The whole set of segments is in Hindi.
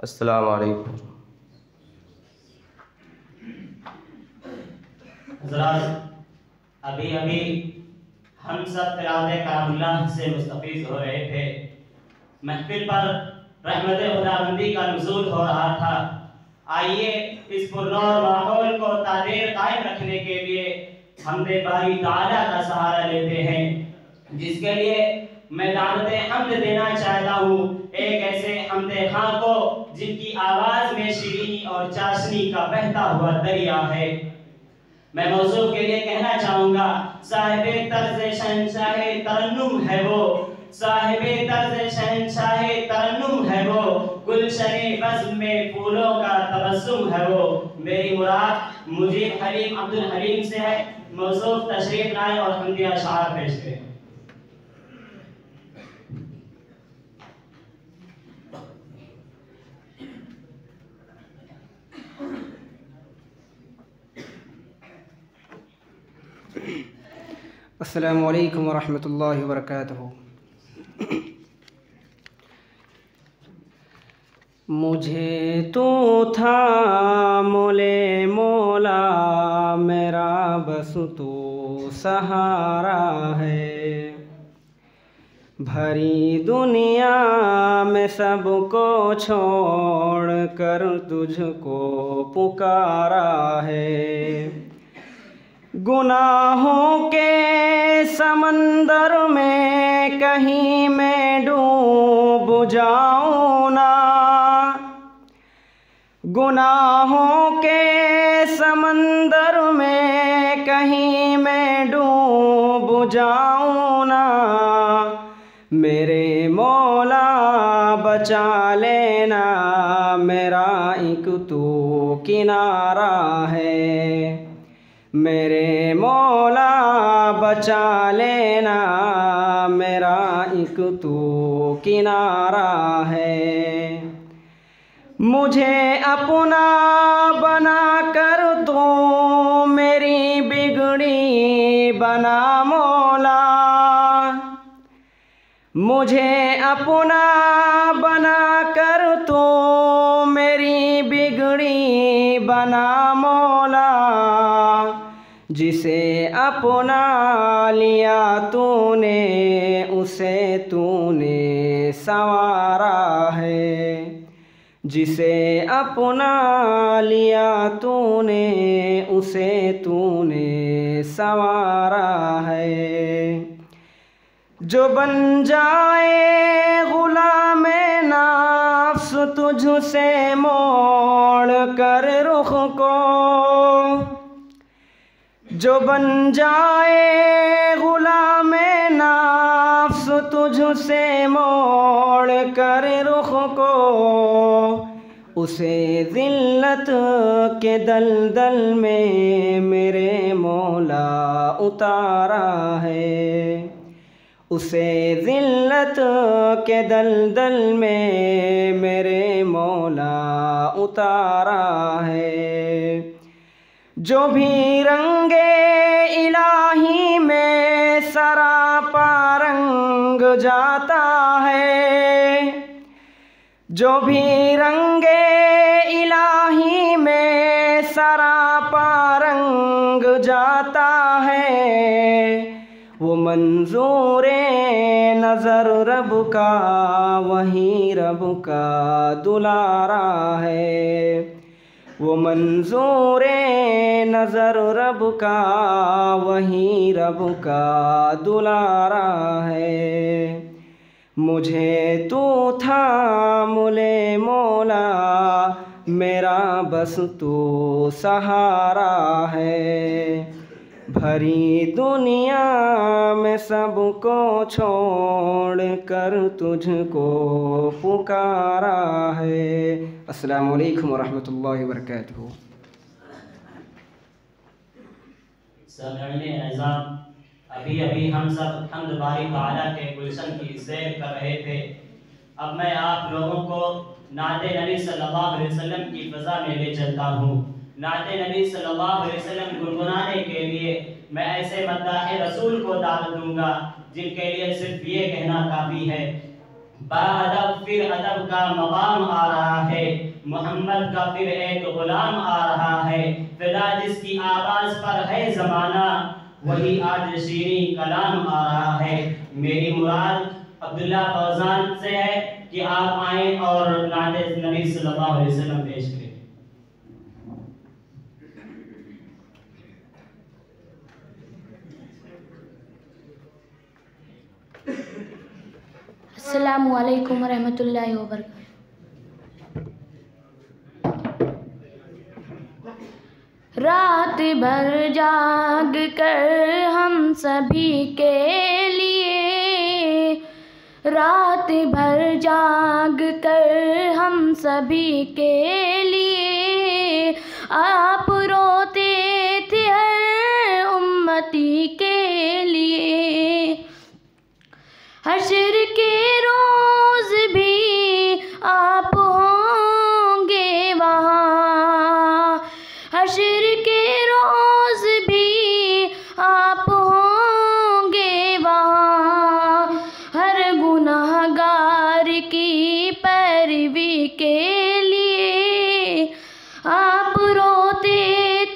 अस्सलाम वालेकुम। हज़रात, अभी अभी हम सब तिलावत कलामुल्लाह से मुस्तफ़ीज़ हो रहे थे। महफिल पर रहमत खुदाबंदी का नुज़ूल हो रहा था। आइए इस पुरनौर माहौल को तादेर कायम रखने के लिए हमदे बारी ताला का सहारा लेते हैं, जिसके लिए मैं दावत हम्द देना चाहता हूँ एक ऐसे हमदे खां को जिनकी आवाज़ में शीरीनी और चाशनी का बहता हुआ दरिया है। मैं मौजू के लिए कहना चाहूँगा, साहिबे तर्ज़ शहंशाहे तरन्नुम है वो, साहिबे तर्ज़ शहंशाहे तरन्नुम है वो, गुलशने बज़्म में फूलों का तबस्सुम है वो। मेरी मुराद मुजीब हलीम अब्दुल हलीम से है। मौजू तशरीफ लाए और हमदिया अशआर पेश करें। अस्सलामु अलैकुम वरहमतुल्लाहि वबरकातुहू। मुझे तो था मोले मौला मेरा बस तो सहारा है, भरी दुनिया में सबको छोड़ कर तुझको पुकारा है। गुनाहों के समंदर में कहीं मैं डूब जाऊं ना, गुनाहों के समंदर में कहीं मैं डूब जाऊं ना, मेरे मौला बचा लेना मेरा एक तो किनारा है, मेरे मौला बचा लेना मेरा एक तो किनारा है। मुझे अपना बना कर तो मेरी बिगड़ी बना मौला, मुझे अपना बना कर तो मेरी बिगड़ी बना मौला, जिसे अपना लिया तूने उसे तूने संवारा है, जिसे अपना लिया तूने उसे तूने संवारा है। जो बन जाए गुलामे नफ्स तुझसे मोड़ कर रुख को, जो बन जाए गुलामे नफ्स तुझसे मोड़ कर रुख को, उसे ज़िल्लत के दलदल में मेरे मौला उतारा है, उसे ज़िल्लत के दलदल में मेरे मौला उतारा है। जो भी रंगे इलाही में सरापा रंग जाता है, जो भी रंगे इलाही में सरापा रंग जाता है, वो मंजूरे नज़र रब का वही रब का दुलारा है, वो मंजूरे नज़र रब का वही रब का दुलारा है। मुझे तू था मुले मौला मेरा बस तू सहारा है, भरी दुनिया में सबको छोड़ कर तुझको पुकारा है। अस्सलामु अलैकुम वरहमतुल्लाहि वबरकातुहू। अभी अभी हम सब हम्द बारी ताला के गुलशन की सैर कर रहे थे। अब मैं आप लोगों को नाते नबी सल्लल्लाहु अलैहि वसल्लम की फ़ज़ा में ले चलता हूँ। नाते नबी सल्लल्लाहु अलैहि वसल्लम गुनगुनाने के लिए मैं ऐसे मद्दाह रसूल को दावत दूंगा जिनके लिए सिर्फ ये कहना काफ़ी है, बाअदब फिर अदब का मकाम आ रहा है, मोहम्मद का फिर एक गुलाम आ रहा है, फिदा जिसकी आवाज़ पर है ज़माना, वही आज शीरी कलाम आ रहा है। मेरी मुराद अब्दुल्ला फौजान से है कि आप आए और नाते नबी सल्लल्लाहु अलैहि वसल्लम पेश करें। अस्सलामु अलैकुम रहमतुल्लाहि व बरकातहू। रात भर जाग कर हम सभी के लिए, रात भर जाग कर हम सभी के लिए, आप रोते थे हर उम्मती के लिए। हश्र के रोज़ भी आप होंगे वहाँ, हश्र के रोज़ भी आप होंगे वहाँ, हर गुनाहगार की पैरवी के लिए आप रोते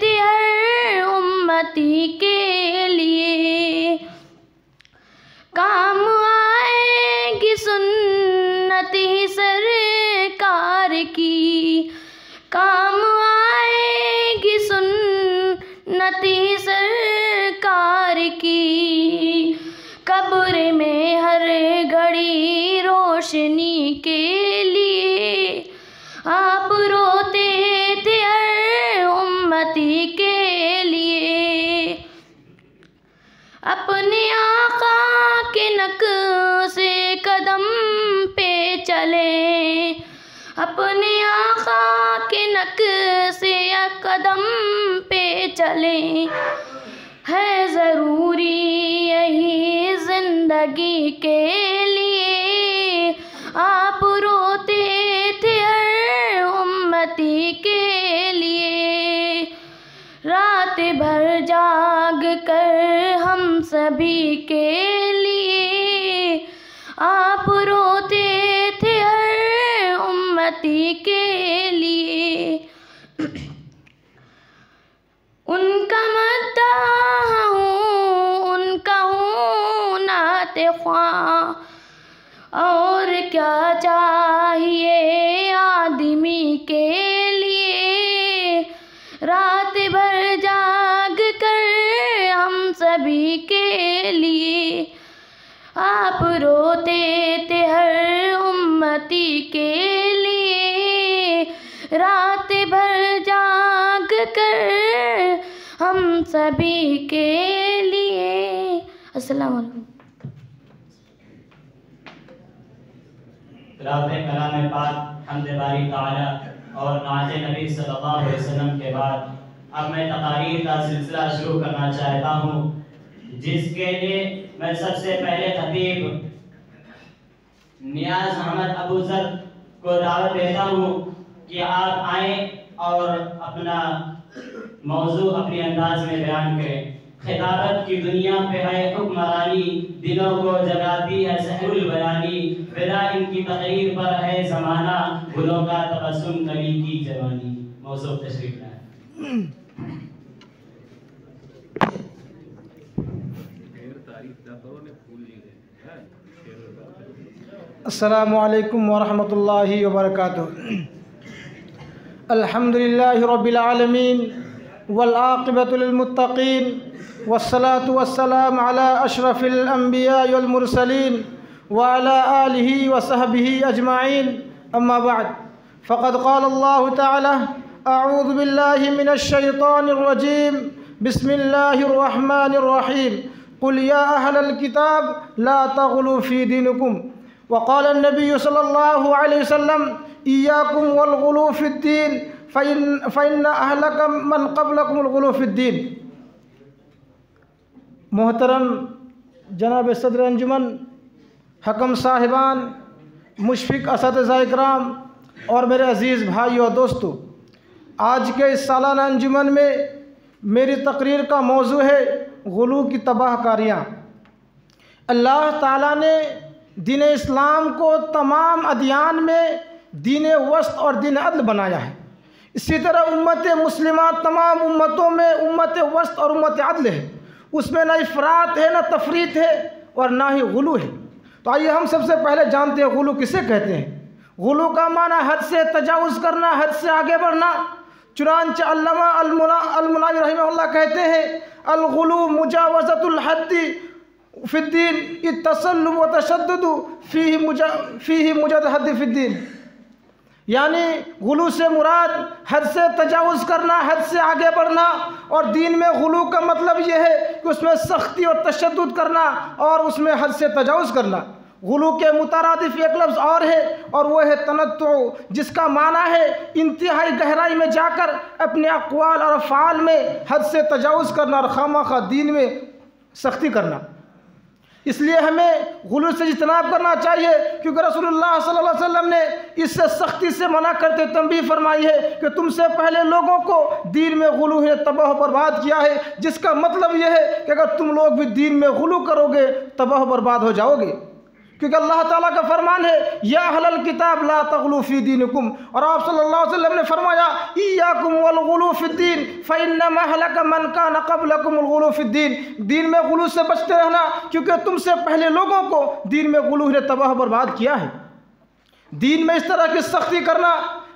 थे हर उम्मती के लिए। काम आएगी सुन्नती सरकार की, काम आएगी सुन्नती सरकार की, कब्र में हर घड़ी रोशनी के लिए आप रोते थे हर उम्मती के लिए। अपने आका के नक्शे कदम पे चले, अपने आका के नक्शे कदम पे चले, है ज़रूरी यही ज़िंदगी के लिए आप रोते थे हर उम्मती के लिए। रात भर जाग कर हम सभी के लिए आप रोते थे हर उम्मती के लिए। उनका मद्दाह हूँ, उनका हूँ नाते ख्वां, और क्या चाहिए आदमी के लिए। रात भर जाग कर हम सभी के लिए आप रोते थे हर उम्मती के लिए। रात भर जाग कर हम सभी के लिए। अस्सलाम वालेकुम। कलाम पाक हम्द बारी ताला और नाते नबी सल्लल्लाहु अलैहि वसल्लम के बाद अब मैं तकारीर का सिलसिला शुरू करना चाहता हूँ, जिसके लिए मैं सबसे पहले खतीब नियाज अहमद अबूजर को दावत देता हूँ कि आप आएँ और अपना मौजू अपने अंदाज में बयान करें। खिताबत की दुनिया पे है हुक्मरानी, दिलों को जगाती है सहरुल बयानी, फिदा इनकी तकरीर पर है ज़माना, गुलों का तबस्सुम कली की जवानी। मौजू तशरीफ लाएं। अस्सलामु अलैकुम वरहमतुल्लाहि वबरकातुहू। अल्हम्दुलिल्लाहि रब्बिल आलमीन वल आक़िबतु लिल मुत्तक़ीन वस्सलातु वस्सलाम अला अशरफिल अंबिया वल मुरसलीन व अला आलिहि व सहबिहि अजमाइन। अम्मा बाद फ़क़द क़ाल अल्लाहु तआला अऊज़ु बिल्लाहि मिनश शैतानिर रजीम बिस्मिल्लाहिर रहमानिर रहीम क़ुल या अहलल किताब ला तग़लू फ़ी दीनिकुम वक़ाल नबी सल्लल्लाहु अलैहि वसल्लम इय्याकुम वल गुलू फ़िद्दीन फ़इन्न अहलका मन क़ब्लकुमुल गुलू फ़िद्दीन। मोहतरम जनाब सदर अंजुमन, हकम साहिबान, मुशफ़िक़ असतिज़ा इकराम, और मेरे अज़ीज़ भाई और दोस्तों, आज के इस सालाना अंजुमन में मेरी तकरीर का मौजू है गुलू की तबाहकारियाँ। अल्लाह ताला ने दीन इस्लाम को तमाम अदियान में दीन वस्त और दीन अदल बनाया है। इसी तरह उम्मत मुस्लिमा तमाम उम्मतों में उम्मत वस्त और उम्मत अदल है। उसमें ना इफ़रात है, ना तफरीत है और ना ही गुलू है। तो आइए हम सबसे पहले जानते हैं गुलू किसे कहते हैं। गुलू का माना हद से तजावुज़ करना, हद से आगे बढ़ना। चुनांचे अल्लामा अल-मुनावी रहमहुल्लाह कहते हैं, अल-गुलू मुजावज़तुल हद्दी फ़िद्दीन इत्तसल्लुब व तशद्दुदु फ़ीही मुजावज़त हद्दी फ़िद्दीन। यानी गुलू से मुराद हद से तजावुज़ करना, हद से आगे बढ़ना। और दीन में गुलू का मतलब यह है कि उसमें सख्ती और तशद्दुद करना और उसमें हद से तजावुज़ करना। गुलू के मुतरादिफ एक लफ्ज़ और है और वह है तनत्तु, जिसका माना है इंतहाई गहराई में जाकर अपने अक़वाल और अफ़आल में हद से तजावुज़ करना और खामखा दीन में सख्ती करना। इसलिए हमें गुलू से इज्तनाब करना चाहिए, क्योंकि रसूलुल्लाह सल्लल्लाहु अलैहि वसल्लम ने इससे सख्ती से मना करते तंबीह फरमाई है कि तुमसे पहले लोगों को दीन में गुलू ने तबाह बर्बाद किया है। जिसका मतलब यह है कि अगर तुम लोग भी दीन में गुलू करोगे तबाह बर्बाद हो जाओगे। क्योंकि अल्लाह ताला का फरमान है, या अहलल किताब ला तग़लू फ़ी दीनिकुम। और आप सल्लल्लाहु अलैहि वसल्लम ने फरमाया, इय्याकुम वल गुलू फ़िद्दीन फ़इन्नमा अहलका मन कान क़ब्लकुमुल गुलू फ़िद्दीन। दीन में गुलू से बचते रहना, क्योंकि तुमसे पहले लोगों को दीन में गुलू ने तबाह बर्बाद किया है। दीन में इस तरह की सख्ती करना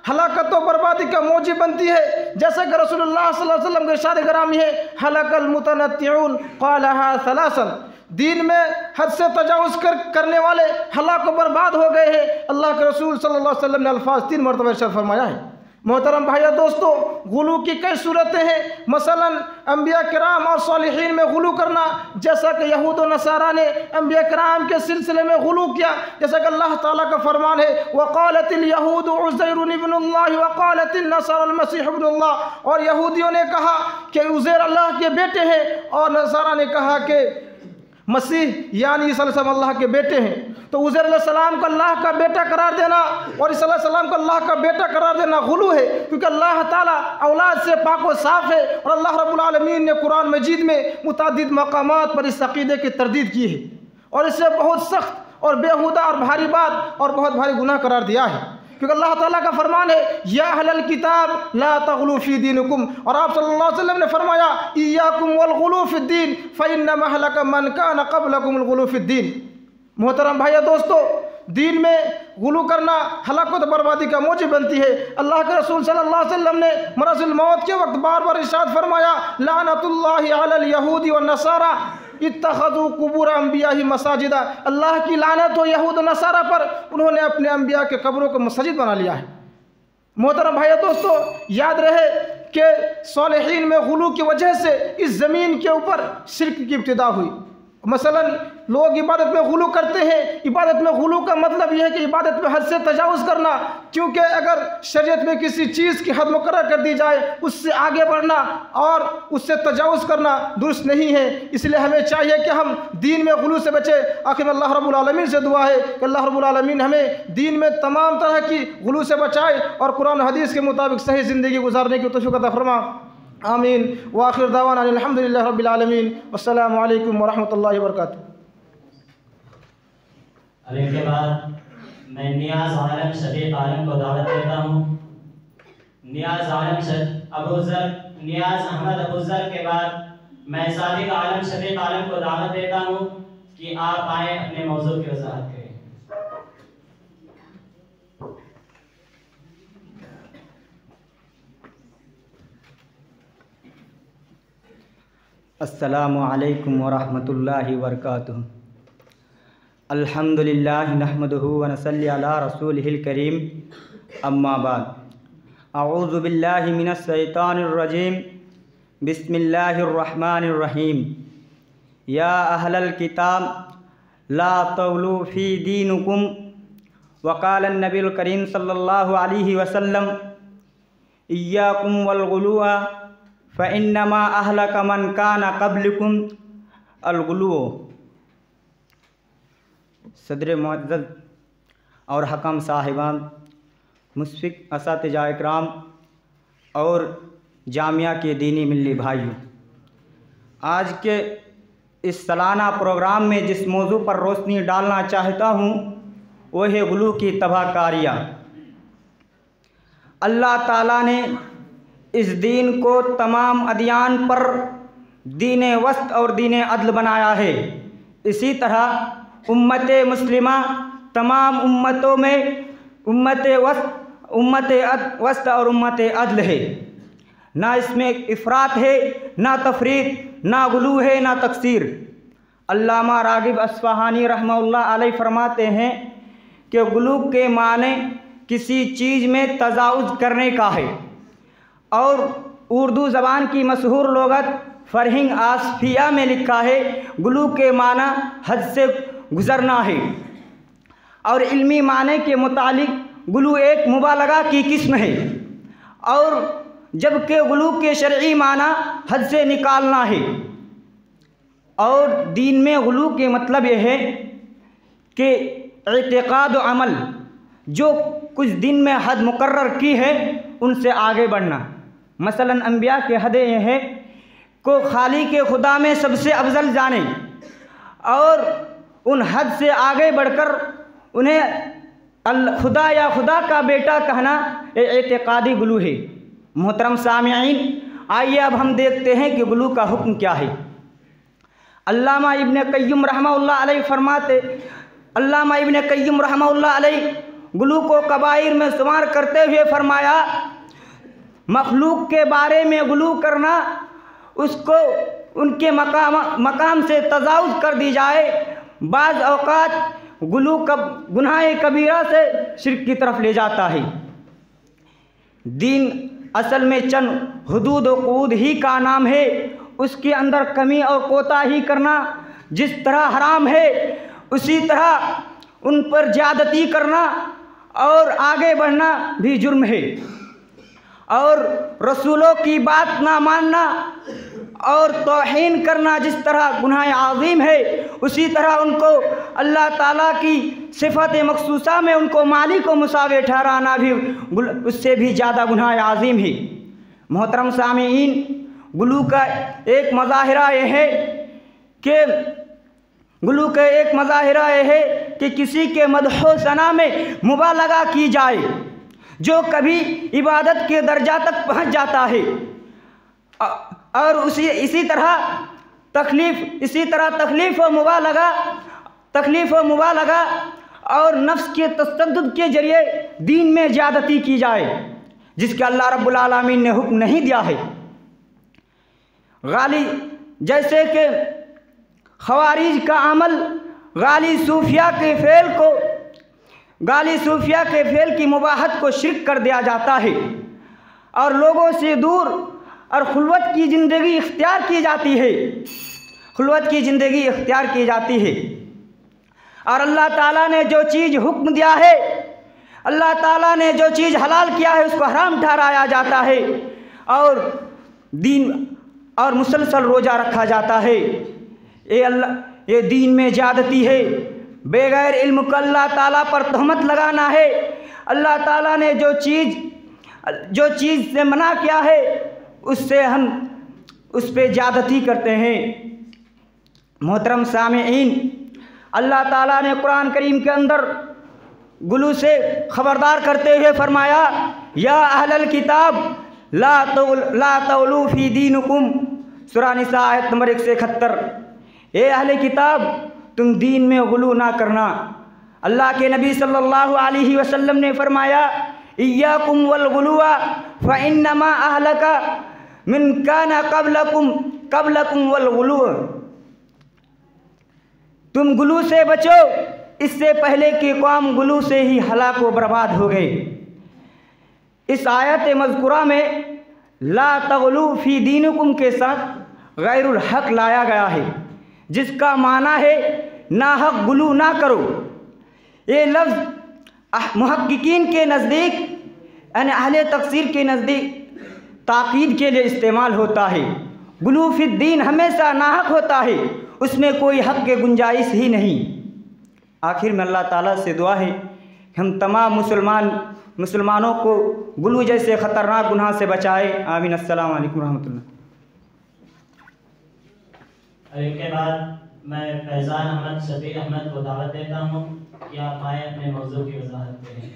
हलाकत और बर्बादी का मौजिब बनती है। जैसे कि रसूलुल्लाह सल्लल्लाहु अलैहि वसल्लम के इरशाद ग्रामी है, हलकल मुतनत्तिऊन क़ालहा सलासन। दीन में हद से तजावुज़ करने वाले हलाक बर्बाद हो गए हैं। अल्लाह के रसूल सल्लल्लाहु अलैहि वसल्लम ने अल्फाज 3 मरतबा इरशाद फरमाया है। मोहतरम भाइयों दोस्तों, गुलू की कई सूरतें हैं। मसलन अंबिया किराम और सालिहीन में गुलू करना, जैसा कि यहूद और नसारा ने अंबिया किराम के सिलसिले में गुलू किया। जैसा कि अल्लाह ताला का फरमान है, वक़ालतिल यहूद उज़ैर इब्नुल्लाह वक़ालतिन नसारा अल मसीह इब्नुल्लाह। और यहूदियों ने कहा कि उज़ैर अल्लाह के बेटे हैं और नसारा ने कहा कि मसीह यानी ईसा अलैहिस्सलाम अल्लाह के बेटे हैं। तो उज़ैर अलैहिस्सलाम को अल्लाह का बेटा करार देना और ईसा अलैहिस्सलाम को अल्लाह का बेटा करार देना गुलू है, क्योंकि अल्लाह ताला औलाद से पाक व साफ़ है। और अल्लाह रब्बुल आलमीन ने कुरान मजीद में मुतअद्दिद मकामात पर इस अक़ीदे की तरदीद की है और इसे बहुत सख्त और बेहुदा और भारी बात और बहुत भारी गुनाह करार दिया है। क्योंकि अल्लाह ताला का फरमान है, या अहलल किताब ला तग़लू फ़ी दीनिकुम। और आप सल्लल्लाहु अलैहि वसल्लम ने फरमाया, इय्याकुम वल गुलू फ़िद्दीन फ़इन्नमा अहलका मन कान क़ब्लकुमुल गुलू फ़िद्दीन। मोहतरम भाइयों दोस्तों, दीन में गुलू करना हलाकत बर्बादी का मौजिब बनती है। अल्लाह के रसूल सल्लल्लाहु अलैहि वसल्लम ने मरज़ुल मौत के वक्त बार बार इरशाद फरमाया, लानतुल्लाहि अलल यहूदी वन नसारा इत्तख़ज़ू कुबूर अंबियाही मसाजिदा। अल्लाह की लानत हो यहूद नसारा पर, उन्होंने अपने अंबिया के कब्रों को मस्जिद बना लिया है। मोहतरम भाइयों दोस्तों, याद रहे कि सालिहीन में गुलू की वजह से इस ज़मीन के ऊपर शिर्क की इब्तिदा हुई। मसलन लोग इबादत में गुलू करते हैं। इबादत में गुलू का मतलब यह है कि इबादत में हद से तजावुज़ करना, क्योंकि अगर शरीयत में किसी चीज़ की हद मुकर्रर कर दी जाए उससे आगे बढ़ना और उससे तजावुज़ करना दुरुस्त नहीं है। इसलिए हमें चाहिए कि हम दीन में गुलू से बचें। आखिर अल्लाह रब्बुल आलमीन से दुआ है कि अल्लाह रब्बुल आलमीन हमें दीन में तमाम तरह की गुलू से बचाए और कुरान हदीस के मुताबिक सही ज़िंदगी गुजारने की तौफ़ीक़ अता फरमा। आमीन। व आखिर दावाना अल्हम्दुलिल्लाहि रब्बिल आलमीन। अस्सलामु अलैकुम व रहमतुल्लाहि व बरकातुहू। अब इनके बाद मैं नियाज़ आलम शफीक आलम को दावत देता हूँ। नियाज़ अहमद अबूज़र के बाद मैं सादिक आलम शफीक आलम को दावत देता हूँ कि आप आए अपने मौजू की वज़ाहत करें। अस्सलामु अलैकुम व रहमतुल्लाहि व बरकातुहू। अल्हम्दुलिल्लाहि नहमदुहु व नसल्ली अला रसूलिहिल करीम, अम्मा बाद। अऊज़ु बिल्लाहि मिनश शैतानिर रजीम, बिस्मिल्लाहिर रहमानिर रहीम। या अहलल किताब ला तग़लू फ़ी दीनिकुम व क़ाला नबीयुल करीम सल्लल्लाहु अलैहि वसल्लम, इय्याकुम वल गुलूअ फ़इन्नमा अहलका मन काना क़ब्लकुम अल गुलू। सदर मुअज़्ज़ज़ और हकम साहिबान, मुशफ़िक़ असातिज़ा इकराम और जामिया के दीनी मिल्ली भाइयों, आज के इस सालाना प्रोग्राम में जिस मौजू पर रोशनी डालना चाहता हूँ वह है गुलू की तबाहकारियाँ। अल्लाह ताला ने इस दीन को तमाम अदियान पर दीन वस्त और दीन अदल बनाया है। इसी तरह उम्मत मुस्लिमा तमाम उम्मतों में उम्मत वस्त और उम्मत अदल है। ना इसमें इफ़रात है, ना तफरीत, ना गुलू है, ना तकसीर। अल्लामा रागिब अस्फ़हानी रहमतुल्लाह अलैह फरमाते हैं कि गुलू के माने किसी चीज़ में तजावुज़ करने का है। और उर्दू ज़बान की मशहूर लुग़त फ़रहिंग आसफ़िया में लिखा है गुलू के माना हद से गुज़रना है। और इल्मी माने के मुतालिक गुलू एक मुबालगा की किस्म है, और जबकि गुलू के शरई माना हद से निकालना है। और दीन में गुलू के मतलब यह है कि इतिक़ाद व अमल जो कुछ दिन में हद मुकर्रर की है उनसे आगे बढ़ना। मसलन अंबिया के हदें यह है को खाली के खुदा में सबसे अफजल जाने और उन हद से आगे बढ़कर उन्हें खुदा या खुदा का बेटा कहना इतिक़ादी गुलू है। मोहतरम सामिईन, आइए अब हम देखते हैं कि गुलू का हुक्म क्या है। अल्लामा इब्न क़य्युम रहमतुल्लाह अलैह फरमाते, अल्लामा इब्न क़य्युम रहमतुल्लाह अलैह गुलू को कबाइर में शुमार करते हुए फरमाया, मखलूक के बारे में गुलू करना उसको उनके मकाम से तजावुज़ कर दी जाए। बाज़ औक़ात गुलू गुनाह कबीरा से शिर्क की तरफ ले जाता है। दीन असल में चंद हुदूद व क़ुऊद ही का नाम है। उसके अंदर कमी और कोताही करना जिस तरह हराम है, उसी तरह उन पर ज़्यादती करना और आगे बढ़ना भी जुर्म है। और रसूलों की बात ना मानना और तौहीन करना जिस तरह गुनाह आज़ीम है, उसी तरह उनको अल्लाह ताला की सिफ़त मखसूसा में उनको मालिक व मुसावे ठहराना भी उससे भी ज़्यादा गुनाह आज़ीम है। मोहतरम सामीईन, गुलू का एक मज़ाहिरा यह है कि गुलू का एक मज़ाहिरा यह है कि किसी के मदहो सना में मुबालगा की जाए जो कभी इबादत के दर्जा तक पहुँच जाता है। और इसी तरह तकलीफ़ व मुबालगा और नफ्स के तसद्दुद के ज़रिए दीन में ज़्यादती की जाए, जिसका अल्लाह रब्बुल आलमीन ने हुक्म नहीं दिया है। गाली जैसे कि खवारिज का अमल गाली सूफिया के फ़ेल की मुबाहत को शिर्क कर दिया जाता है और लोगों से दूर और खुलवत की ज़िंदगी इख्तियार की जाती है। और अल्लाह ताला ने जो चीज़ हुक्म दिया है, अल्लाह ताला ने जो चीज़ हलाल किया है उसको हराम ठहराया जाता है और मुसलसल रोज़ा रखा जाता है। ये दीन में ज़्यादती है। बेगैर इल्म को अल्लाह ताला पर तहमत लगाना है। अल्लाह ताला ने जो चीज़ से मना किया है उससे हम उस पर ज़्यादती करते हैं। मोहतरम सामीईन, अल्लाह ताला ने कुरान करीम के अंदर गुलू से ख़बरदार करते हुए फरमाया, या अहलल किताब ला तग़लू फ़ी दीनिकुम, सूरा निसा आयत नंबर 171। ए अहले किताब, तुम दीन में गुलू ना करना। अल्लाह के नबी सल्लल्लाहु अलैहि वसल्लम ने फरमाया, इय्याकुम वल गुलुवा फ़इन्नमा अहलका मिन काना क़ब्लकुम वल गुलू। तुम गुलू से बचो, इससे पहले कि कौम गुलू से ही हलाक व बर्बाद हो गए। इस आयत मज़कुरा में ला तग़लू फ़ी दीनिकुम के साथ गैरुल हक़ लाया गया है, जिसका माना है नाहक गुलू ना करो। ये लफ्ज़ मुहक्किकीन के नज़दीक यानी अहले तफसीर के नज़दीक ताक़ीद के लिए इस्तेमाल होता है। गुलू फ़िद्दीन हमेशा नाहक होता है, उसमें कोई हक़ के गुंजाइश ही नहीं। आखिर में अल्लाह ताला से दुआ है कि हम तमाम मुसलमान मुसलमानों को गुलू जैसे ख़तरनाक गुनाह से बचाए। आमीन। अस्सलाम वालेकुम रहमतुल्लाह। और इनके बाद मैं फैज़ान अहमद शबीर अहमद को दावत देता हूँ कि आप आए अपने मौजू की वजाहत करें।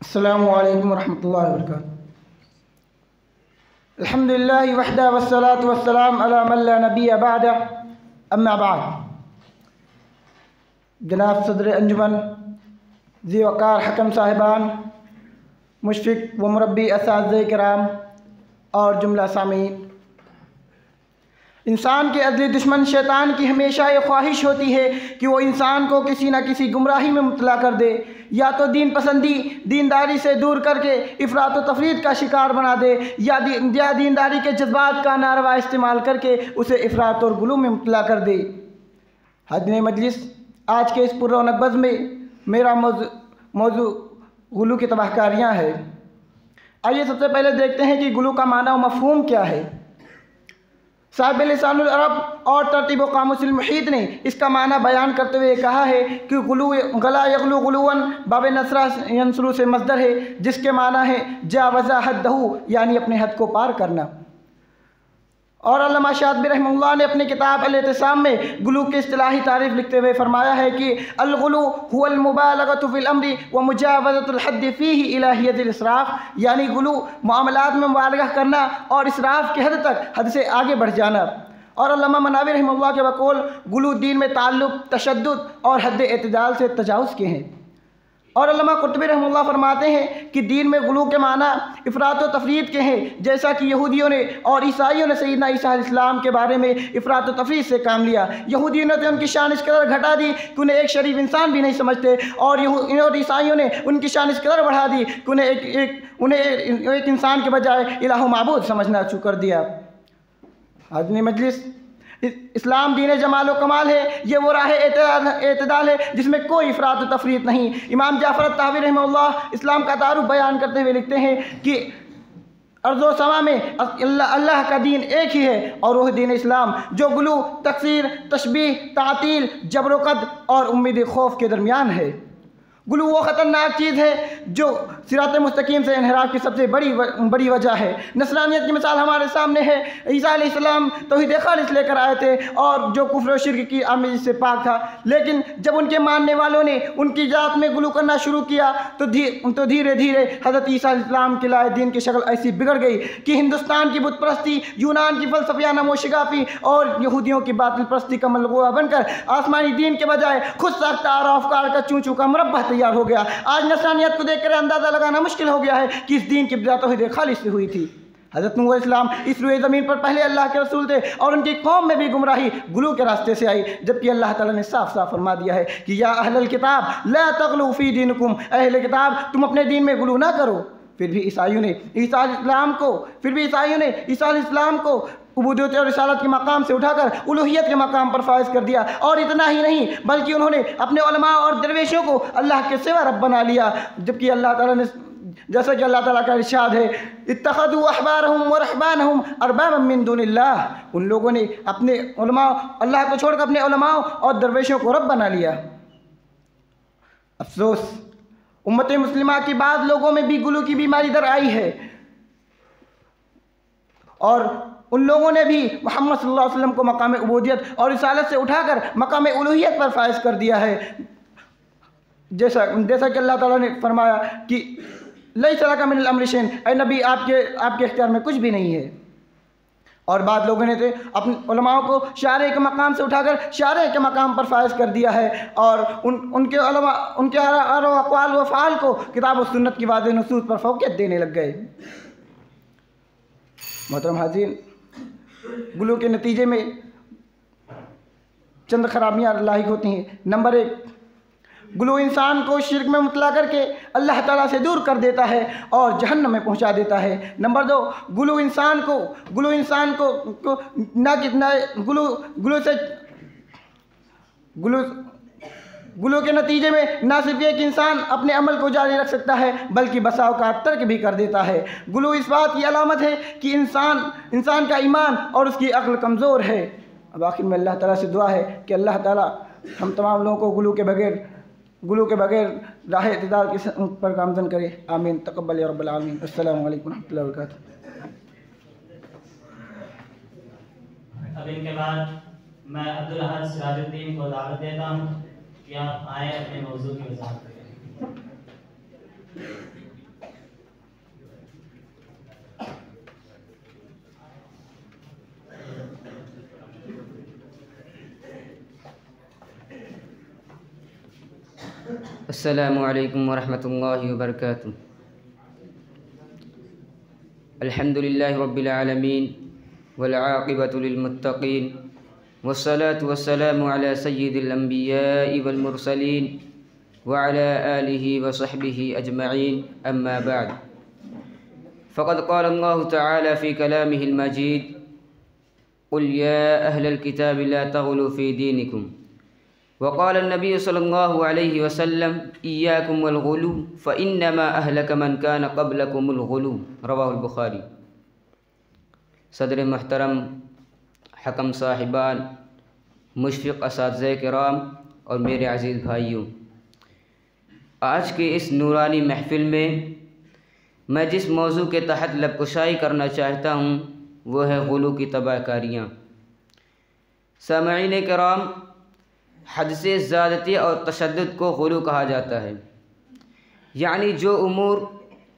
अस्सलामु अलैकुम वरहमतुल्लाहि वबरकातुहू। अल्हम्दुलिल्लाहि वहदा वस्सलातु वस्सलाम अला मन ला नबिय्य बअदा, अम्मा बाद। जनाब सदर अंजुमन, ज़ी वक़ार हकम साहिबान, मुशफ़िक़ व मुरब्बी असातिज़े किराम और जुमला सामीन, इंसान के अज़ली दुश्मन शैतान की हमेशा ये ख्वाहिश होती है कि वो इंसान को किसी न किसी गुमराही में मुब्तला कर दे, या तो दीन पसंदी दीनदारी से दूर करके इफ़रात व तफरीद का शिकार बना दे, या दीनदारी के जज्बात का नारवा इस्तेमाल करके उसे इफ़रात और गुलू में मुब्तला कर दे। हज़रत मजलिस, आज के इस पुररौनक बज़्म में मेरा मौजू गुलू की तबाहकारियाँ है। आइए सबसे पहले देखते हैं कि गुलू का माना व मफ़हूम क्या है। साहिब लिसानुल अरब और तरतीब व कामुसिल मुहीत ने इसका माना बयान करते हुए कहा है कि गुलू गला यगलू गुलूवन बाब नसरा यंसरू से मस्दर है, जिसके माना है जावज़ा हद्दहू, यानी अपने हद को पार करना। और अल्लामा शातिबी रहमतुल्लाह ने अपनी किताब अल-इतिसाम में गुलू की इस्तिलाही तारीफ़ लिखते हुए फरमाया है कि अल-गुलू हुवल मुबालगतु फिल अम्रि व मुजावज़तुल हद्द फ़ीही इला हियतिल इसराफ़, यानी गुलू मामलात में मुबालगा करना और इसराफ़ की हद तक हद से आगे बढ़ जाना। और अल्लामा मनावी रहमतुल्लाह के बकौल गुलू दीन में ताल्लुक़, तशद्दुद और हद एतदाल से तजावुज़ के हैं। और अल्लामा कुर्तुबी रहमतुल्लाह फरमाते हैं कि दीन में गुलू के माना इफ़रात व तफरीद के हैं, जैसा कि यहूदियों ने और ईसाइयों ने सैयदना ईसा अलैहिस्सलाम के बारे में इफ़रात व तफरीद से काम लिया। यहूदियों ने तो उनकी शान इस कदर घटा दी कि उन्हें एक शरीफ इंसान भी नहीं समझते, और ईसाइयों ने उनकी शान इस कदर बढ़ा दी कि उन्हें एक इंसान के बजाय इलाह माबूद समझना शुरू कर दिया। हाज़िरीन मजलिस, इस्लाम दीन जमाल व कमाल है, ये वो राह एतदाल है जिसमें कोई इफ़रात व तफरीत नहीं। इमाम जाफ़र अत-तहावी रहमतुल्लाह इस्लाम का तारुफ बयान करते हुए लिखते हैं कि अर्ज़ो समा में अल्लाह का दीन एक ही है, और वह दीन इस्लाम जो गुलू, तकसीर, तशबीह, तातील, जबरकद और उम्मीद खौफ के दरमियान है। गुलू वो ख़तरनाक चीज़ है जो सिरात मुस्तकीम से इन्हिराफ की सबसे बड़ी वजह है। नसरानियत की मिसाल हमारे सामने है। ईसा अलैहिस्सलाम तौहीद खालिस लेकर आए थे और जो कुफ्र और शिर्क की आमेज़ से पाक था, लेकिन जब उनके मानने वालों ने उनकी ज़ात में गुलू करना शुरू किया तो धीरे धीरे हज़रत ईसा अलैहिस्सलाम के लाए दीन की शक्ल ऐसी बिगड़ गई कि हिंदुस्तान की बुत परस्ती, यूनान की फ़लसफ़ियाना मोशिगाफ़ी और यहूदियों की बातिल परस्ती का मलगूआ बनकर आसमानी दीन के बजाय खुद साख्ता और अफ़कार का चूँ चूँ का मुरब्बा तैयार हो गया। आज नस्रानियत को देखकर अंदाज़ा लगाना मुश्किल हो गया है कि इस दीन की बिदा तौहीद खालिस से हुई थी। हज़रत नूह अलैहिस्सलाम इस रुए ज़मीन पर पहले अल्लाह के रसूल थे और उनकी कौम में भी गुमराही गुलू के रास्ते से आई, जबकि अल्लाह ताला ने साफ साफ फरमा दिया है कि या अहलल किताब ला तग़लू फ़ी दीनिकुम, अहले किताब तुम अपने दीन में गुलू ना करो। फिर भी ईसाइयों ने ईसा अलैहिस्सलाम को उबूदियत और रिसालत के मकाम से उठाकर उलूहियत के मकाम पर फाइज कर दिया। और इतना ही नहीं, बल्कि उन्होंने अपने उलमा और दरवेशों को अल्लाह के सिवा रब बना लिया, जबकि अल्लाह ताला ने, जैसा कि अल्लाह ताला का इरशाद है, इत्तखज़ू अहबारहुम व रहबानहुम अरबाबम मिन दुनिल्लाह, उन लोगों ने अपने उलमा, अल्लाह को छोड़कर अपने उलमाओं और दरवेशों को रब बना लिया। अफसोस, उम्मत मुस्लिमा की बाद लोगों में भी गुलू की बीमारी दर आई है, और उन लोगों ने भी मोहम्मद सल्लल्लाहु अलैहि वसल्लम को मकाम उबूदियत और रिसालत से उठाकर मकाम उलूहियत पर फाइज कर दिया है। जैसा कि अल्लाह ताला ने फरमाया कि लैसा लका मिनल अम्रि शैअन, ऐ नबी आपके इख्तियार में कुछ भी नहीं है। और बाद लोगों ने तो अपने उलमाओं को शारे के मकाम से उठाकर शारे के मकाम पर फाइज कर दिया है, और उनके अक़वाल व फ़आल को किताब और सुन्नत की वाज़ेह नसूस पर फ़ौक़ियत देने लग गए। मोहतरम हाज़रीन, गुलू के नतीजे में चंद खराबियाँ लाहिक होती हैं। नंबर 1, गुलू इंसान को शिर्क में मुतला करके अल्लाह ताला से दूर कर देता है और जहन्नम में पहुंचा देता है। नंबर 2, गुलू इंसान को गुलू के नतीजे में ना सिर्फ एक इंसान अपने अमल को जारी रख सकता है बल्कि बसा औकात तर्क भी कर देता है। गुलू इस बात की अलामत है कि इंसान का ईमान और उसकी अक्ल कमज़ोर है। अब आखिर में अल्लाह ताला से दुआ है कि अल्लाह ताला हम तमाम लोगों को गुलू के बगैर राह इत्तिदाल के पर गामज़न करे। आमीन। तक़ब्बल या रब्बल आलमीन। अस्सलामु अलैकुम व रहमतुल्लाहि व बरकातुहू। अब इनके बाद मैं अब्दुल अहद सिराजुद्दीन को दावत देता हूँ कि आप आए अपने मौजू की वज़ाहत करें। अस्सलामु अलैकुम वरहमतुल्लाहि वबरकातुहू। अल्हम्दुलिल्लाहि रब्बिल आलमीन वल आक़िबतु लिल मुत्तक़ीन वस्सलातु वस्सलामु अला सय्यिदिल अंबियाइ वल मुरसलीन व अला आलिहि व सहबिहि अजमईन। अम्मा बाद, फ़क़द क़ाल अल्लाहु तआला फ़ी कलामिहिल मजीद क़ुल या अहलल किताबि ला तग़लू फ़ी दीनिकुम वक़ाल नबी सल्लल्लाहु अलैहि वसल्लम इय्याकुम वल गुलू फ़इन्नमा अहलक मन कान क़ब्लकुमुल गुलू। रवाहुल बुखारी। सदर महतरम, हकम साहिबान, मुशफ़िक़ असातिज़े किराम और मेरे अज़ीज़ भाइयों, आज के इस नूरानी महफ़िल में मैं जिस मौजू के तहत लबकुशाई करना चाहता हूँ वो है गुलू की तबाहकारियाँ। सामईन किराम, हद से ज़्यादती और तशद्दुद को गुलू कहा जाता है, यानी जो उमूर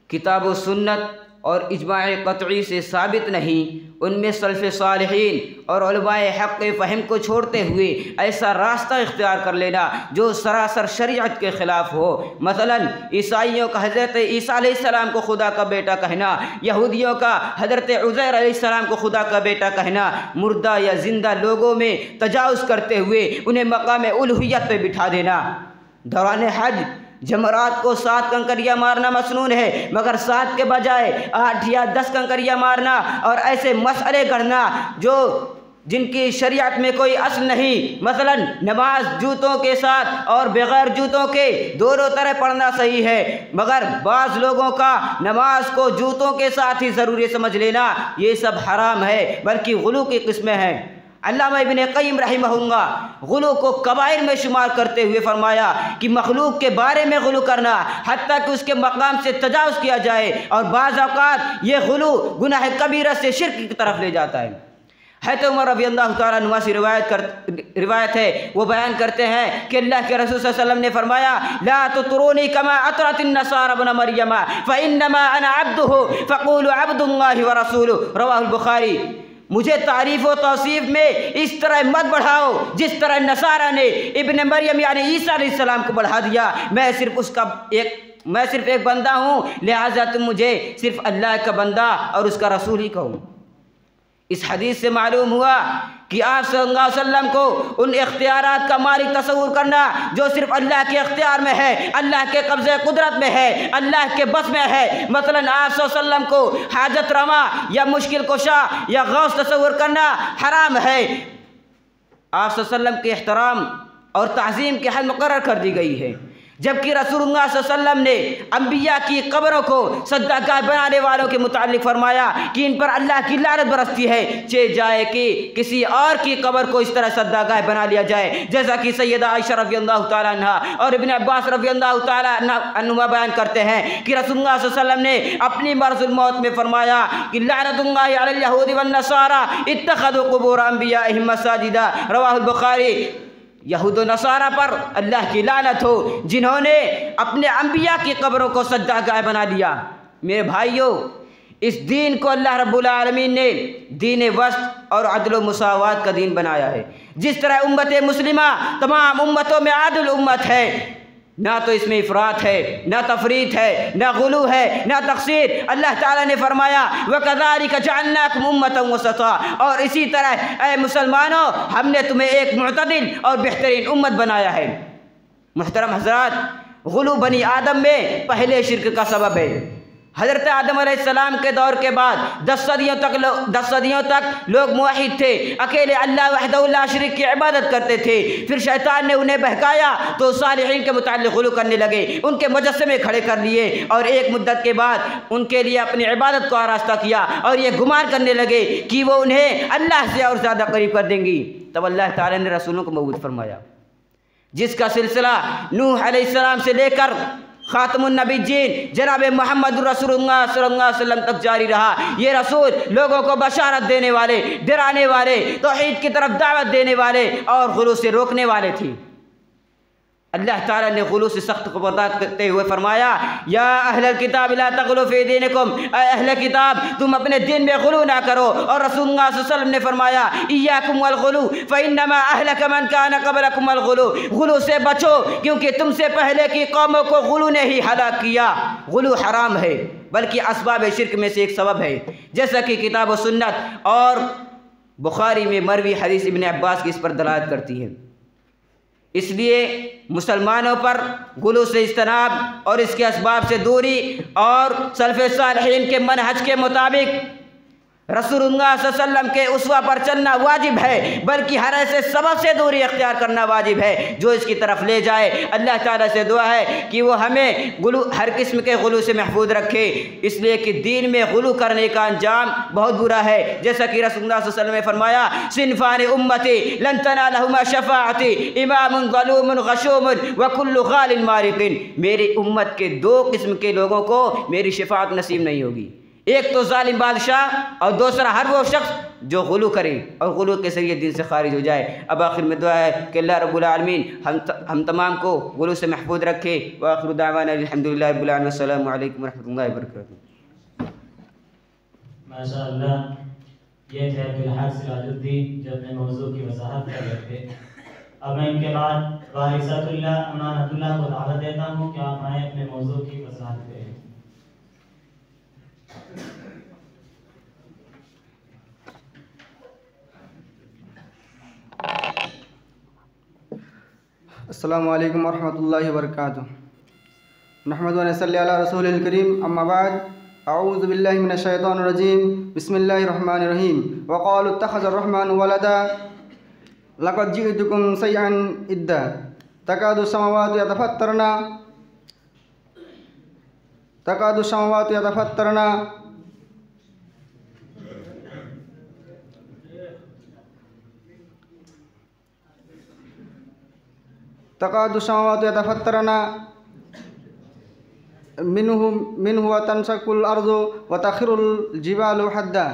किताब व सुन्नत और इजमाए क़तई से साबित नहीं उनमें सल्फ़ सालिहीन और उलमाए हक़ फ़हम को छोड़ते हुए ऐसा रास्ता इख्तियार कर लेना जो सरासर शरीयत के ख़िलाफ़ हो। मसलन ईसाइयों का हज़रत ईसा अलैहिस्सलाम को खुदा का बेटा कहना, यहूदियों का हज़रत उज़ैर अलैहिस्सलाम को खुदा का बेटा कहना, मुर्दा या ज़िंदा लोगों में तजावुज़ करते हुए उन्हें मक़ाम उलूहियत पे बिठा देना। दौरान हज जमरात को 7 कंकरियाँ मारना मसनून है, मगर 7 के बजाय 8 या 10 कंकरियाँ मारना और ऐसे मसले करना जो जिनकी शरीयत में कोई असल नहीं। मसलन नमाज जूतों के साथ और बग़ैर जूतों के दोनों तरह पढ़ना सही है, मगर बाज़ लोगों का नमाज को जूतों के साथ ही ज़रूरी समझ लेना ये सब हराम है, बल्कि गुलू की किस्में हैं। अल्लामा इब्न क़य्यिम रहमहुल्लाह गुलू को कबाइर में शुमार करते हुए फरमाया कि मखलूक के बारे में गुलू करना हत्ता कि उसके मकाम से तजावुज़ किया जाए, और बाज़ औक़ात ये गुलू गुनाह कबीरा से शिर्क की तरफ ले जाता है। हज़रत उमर रज़ी अल्लाह तआला अन्हु से रिवायत है, वो बयान करते हैं कि अल्लाह के रसूल सल्लल्लाहु अलैहि वसल्लम ने फरमाया ला तुतरूनी कमा अतरतिन नसारा इब्न मरियम फ़इन्नमा अना अब्दुहु फ़क़ूलू अब्दुल्लाहि व रसूलुहु। रवाहुल बुखारी। मुझे तारीफ़ व तौसीफ़ में इस तरह मत बढ़ाओ जिस तरह नसारा ने इब्न मरियम यानी ईसा अलैहिस्सलाम को बढ़ा दिया। मैं सिर्फ एक बंदा हूँ, लिहाजा तुम मुझे सिर्फ अल्लाह का बंदा और उसका रसूल ही कहो। इस हदीस से मालूम हुआ कि आप सल्लल्लाहु अलैहि वसल्लम को उन इख्तियारात का मालिक तस्वुर करना जो सिर्फ अल्लाह के इख्तियार में है, अल्लाह के कब्ज़े कुदरत में है, अल्लाह के बस में है। मसलन आप सल्लल्लाहु अलैहि वसल्लम को हाजत रमा या मुश्किल कुशा या गौस तस्वुर करना हराम है। आप सल्लल्लाहु अलैहि वसल्लम के एहतराम और ताज़ीम की हद मुकर्रर कर दी गई है, जबकि रसूलुल्लाह सल्लल्लाहु अलैहि वसल्लम ने अंबिया की कब्रों को सद्दागाह बनाने वालों के मुतालिक फरमाया कि इन पर अल्लाह की लानत बरसती है, चे जाए कि किसी और की कब्र को इस तरह सद्दागाह बना लिया जाए, जैसा कि सैयदा आयशा रज़ियल्लाहु तआला अन्हा और इब्न अब्बास रज़ियल्लाहु तआला अन्हुमा बयान करते हैं कि रसूलुल्लाह सल्लल्लाहु अलैहि वसल्लम ने अपनी मरज़ुल मौत में फरमाया कि लानतुल्लाहि अलल यहूदी वन नसारा इत्तखज़ू कुबूर अंबियाइहिम मसाजिदा। रवाहुल बुखारी। यहूद नसारा पर अल्लाह की लानत हो जिन्होंने अपने अंबिया की कब्रों को सज्जागाह बना लिया। मेरे भाइयों, इस दीन को अल्लाह रब्बुल आलमीन ने दीन वस्त और अदल व मुसावात का दीन बनाया है। जिस तरह उम्मत मुस्लिमा तमाम उम्मतों में आदिल उम्मत है, ना तो इसमें इफ़रात है, ना तफरीत है, ना गुलू है, ना तक़सीर। अल्लाह ताला ने फरमाया वकज़ालिका जअलनाकुम उम्मतन वसता, और इसी तरह ऐ मुसलमानों हमने तुम्हें एक मुअतदिल और बेहतरीन उम्मत बनाया है। मुहतरम हज़रात, गुलू बनी आदम में पहले शिर्क का सबब है। हज़रत आदम अलैहिस्सलाम के दौर के बाद 10 सदियों तक लोग मुवाहिद थे, अकेले अल्लाह वहदहु ला शरीक की इबादत करते थे। फिर शैतान ने उन्हें बहकाया तो सालिहीन के मुताल्लिक़ गुलू करने लगे, उनके मुजस्समे खड़े कर लिए और एक मुद्दत के बाद उनके लिए अपनी इबादत को आरास्ता किया और ये गुमान करने लगे कि वो उन्हें अल्लाह से और ज़्यादा करीब कर देंगी। तब अल्लाह ताला ने रसूलों को मबूद फरमाया, जिसका सिलसिला नूह अलैहिस्सलाम से लेकर ख़ातमुन नबीय्यीन जनाब मोहम्मद रसूलुल्लाह सल्लल्लाहु अलैहि वसल्लम तक जारी रहा। ये रसूल लोगों को बशारत देने वाले, डराने वाले, तौहीद की तरफ दावत देने वाले और गुलू से रोकने वाले थे। अल्लाह ताला ने गुलू से सख्त खबरदार करते हुए फरमाया, या अहलल किताब ला तग़लू फ़ी दीनिकुम, अहले किताब तुम अपने दिन में गुलू ना करो। और रसूलुल्लाह सल्लल्लाहु अलैहि वसल्लम ने फरमाया, इय्याकुम वल गुलू फ़इन्नमा अहलका मन कान क़बलकुम वल गुलू, गुलू से बचो क्योंकि तुमसे पहले की कौमों को गुलू ने ही हलाक किया। गुलू हराम है, बल्कि असबाब शिर्क में से एक सबब है, जैसा कि किताब व सुन्नत और बुखारी में मरवी हदीस इब्न अब्बास की इस पर दलालत करती है। इसलिए मुसलमानों पर गुलू से इज्तनाब और इसके असबाब से दूरी और सल्फ़े सालिहीन के मनहज के मुताबिक रसूलुल्लाह सल्लल्लाहु अलैहि वसल्लम के उस्वा पर चलना वाजिब है, बल्कि हर ऐसे सबब से दूरी अख्तियार करना वाजिब है जो इसकी तरफ ले जाए। अल्लाह ताला से दुआ है कि वो हमें गुलू, हर किस्म के गुलू से महफूज रखे, इसलिए कि दीन में गुलू करने का अंजाम बहुत बुरा है। जैसा कि रसूलुल्लाह सल्लल्लाहु अलैहि वसल्लम ने फरमाया, सिनफ़ान उम्मती लन तनालहुमा शफ़ाअती इमामुन ज़लूमुन गशूमुन व कुल्लु ग़ालिन मारिक़िन, मेरी उम्मत के 2 किस्म के लोगों को मेरी शफ़ाअत नसीब नहीं होगी, एक तो जालिम बादशाह और दूसरा हर वो शख्स जो गुलू करे और गुलू के ज़रिए दिन से खारिज हो जाए। अब आखिर में दुआ है कि अल्लाह रब्बुल आलमीन हम तमाम को गुलू से महफूज रखे। व आखिरु दावाना अल्हम्दुलिल्लाहि रब्बिल आलमीन, अस्सलामु अलैकुम व रहमतुल्लाहि व बरकातुहू। माशाअल्लाह, ये थे अब्दुल हक सिराजुद्दीन जो अपने मौजू की वजाहत कर रहे थे। अब मैं इनके बाद वारिसतुल्लाह अमानतुल्लाह को दावत देता हूँ कि आप आए अपने मौजू की वजाहत करें। अस्सलामु अलैकुम वरहमतुल्लाहि वबरकातुहू। नहमदु व नसल्ली अला रसूलिल करीम, अम्मा बाद, अऊज़ु बिल्लाहि मिनश शैतानिर रजीम, बिस्मिल्लाहिर रहमानिर रहीम। व क़ालू इत्तख़ज़र रहमानु वलदा लक़द जि'तुकुम शैअन इद्दा तकादु समावातु यतफ़त्तरना तकादु समावातु यतफ़त्तरना मिन्हु व तनशक्कुल अर्ज़ु व तख़िरुल जिबालु हद्दा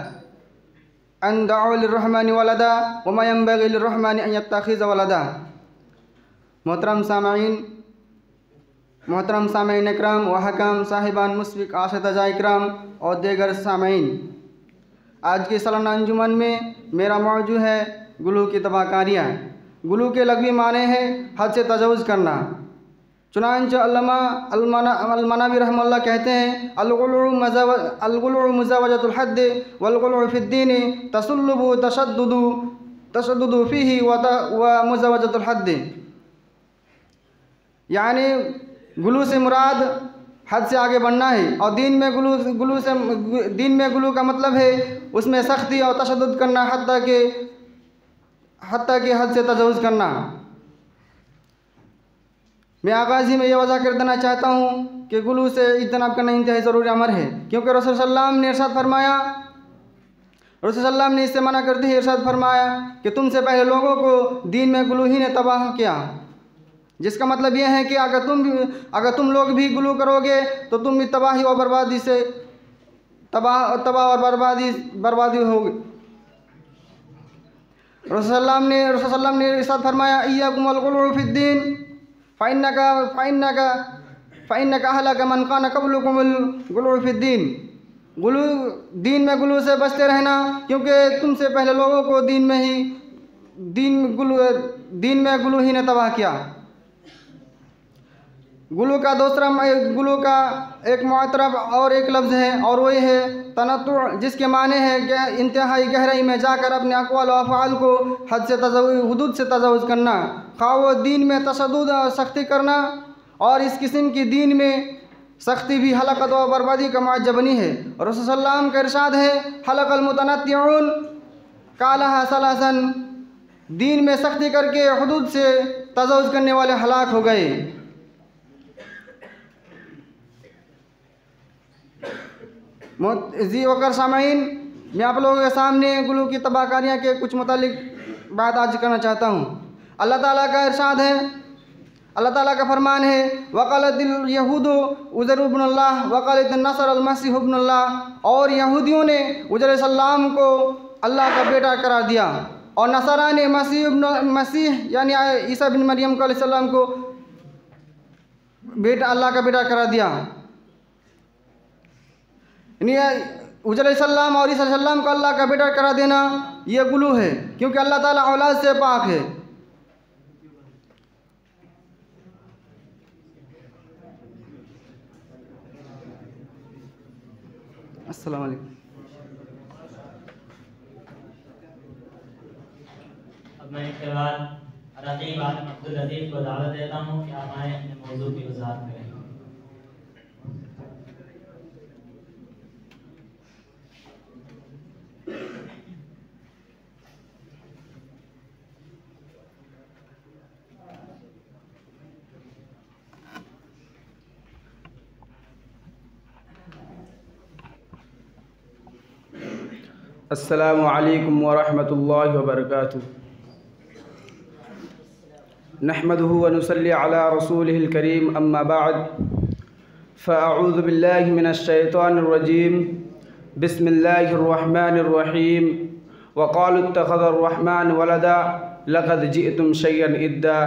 अन दअू लिर्रहमानि वलदा व मा यंबग़ी लिर्रहमानि अन यत्तख़िज़ वलदा। मोहतरम सामईन इकराम व हकाम साहिबान मुस्बिक आशतजा इकराम और दीगर सामईन, आज की सालाना अंजुमन में मेरा मौजू है गुलू की तबाहकारियाँ। गुलू के लग़वी माने हैं हद से तजावुज़ करना। चुनांच अल-मनावी रहमतुल्लाह कहते हैं, अल-गुलू मुज़ावजतुल हद्द वल गुलू फ़िद्दीन तसल्लुबु तशद्दुदु फ़ीही व मुज़ावजतुल हद्द, यानी गुलू से मुराद हद से आगे बढ़ना है और दीन में गुलू का मतलब है उसमें सख्ती और तशद्दुद करना, हत्ता कि हद से तजावुज़ करना। मैं आगाज़ ही में ये वज़ाह कर देना चाहता हूँ कि गुलू से इज्तनाब करना इंतहाई ज़रूरी अमर है, क्योंकि रसूल सल्लल्लाहु अलैहि वसल्लम ने इरशाद फरमाया, रसूल सल्लल्लाहु अलैहि वसल्लम ने इससे मना करते ही इरशाद फरमाया कि तुमसे पहले लोगों को दीन में गुलू ही ने तबाह किया। जिसका मतलब यह है कि अगर तुम लोग भी गुलू करोगे तो तुम भी तबाही और बर्बादी से तबाह और बर्बादी होगी। रसूल सल्लल्लाहु अलैहि वसल्लम ने इरशाद फरमाया, इय्याकुम वल गुलू फ़िद्दीन फ़इन्नका अहलका मन कान क़ब्लकुमुल गुलू फ़िद्दीन। गुलू दीन में गुलू से बचते रहना, क्योंकि तुमसे पहले लोगों को दीन में गुलू ही ने तबाह किया। गुलू का एक मुअतरफ और एक लफ्ज़ है और वही है तनत्तु, जिसके माने हैं कि इंतहाई गहराई में जाकर अपने अक़वाल व अफ़आल को हुदूद से तजावुज़ करना, खा वो दीन में तशद्दुद और सख्ती करना और इस किस्म की दीन में सख्ती भी हलकत व बर्बादी का मुअज्जबनी है। और रसूल सल्लल्लाहु अलैहि वसल्लम का इरशाद है, हलकल मुतनत्तिऊन कालहा सलासन, दीन में सख्ती करके हुदूद से तजावुज़ करने वाले हलाक हो गए। जी वकर सामाइन, मैं आप लोगों के सामने गुलू की तबाहकारियाँ के कुछ मुतालिक बात आज करना चाहता हूँ। अल्लाह ताला का इरशाद है, अल्लाह ताला का फरमान है, वक़ालतिल यहूदु उज़ैर इब्नुल्लाह वक़ालतिन नसर अल मसीह इब्नुल्लाह, और यहूदियों ने उज़ैर अलैहिस्सलाम को अल्लाह का बेटा करार दिया और नसारा ने मसीह यानी ईसा बिन मरियम अलैहिस्सलाम को बेटा अल्लाह का बेटा करार दिया। उज़ैर अलैहिस्सलाम और ईसा अलैहिस्सलाम को अल्लाह का बेटा करार देना ये गुलू है, क्योंकि अल्लाह ताला औलाद से पाक है। अस्सलाम वालेकुम। अब मैं इसके बाद रकीब आलम अब्दुल लतीफ़ को दावत देता हूँ कि आप आए अपने मौजू की वज़ाहत करें। अस्सलामु अलैकुम व रहमतुल्लाहि व बरकातुहू। नहमदुहु व नुसल्ली अला रसूलिहिल करीम, अम्मा बाद, फ़अऊज़ु बिल्लाहि मिनश शैतानिर रजीम, बिस्मिल्लाहिर रहमानिर रहीम। व क़ालू इत्तख़ज़र रहमान वलदा लक़द जिअतुम शय्अन इद्दा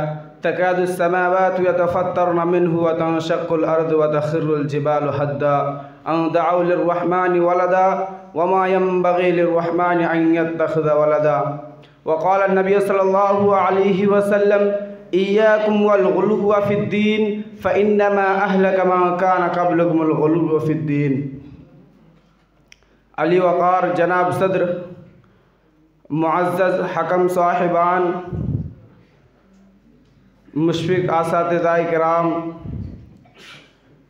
तकादु समावातु यतफ़त्तरन मिन्हु व तंशक़्क़ुल अर्दु व तख़िर्रुल जिबालु हद्दा अन दअऊ लिर्रहमानि वलदा वमा यंबग़ी लिर्रहमानि अन यत्तख़िज़ वलदा। व क़ाल नबी सल्लल्लाहु अलैहि वसल्लम इय्याकुम वल गुलुव्व फ़िद्दीन फ़इन्नमा अहलक मन कान क़ब्लकुमुल गुलुव्व फ़िद्दीन। अली वक़ार जनाब सदर, मुअज़्ज़ज़ हकम साहिबान, मुशफ़िक़ असातिज़ाए किराम,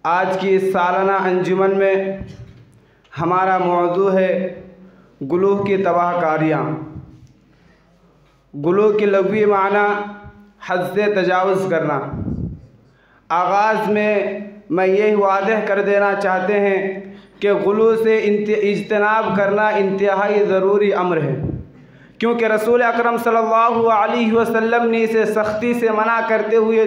आज की इस सालाना अंजुमन में हमारा मौजू है गुलूह की तबाहकारियाँ। गुलूह की लग़वी माना हद से तजावुज़ करना। आगाज़ में मैं यही वाज़ेह कर देना चाहते हैं कि गुलूह से इज्तनाब करना इंतहाई ज़रूरी अम्र है, क्योंकि रसूल अकरम सल्लल्लाहु अलैहि वसल्लम ने इसे सख्ती से मना करते हुए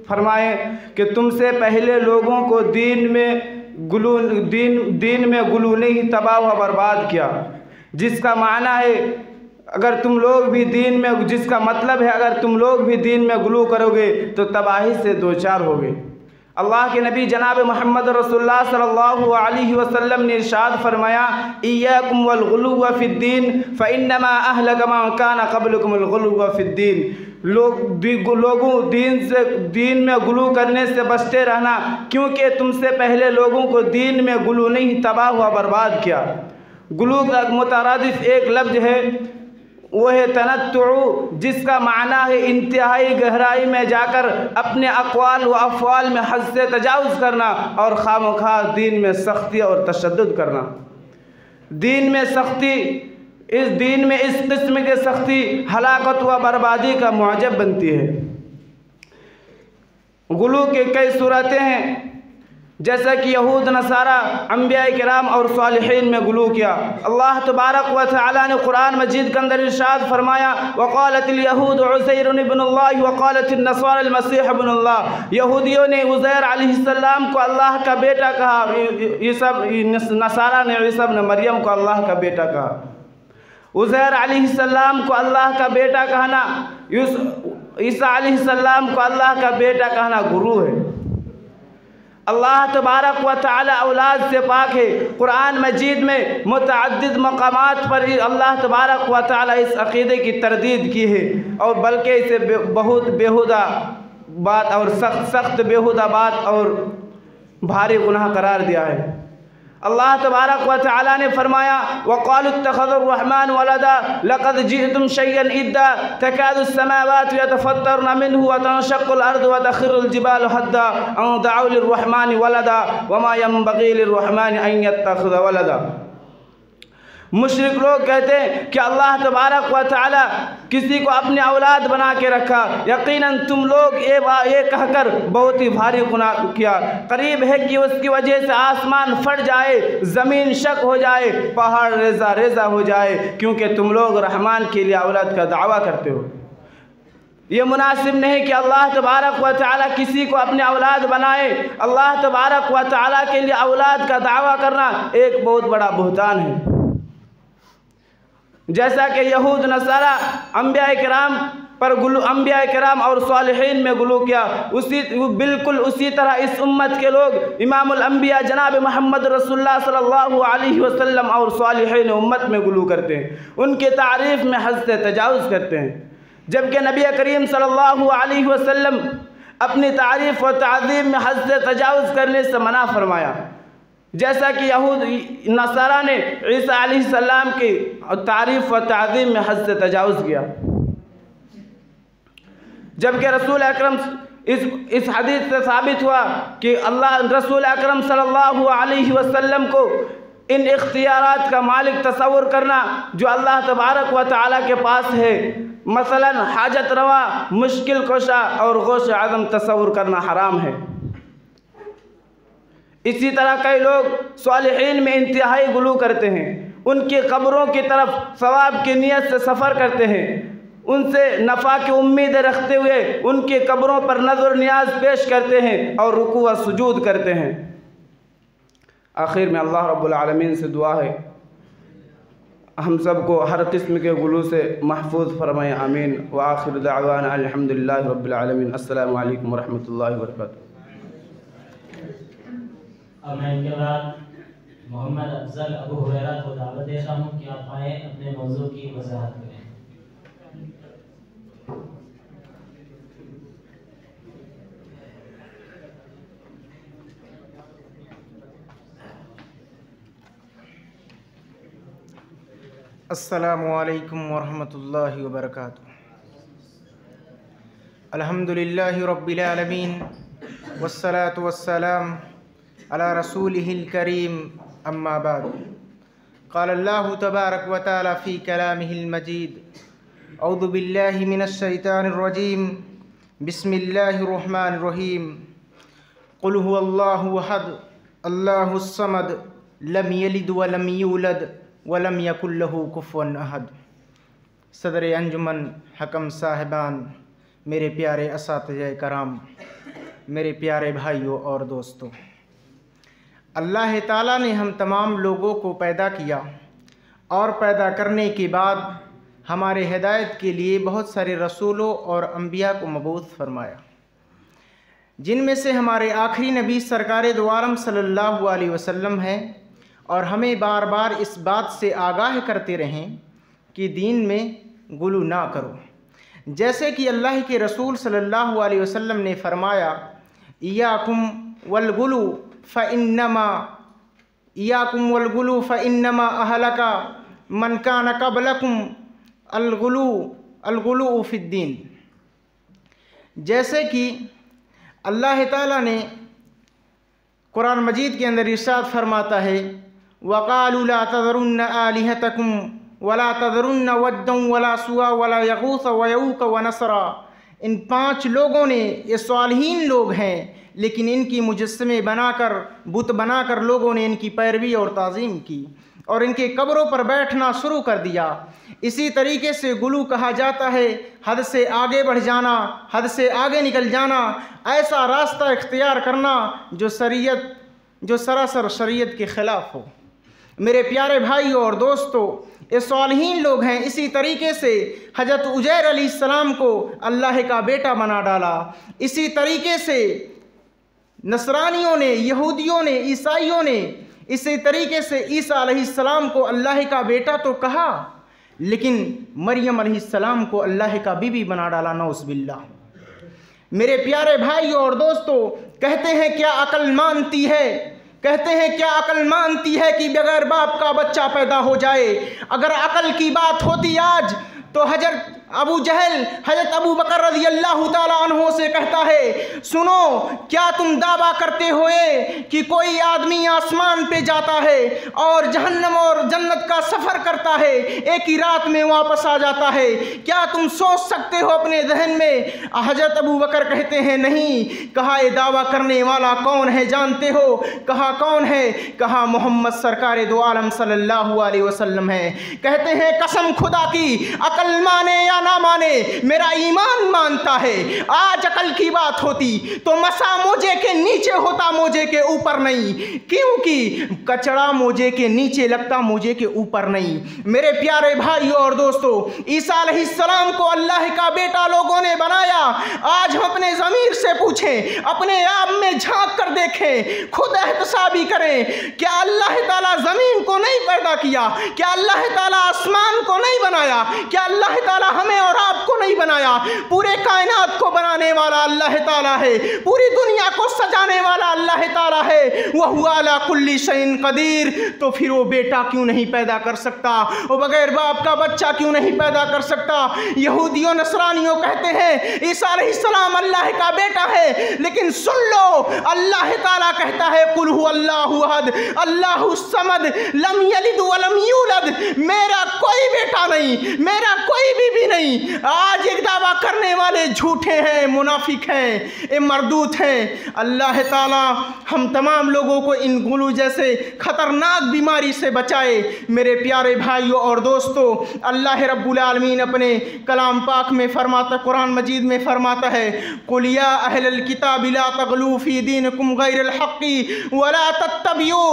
फरमाए कि तुमसे पहले लोगों को दीन में गुलू ने ही तबाह व बर्बाद किया, जिसका माना है अगर तुम लोग भी दीन में, जिसका मतलब है अगर तुम लोग भी दीन में गुलू करोगे तो तबाही से दो चार होगे। अल्लाह के नबी जनाब मोहम्मद रसूलुल्लाह सल्लल्लाहु अलैहि वसल्लम ने इरशाद फरमाया, इय्याकुम वल गुलुव्व फ़िद्दीन फ़इन्नमा अहलक मन कान क़ब्लकुमुल गुलुव्व फ़िद्दीन। लोगों दीन में गुलू करने से बचते रहना, क्योंकि तुमसे पहले लोगों को दीन में गुलू ने ही तबाह हुआ बर्बाद किया। गुलू का मुतरादिफ एक लफ्ज़ है, वो है तनत्तु, जिसका माना है इंतहाई गहराई में जाकर अपने अक़वाल व अफ़वाल में हद से तजावुज़ करना और खामख़ा दीन में सख्ती और तशद्दुद करना। दीन में सख्ती, इस दीन में इस किस्म की सख्ती हलाकत व बर्बादी का मुअज्जब बनती है। गुलू के कई सूरतें हैं, जैसा कि यहूद नसारा अंबिया किराम और सालिहीन में गुलू किया। अल्लाह तबारक व तआला ने कुरान मजीद के अंदर इरशाद फरमाया, वक़ालतिल यहूद उज़ैर इब्नुल्लाह वक़ालतिन नसारा अल मसीह इब्नुल्लाह। यहूदियों ने उज़ैर अलैहिस्सलाम को अल्लाह का बेटा कहा, नसारा ने ईसा इब्न मरियम को अल्लाह का बेटा कहा। उज़ैर अलैहिस्सलाम को अल्लाह का बेटा कहना, ईसा अलैहिस्सलाम को अल्लाह का बेटा कहना गुरु है। अल्लाह तबारक व तआला औलाद से पाक है। कुरान मजीद में मुतअद्दिद मकामात पर अल्लाह तबारक व तआला इस अक़ीदे की तरदीद की है, और बल्कि इसे बहुत बेहुदा बात और सख्त बेहुदा बात और भारी गुनाह करार दिया है। अल्लाह तबारक व तआला ने फरमाया वक़ालू इत्तख़ज़ुर्रहमान वलदा लक़द जिअतुम शय्यन इद्दा तकादुस समावातु यतफ़त्तरन मिन्हु व तनशक़्क़ुल अर्दु व तख़िर्रुल जिबालु हद्दा अन दअऊ लिर्रहमानि वलदा वमा यंबग़ी लिर्रहमानि अन यत्तख़िज़ वलदा। मुशरिक लोग कहते हैं कि अल्लाह तबारक व तआला किसी को अपनी औलाद बना के रखा। यकीनन तुम लोग ये कहकर बहुत ही भारी गुनाह किया। करीब है कि उसकी वजह से आसमान फट जाए, ज़मीन शक हो जाए, पहाड़ रेज़ा रेज़ा हो जाए, क्योंकि तुम लोग रहमान के लिए औलाद का दावा करते हो। ये मुनासिब नहीं कि अल्लाह तबारक व तआला किसी को अपनी औलाद बनाए। अल्लाह तबारक व तआला के लिए औलाद का दावा करना एक बहुत बड़ा बुहतान है। जैसा कि यहूद नसारा अंबिया किराम पर अंबिया किराम और सालिहीन में गुलू किया, बिल्कुल उसी तरह इस उम्मत के लोग इमामुल अंबिया जनाब मोहम्मद रसूलुल्लाह सल्लल्लाहु अलैहि वसल्लम और सालिहीन उम्मत में गुलू करते हैं, उनके तारीफ़ में हद से तजावुज़ करते हैं। जबकि नबी करीम सल्लल्लाहु अलैहि वसल्लम अपनी तारीफ़ व ताज़ीम में हद से तजावुज़ करने से मना फरमाया। जैसा कि यहूद नसारा ने ईसा अलैहिस्सलाम की तारीफ़ व ताज़ीम में हद से तजावुज़ किया। जबकि रसूल अकरम इस हदीस से साबित हुआ कि रसूल अकरम सल्लल्लाहु अलैहि वसल्लम को इन इख्तियारात का मालिक तसव्वुर करना जो अल्लाह तबारक व तआला के पास है, मसलन हाजत रवा, मुश्किल कुशा और गौश आज़म तसव्वुर करना हराम है। इसी तरह कई लोग सालिहीन में इंतहाई गुलू करते हैं, उनकी कब्रों की तरफ सवाब की नीयत से सफ़र करते हैं, उनसे नफ़ा की उम्मीदें रखते हुए उनकी कब्रों पर नज़र नियाज पेश करते हैं और रुकू व सुजूद करते हैं। आखिर में अल्लाह रब्बुल आलमीन से दुआ है हम सब को हर किस्म के गुलू से महफूज फरमाएँ, आमीन। व आखिर दावाना अल्हम्दुलिल्लाहि रब्बिल आलमीन। अस्सलामु अलैकुम व रहमतुल्लाहि व बरकातुहू। अब मैं इनके बाद मोहम्मद अफजल अबू हुरैरा को दावत देता हूँ कि आप आए अपने मौजू की वजाहत करें। अस्सलामु अलैकुम वरहमतुल्लाहि वबरकातुहू। अल्हम्दुलिल्लाहि रब्बिल आलमीन वस्सलातु वस्सलाम अला रसूलिहिल करीम अम्मा बाद। क़ाल अल्लाहु तबारक व तआला फ़ी कलामिहिल मजीद औज़ु बिल्लाहि मिनश शैतानिर रजीम बिस्मिल्लाहिर रहमानिर रहीम क़ुल हुवल्लाहु अहद अल्लाहुस समद लम यलिद व लम यूलद व लम यकुल लहू कुफ़ुवन अहद। सदर अंजुमन हकम साहिबान, मेरे प्यारे असातिज़े कराम, मेरे प्यारे भाइयों और दोस्तों, अल्लाह ताला ने हम तमाम लोगों को पैदा किया और पैदा करने के बाद हमारे हिदायत के लिए बहुत सारे रसूलों और अंबिया को मबूस फरमाया, जिनमें से हमारे आखिरी नबी सरकार दो आलम सल्लल्लाहु अलैहि वसल्लम हैं। और हमें बार बार इस बात से आगाह करते रहें कि दीन में गुलू ना करो। जैसे कि अल्लाह के रसूल सल्लल्लाहु अलैहि वसल्लम ने फरमाया, इयाकुम वल गुलू फ़इन्नमा अहलका मन कान क़ब्लकुम अलगुलू फ़िद्दीन। जैसे कि अल्लाह ताला ने कुरान मजीद के अंदर इरशाद फरमाता है, वक़ालू ला तज़रुन्न आलिहतकुम वला तज़रुन्न वद्दन वला सुवा वला यगूस व यऊक व नसरा। इन 5 लोगों ने, ये सालिहीन लोग हैं, लेकिन इनकी मुजस्समे बनाकर, बुत बनाकर लोगों ने इनकी पैरवी और ताज़ीम की और इनके कब्रों पर बैठना शुरू कर दिया। इसी तरीके से गुलू कहा जाता है हद से आगे बढ़ जाना, हद से आगे निकल जाना, ऐसा रास्ता इख्तियार करना जो सरासर शरीयत के ख़िलाफ़ हो। मेरे प्यारे भाइयों और दोस्तों, ये सालिहीन लोग हैं। इसी तरीके से हज़रत उज़ैर अलैहिस्सलाम को अल्लाह का बेटा बना डाला। इसी तरीके से नसरानियों ने, यहूदियों ने, ईसाइयों ने इसी तरीके से ईसा अलैहिस्सलाम को अल्लाह का बेटा तो कहा, लेकिन मरियम अलैहिस्सलाम को अल्लाह का बीबी बना डाला, नौज़ बिल्लाह। मेरे प्यारे भाइयों और दोस्तों, कहते हैं क्या अकल मानती है कहते हैं क्या अकल मानती है कि बगैर बाप का बच्चा पैदा हो जाए? अगर अकल की बात होती आज तो हजरत अबू जहल हजरत अबू बकर रज़ी अल्लाह ताला अन्हो से कहता है, सुनो, क्या तुम दावा करते हुए कि कोई आदमी आसमान पे जाता है और जहन्नम और जन्नत का सफ़र करता है, एक ही रात में वापस आ जाता है? क्या तुम सोच सकते हो अपने जहन में? हजरत अबू बकर कहते हैं नहीं। कहा ये दावा करने वाला कौन है जानते हो? कहा कौन है? कहा मोहम्मद सरकार दो आलम सल्लल्लाहु अलैहि वसल्लम है। कहते हैं कसम खुदा की, अकल माने या ना माने, मेरा ईमान मानता है। आज अकल की बात होती तो मसा मोजे के नीचे होता, मोजे के ऊपर नहीं, क्योंकि कचड़ा मोजे के नीचे लगता, मोजे के ऊपर नहीं। मेरे प्यारे भाइयों और दोस्तों, ईसा अलैहिस्सलाम को अल्लाह का बेटा लोगों ने बनाया। आज हम अपने ज़मीर से पूछें, अपने आप में झांक कर देखें, खुद एहतसाबी करें, क्या अल्लाह ताला ज़मीन को नहीं पैदा किया? क्या अल्लाह ताला आसमान को नहीं बनाया? क्या अल्लाह ताला हमें और आपको नहीं बनाया? पूरे कायनात को बनाने वाला अल्लाह ताला है, पूरी दुनिया को सजाने वाला अल्लाह ताला है। वह अला कुल्ली शैइन कदीर। तो फिर वो बेटा क्यों नहीं पैदा कर सकता? वो बगैर बाप का बच्चा क्यों नहीं पैदा कर सकता? यहूदियों नसरानियों कहते हैं ईसा अलैहिस्सलाम अल्लाह का बेटा है, लेकिन सुन लो, अल्लाह ताला कहता है कुल हु अल्लाहु अहद अल्लाहु समद लम यलिद व लम यूलद। मेरा कोई बेटा नहीं, मेरा कोई बीबी नहीं। आज एक दावा करने वाले झूठे हैं, मुनाफिक हैं, ये मरदूत हैं। अल्लाह ताला हम तमाम लोगों को इन गुलू जैसे खतरनाक बीमारी से बचाए। मेरे प्यारे भाइयों और दोस्तों, अल्लाह रब्बुल आलमीन अपने कलाम पाक में फरमाता, कुरान मजीद में फरमाता है, कुल या अहलल किताब ला तगलू फी दीनिकुम गैरल हक़्क़ि वला तत्तबियू।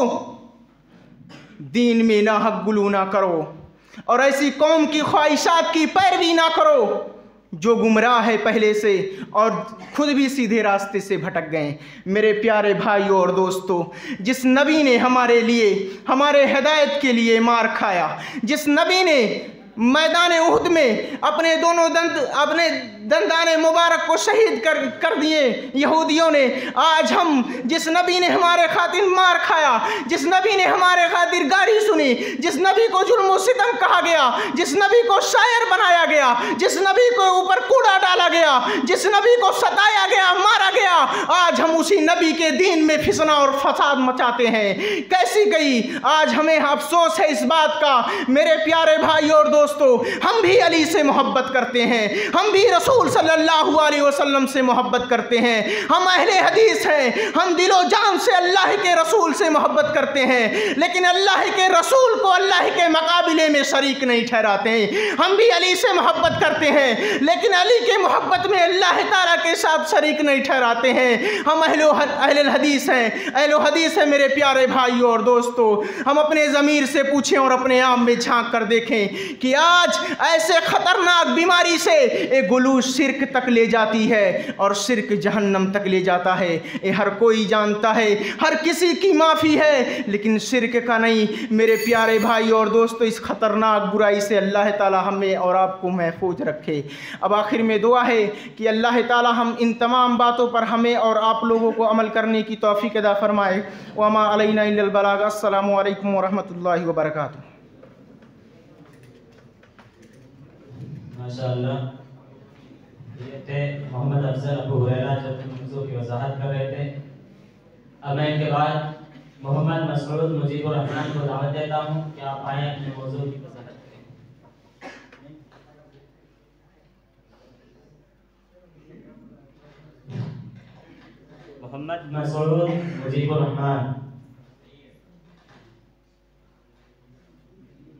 दीन में ना हक गुलू ना करो और ऐसी कौम की ख्वाहिशात की पैरवी ना करो जो गुमराह है पहले से और खुद भी सीधे रास्ते से भटक गए। मेरे प्यारे भाइयों और दोस्तों, जिस नबी ने हमारे लिए, हमारे हिदायत के लिए मार खाया, जिस नबी ने मैदान उहद में अपने दोनों दंदाने मुबारक को शहीद कर दिए यहूदियों ने, आज हम जिस नबी ने हमारे खातिर मार खाया, जिस नबी ने हमारे खातिर गाली सुनी, जिस नबी को जुल्म सितम कहा गया, जिस नबी को शायर बनाया गया, जिस नबी को ऊपर कूड़ा डाला गया, जिस नबी को सताया गया, मारा गया, आज हम उसी नबी के दीन में फिसना और फसाद मचाते हैं। कैसी गई आज हमें अफसोस है इस बात का। मेरे प्यारे भाई और दोस्तों, हम भी अली से मोहब्बत करते हैं, हम भी रसूल सल्लल्लाहु अलैहि वसल्लम से मोहब्बत करते हैं, हम अहले हदीस हैं, हम दिलो जान से अल्लाह के रसूल से मोहब्बत करते हैं, लेकिन अल्लाह के रसूल को अल्लाह के मुकाबले में शरीक नहीं ठहराते। हम भी अली से मोहब्बत करते हैं, लेकिन अली के मोहब्बत में अल्लाह ताला के साथ शरीक नहीं ठहराते हैं। हम अहले हदीस हैं, अहले हदीस है। मेरे प्यारे भाइयों और दोस्तों, हम अपने ज़मीर से पूछें और अपने आप में झांक कर देखें कि आज ऐसे खतरनाक बीमारी से एक गुलू शिर्क तक ले जाती है और शिर्क जहन्नम तक ले जाता है। ये हर कोई जानता है, हर किसी की माफ़ी है, लेकिन शिर्क का नहीं। मेरे प्यारे भाई और दोस्तों, इस खतरनाक बुराई से अल्लाह ताला हमें और आपको महफूज रखे। अब आखिर में दुआ है कि अल्लाह ताला हम इन तमाम बातों पर हमें और आप लोगों को अमल करने की तौफीक अता फरमाए। वमा अलैना इल्लल बलाग। अस्सलामु अलैकुम वरहमतुल्लाहि वबरकातुहू। माशाअल्लाह, ये थे मोहम्मद अफजल अबू हुरैरा जो मौजू की वजाहत कर रहे थे। अब मैं इनके बाद मोहम्मद मसऊद मुजीबुर रहमान को दावत देता हूँ कि आप आए अपने मौजू की वजाहत करें। मोहम्मद मसऊद मुजीबुर रहमान,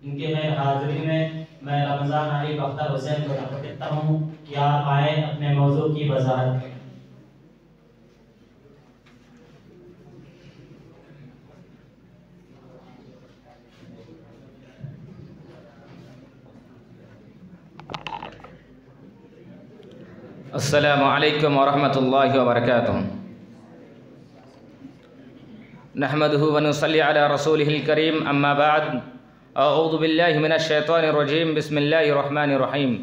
इनके गैर हाजिरी में मैं रमज़ान आरिफ अख्तर हुसैन को दावत देता हूँ कि आप आए अपने मौजू की वजाहत करें। अस्सलामु अलैकुम वरहमतुल्लाहि वबरकातुहू। नहमदुहु व नुसल्ली अला रसूलिहिल करीम, अम्मा बाद। अऊज़ु बिल्लाहि मिनश शैतानिर रजीम, बिस्मिल्लाहिर रहमानिर रहीम।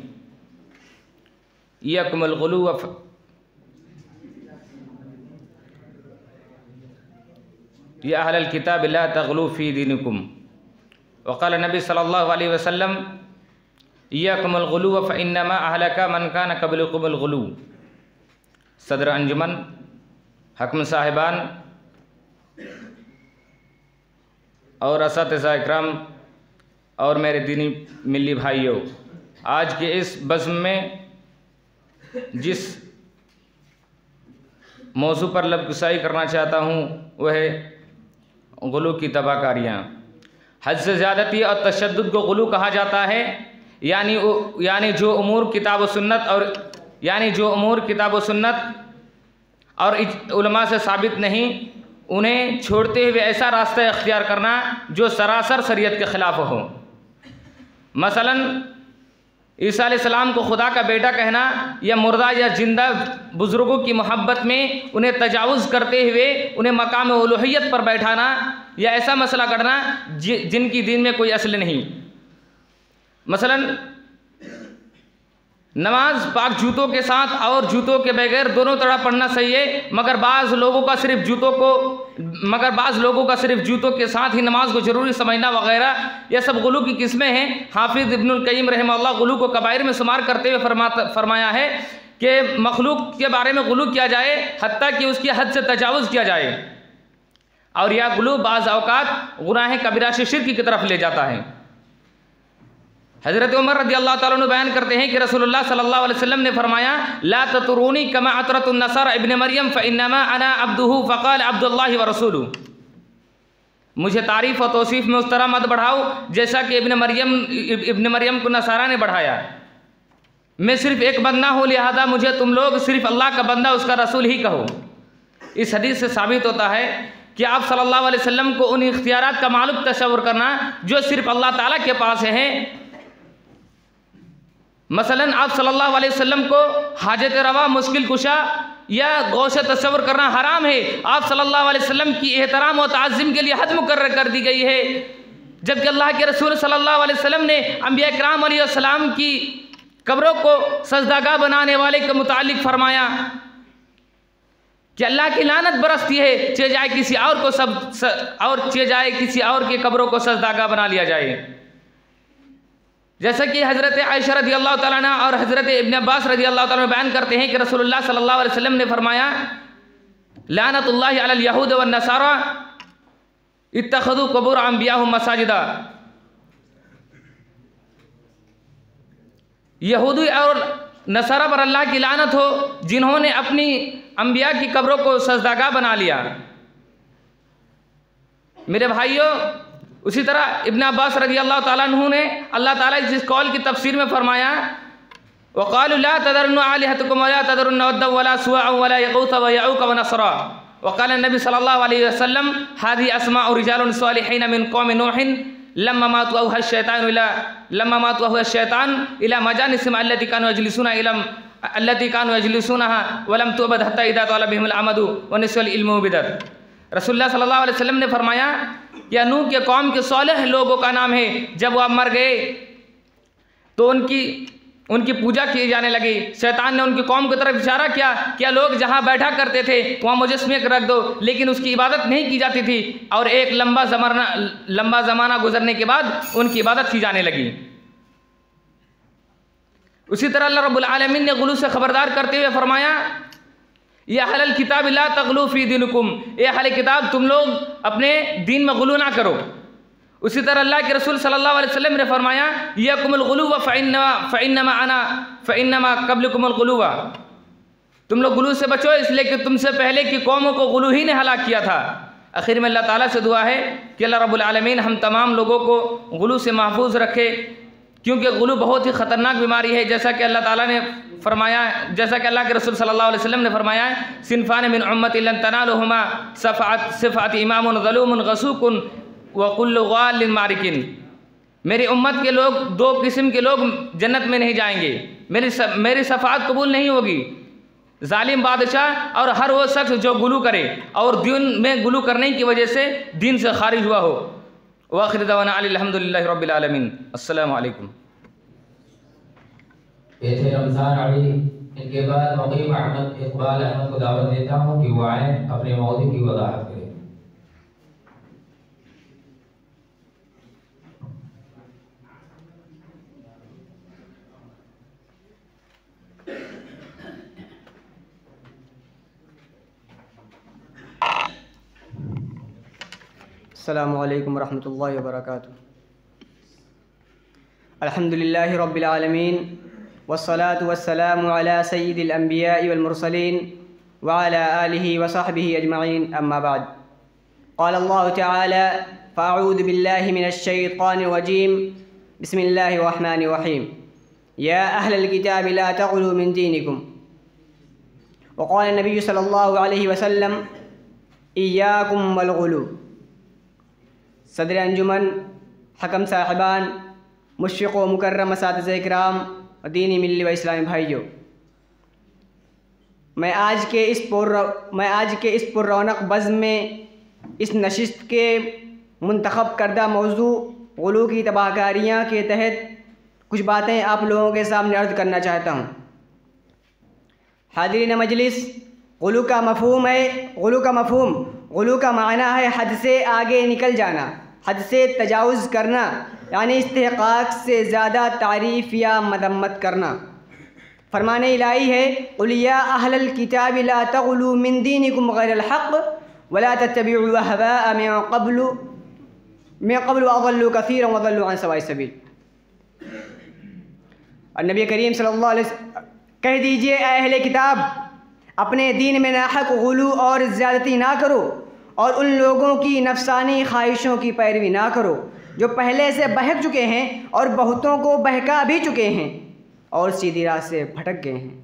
यकुमुल गुलूव या अहलल किताब ला तग़लू फ़ी दीनिकुम वक़ाल नबी सल्लल्लाहु अलैहि वसल्लम इय्याकुमुल गुलू फ़इन्नमा अहलका मन कान क़ब्लकुमुल गुलू। सदर अंजुमन, हकम साहिबान और असातिज़ा इकराम और मेरे दीनी मिली भाइयों, आज के इस बज़्म में जिस मौजू पर लबकुशाई करना चाहता हूँ वह है गुलू की तबाहकारियाँ। हद से ज़्यादती और तशद्दुद को गुलू कहा जाता है, यानी जो उमूर किताब व सुन्नत और उलमा से साबित नहीं, उन्हें छोड़ते हुए ऐसा रास्ता इख्तियार करना जो सरासर शरीयत के ख़िलाफ़ हो। मसलन ईसा अलैहिस्सलाम को खुदा का बेटा कहना या मुर्दा या जिंदा बुज़ुर्गों की मोहब्बत में उन्हें तजावुज़ करते हुए उन्हें मकाम उलूहियत पर बैठाना या ऐसा मसला करना जिनकी दीन में कोई असल नहीं। मसलन नमाज पाक जूतों के साथ और जूतों के बगैर दोनों तरह पढ़ना सही है, मगर बाज़ लोगों का सिर्फ जूतों के साथ ही नमाज को ज़रूरी समझना वगैरह, यह सब गुलू की किस्में हैं। हाफिज़ इब्नुल क़य्यिम रहमहुल्लाह गुलू को कबाइर में शुमार करते हुए फरमाया है कि मखलूक के बारे में गुलू किया जाए हत्ता कि उसकी हद से तजावुज़ किया जाए, और यह गुलू बाज़ औक़ात गुनाह कबीरा से शिर्क की तरफ ले जाता है। हज़रत उमर रज़ी अल्लाह ताला अन्हु बयान करते हैं कि रसूलुल्लाह सल्लल्लाहु अलैहि वसल्लम ने फरमाया, ला ततरूनी कमा अतरतुन नसारा इब्न मरियम फ़इन्नमा अना अब्दुहु फ़क़ाल अब्दुल्लाहि व रसूलुहु। मुझे तारीफ़ और तौसीफ़ में उस तरह मत बढ़ाओ जैसा कि इब्न मरियम को नसारा ने बढ़ाया। मैं सिर्फ़ एक बंदा हूँ, लिहाजा मुझे तुम लोग सिर्फ़ अल्लाह का बंदा उसका रसूल ही कहो। इस हदीस से साबित होता है कि आप सल्लल्लाहु अलैहि वसल्लम को उन इख्तियारात का मालूम तस्वुर करना जो सिर्फ़ अल्लाह ताला के पास हैं। मसलन आप सल्लल्लाहु अलैहि वसल्लम को हाजत रवा, मुश्किल कुशा या गौश तस्वुर करना हराम है। आप सल्लल्लाहु अलैहि वसल्लम की एहतराम और ताज़ीम के लिए हद मुकर्रर कर दी गई है, जबकि अल्लाह के रसूल सल्लल्लाहु अलैहि वसल्लम ने अंबिया किराम अलैहिस्सलाम की कब्रों को सजदागाह बनाने वाले के मुतालिक फरमाया कि अल्लाह की लानत बरसती है, चे जाए किसी और के कब्रों को सजदागाह बना लिया जाए। जैसा कि हज़रत आयशा रज़ी अल्लाह ताला अन्हा और हज़रत इब्न अब्बास रज़ी अल्लाह ताला बयान करते हैं कि रसूलुल्लाह सल्लल्लाहु अलैहि वसल्लम ने फरमाया, लानतुल्लाहि अलल यहूद वन नसारा इत्तखज़ू क़ुबूर अंबियाहुम मसाजिदा। यहूदी और नसारा पर अल्लाह की लानत हो जिन्होंने अपनी अंबिया की कब्रों को सजदागाह बना लिया। मेरे भाइयों, उसी तरह इब्न अब्बास रज़ी अल्लाह ताला अन्हु ने अल्लाह ताला जिस कौल की तफसीर में फरमाया, वक़ालू ला तदरुन्नु आलिहतकुम वला तदरुन्नु वद्दन वला सुवाअन वला यगूथ व यऊक व नसरा। वक़ाल नबी सल्लल्लाहु अलैहि वसल्लम हाज़िही अस्माउ रिजालिन सालिहीन मिन कौमि नूहिन लम्मा मातु अश-शैतान इला मजालिसिहिम अल्लती कानू यजलिसूनहा व लम तुअबद हत्ता इज़ा तला बिहिमुल अमदु व निस्यल इल्मु बिदत। रसूलुल्लाह सल्लल्लाहु अलैहि वसल्लम ने फरमाया, या नूह के कौम के सालेह लोगों का नाम है, जब वह मर गए तो उनकी पूजा की जाने लगी। शैतान ने उनकी कौम की तरफ इशारा किया, क्या लोग जहाँ बैठा करते थे वहाँ मुजस्मे रख दो, लेकिन उसकी इबादत नहीं की जाती थी, और एक लंबा ज़माना गुजरने के बाद उनकी इबादत की जाने लगी। उसी तरह अल्लाह रब्बुल आलमीन ने गुलू से ख़बरदार करते हुए फरमाया, या अहलल किताब ला तग़लू फ़ी दीनिकुम, ए अहले किताब तुम लोग अपने दीन में गुलू ना करो। उसी तरह अल्लाह के रसूल सल्लल्लाहु अलैहि वसल्लम ने फरमाया, इय्याकुमुल गुलू व फ़इन्नमा क़ब्लकुमुल गुलू, तुम लोग गुलू से बचो इसलिए कि तुमसे पहले की कौमों को गुलू ही ने हलाक किया था। आखिर में अल्लाह ताला से दुआ है कि अल्लाह रब्बुल आलमीन हम तमाम लोगों को गुलू से महफूज रखे, क्योंकि गुलू बहुत ही ख़तरनाक बीमारी है। जैसा कि अल्लाह ताला ने फरमाया, जैसा कि अल्लाह के रसूल सल्लल्लाहु अलैहि वसल्लम ने फरमाया, सिनफ़ान मिन उम्मती लन तनालुहुमा सिफ़ात इमामुन ज़लूमुन गसूकुन व कुल्लु गालिन मारिकिन। मेरी उम्मत के लोग, दो किस्म के लोग जन्नत में नहीं जाएंगे, मेरी शफ़ाअत कबूल नहीं होगी, जालिम बादशाह और हर वो शख्स जो गुलू करे और दीन में गुलू करने की वजह से दीन से खारिज हुआ हो। वाखिर दवाना अल्हम्दुलिल्लाहि रब्बिल आलमीन। अस्सलामु अलैकुम। ये थे रमज़ान अली। इनके बाद मुक़ीम अहमद इकबाल अहमद को दावत देता हूँ कि वो आए अपने मौज़ू की वज़ाहत करें। अस्सलामु अलैकुम रहमतुल्लाहि व बरकातुहू। अल्हम्दुलिल्लाहि रब्बिल आलमीन वस्सलातु वस्सलामु अला सय्यिदिल अंबिया'i वल मुरसलीन व अला आलिहि व सहबिहि अजमईन, अम्मा बाद। क़ाल अल्लाहु तआला फ़अऊज़ु बिल्लाहि मिनश शैतानिर रजीम, बिस्मिल्लाहिर रहमानिर रहीम। या अहलल किताबि ला तग़लू मिन दीनिकुम व क़ाल नबी सल्लल्लाहु अलैहि वसल्लम इय्याकुम वल गुलू। सदर अंजुमन, हकम साहिबान, मुशफ़िक़ व मुकर्रम असातिज़ा इकराम और दीनी मिल्ली व इस्लामी भाइयों, मैं आज के इस पुररौनक बज़्म में इस नशिस्त के मुंतखब करदा मौजू गुलू की तबाहकारियाँ के तहत कुछ बातें आप लोगों के सामने अर्ज़ करना चाहता हूँ। हाज़रीन मजलिस, गुलू का माना है हद से आगे निकल जाना, हद से तजावुज़ करना, यानी इस्तेहक़ाक़ से ज़्यादा तारीफ़ या मदम्मत करना। फरमान इलाही है, क़ुल या अहलल किताबि ला तग़लू मिन दीनिकुम गैरल हक़्क़ वला तत्तबिउ अहवाअ मिन क़ब्लु अज़ल्लू कसीरन व ज़ल्लू अन सवाइस सबील। और नबी करीम सल्लल्लाहु अलैहि वसल्लम, कह दीजिए ऐ अहले किताब, अपने दीन में नाहक गुलू और ज़्यादती ना करो और उन लोगों की नफसानी ख्वाहिशों की पैरवी ना करो जो पहले से बहक चुके हैं और बहुतों को बहका भी चुके हैं और सीधी राह से भटक गए हैं।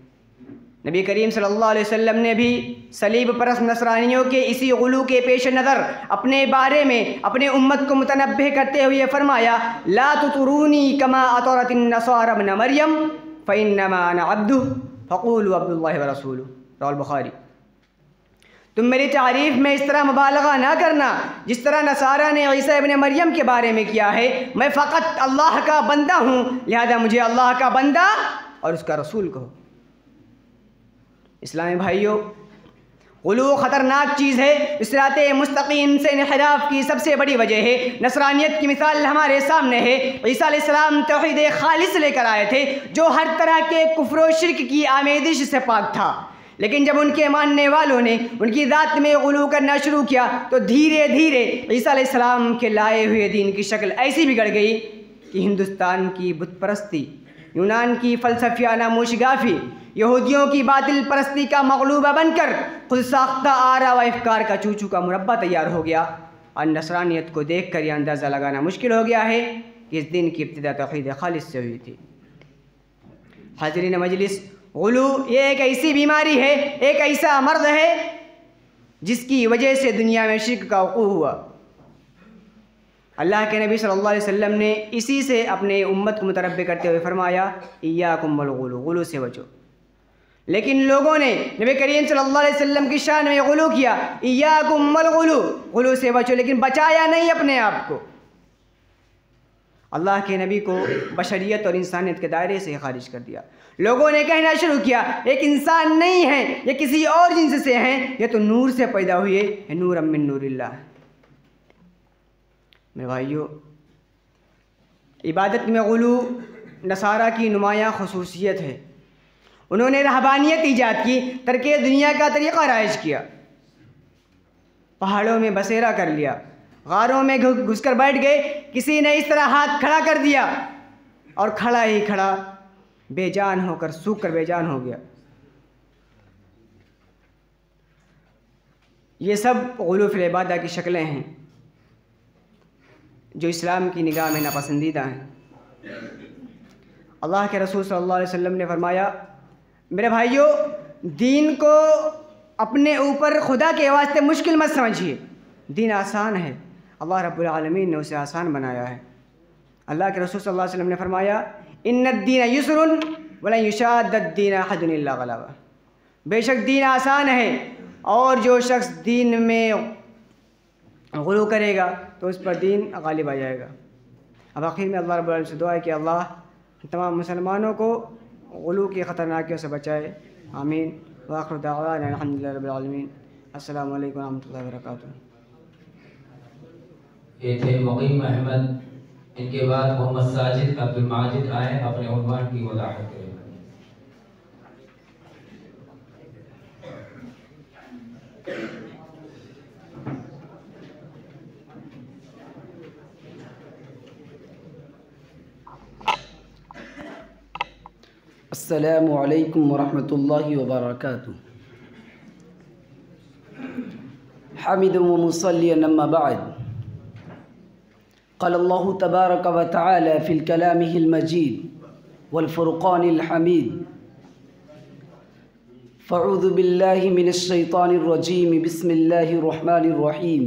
नबी करीम सल्लल्लाहु अलैहि वसल्लम ने भी सलीब परस्त नसरानियों के इसी गुलू के पेश नज़र अपने बारे में अपने उम्मत को मुतनब्बह करते हुए फरमाया, ला तुतरूनी कमा अतरतिन नसारा इब्न मरियम फ़इन्नमा अना अब्दुहु फ़क़ूलू अब्दुल्लाहि व रसूलुहु, रवाहुल बुखारी। तुम मेरी तारीफ़ में इस तरह मुबालगा ना करना जिस तरह नसारा ने ईसा इब्न मरियम के बारे में किया है। मैं फ़कत अल्लाह का बंदा हूँ, लिहाजा मुझे अल्लाह का बंदा और उसका रसूल कहो। इस्लामी भाइयों, गुलू ख़तरनाक चीज़ है। सिराते मुस्तकीम से इन्हिराफ की सबसे बड़ी वजह है। नसरानियत की मिसाल हमारे सामने है। ईसा अलैहिस्सलाम तौहीद खालिस लेकर आए थे जो हर तरह के कुफ्र व शिर्क की आमेदिश से पाक था, लेकिन जब उनके मानने वालों ने उनकी ज़ात में गुलू करना शुरू किया तो धीरे धीरे ईसा अलैहिस्सलाम के लाए हुए दीन की शक्ल ऐसी बिगड़ गई कि हिंदुस्तान की बुत परस्ती, यूनान की फ़लसफ़ियाना मोशगाफ़ी, यहूदियों की बातिल परस्ती का मग़लूबा बनकर खुद साख्ता आरा व अफ़कार का चूचू का मुरब्बा तैयार हो गया। और नसरानियत को देख कर यह अंदाज़ा लगाना मुश्किल हो गया है कि इस दिन की इब्तिदा तौहीद खालिस से हुई थी। हाज़रीन मजलिस, गुलू ये एक ऐसी बीमारी है, एक ऐसा मर्द है जिसकी वजह से दुनिया में शिर्क का वक़ू हुआ। अल्लाह के नबी सल्लल्लाहु अलैहि वसल्लम ने इसी से अपने उम्मत को मुतरब्बे करते हुए फरमाया, इय्याकुम वल गुलू, गुलू से बचो। लेकिन लोगों ने नबी करीम सल्लल्लाहु अलैहि वसल्लम की शान में गुलू किया, इय्याकुम वल गुलू, गुलू से बचो, लेकिन बचाया नहीं अपने आप को। अल्लाह के नबी को बशरियत और इंसानियत के दायरे से खारिज कर दिया। लोगों ने कहना शुरू किया, एक इंसान नहीं है, ये किसी और जिन्स से हैं, ये तो नूर से पैदा हुए, नूर मिन नूरिल्लाह। मेरे भाइयों, इबादत में गुलू नसारा की नुमायाँ खुसूसियत है। उन्होंने रहबानियत ईजाद की, तरके दुनिया का तरीक़ा राइज किया, पहाड़ों में बसेरा कर लिया, गारों में घुसकर बैठ गए, किसी ने इस तरह हाथ खड़ा कर दिया और खड़ा ही खड़ा बेजान होकर सूख कर बेजान हो गया। ये सब गुलू फिल इबादा की शक्लें हैं जो इस्लाम की निगाह में नापसंदीदा हैं। अल्लाह के रसूल सल्लल्लाहु अलैहि वसल्लम ने फरमाया, मेरे भाइयों, दीन को अपने ऊपर खुदा के वास्ते मुश्किल मत समझिए, दीन आसान है, अल्लाह रब्बुल आलमीन ने उसे आसान बनाया है। अल्लाह के रसूल सल्लल्लाहु अलैहि वसल्लम ने फरमाया, इन्नद्दीन युस्रुन वलन युशाद्दद्दीन अहदुन इल्ला गलबा, बेशक दीन आसान है और जो शख्स दीन में गुलू करेगा तो उस पर दीन गालिब आ जाएगा। अब आखिर में अल्लाह रब्बुल आलमीन से दुआ है कि अल्लाह तमाम मुसलमानों को गुलू की ख़तरनाकियों से बचाए, आमीन। व आखिर दावाना अल्हम्दुलिल्लाहि रब्बिल आलमीन। अस्सलामु अलैकुम व रहमतुल्लाहि व बरकातुहू। ये थे मुक़ीम अहमद। इनके बाद मोहम्मद साजिद अब्दुल माजिद आए अपने उन्वान की वज़ाहत करें। अस्सलामु अलैकुम वरहमतुल्लाहि वबरकातुहू। हामिदुन व मुसल्लियन अम्मा बअद। क़ाल अल्लाहु तबारक व तआला फ़िल कलामिहिल मजीद वल फ़ुरक़ानिल हमीद। फ़अऊज़ु बिल्लाहि मिनश शैतानिर रजीम। बिस्मिल्लाहिर रहमानिर रहीम।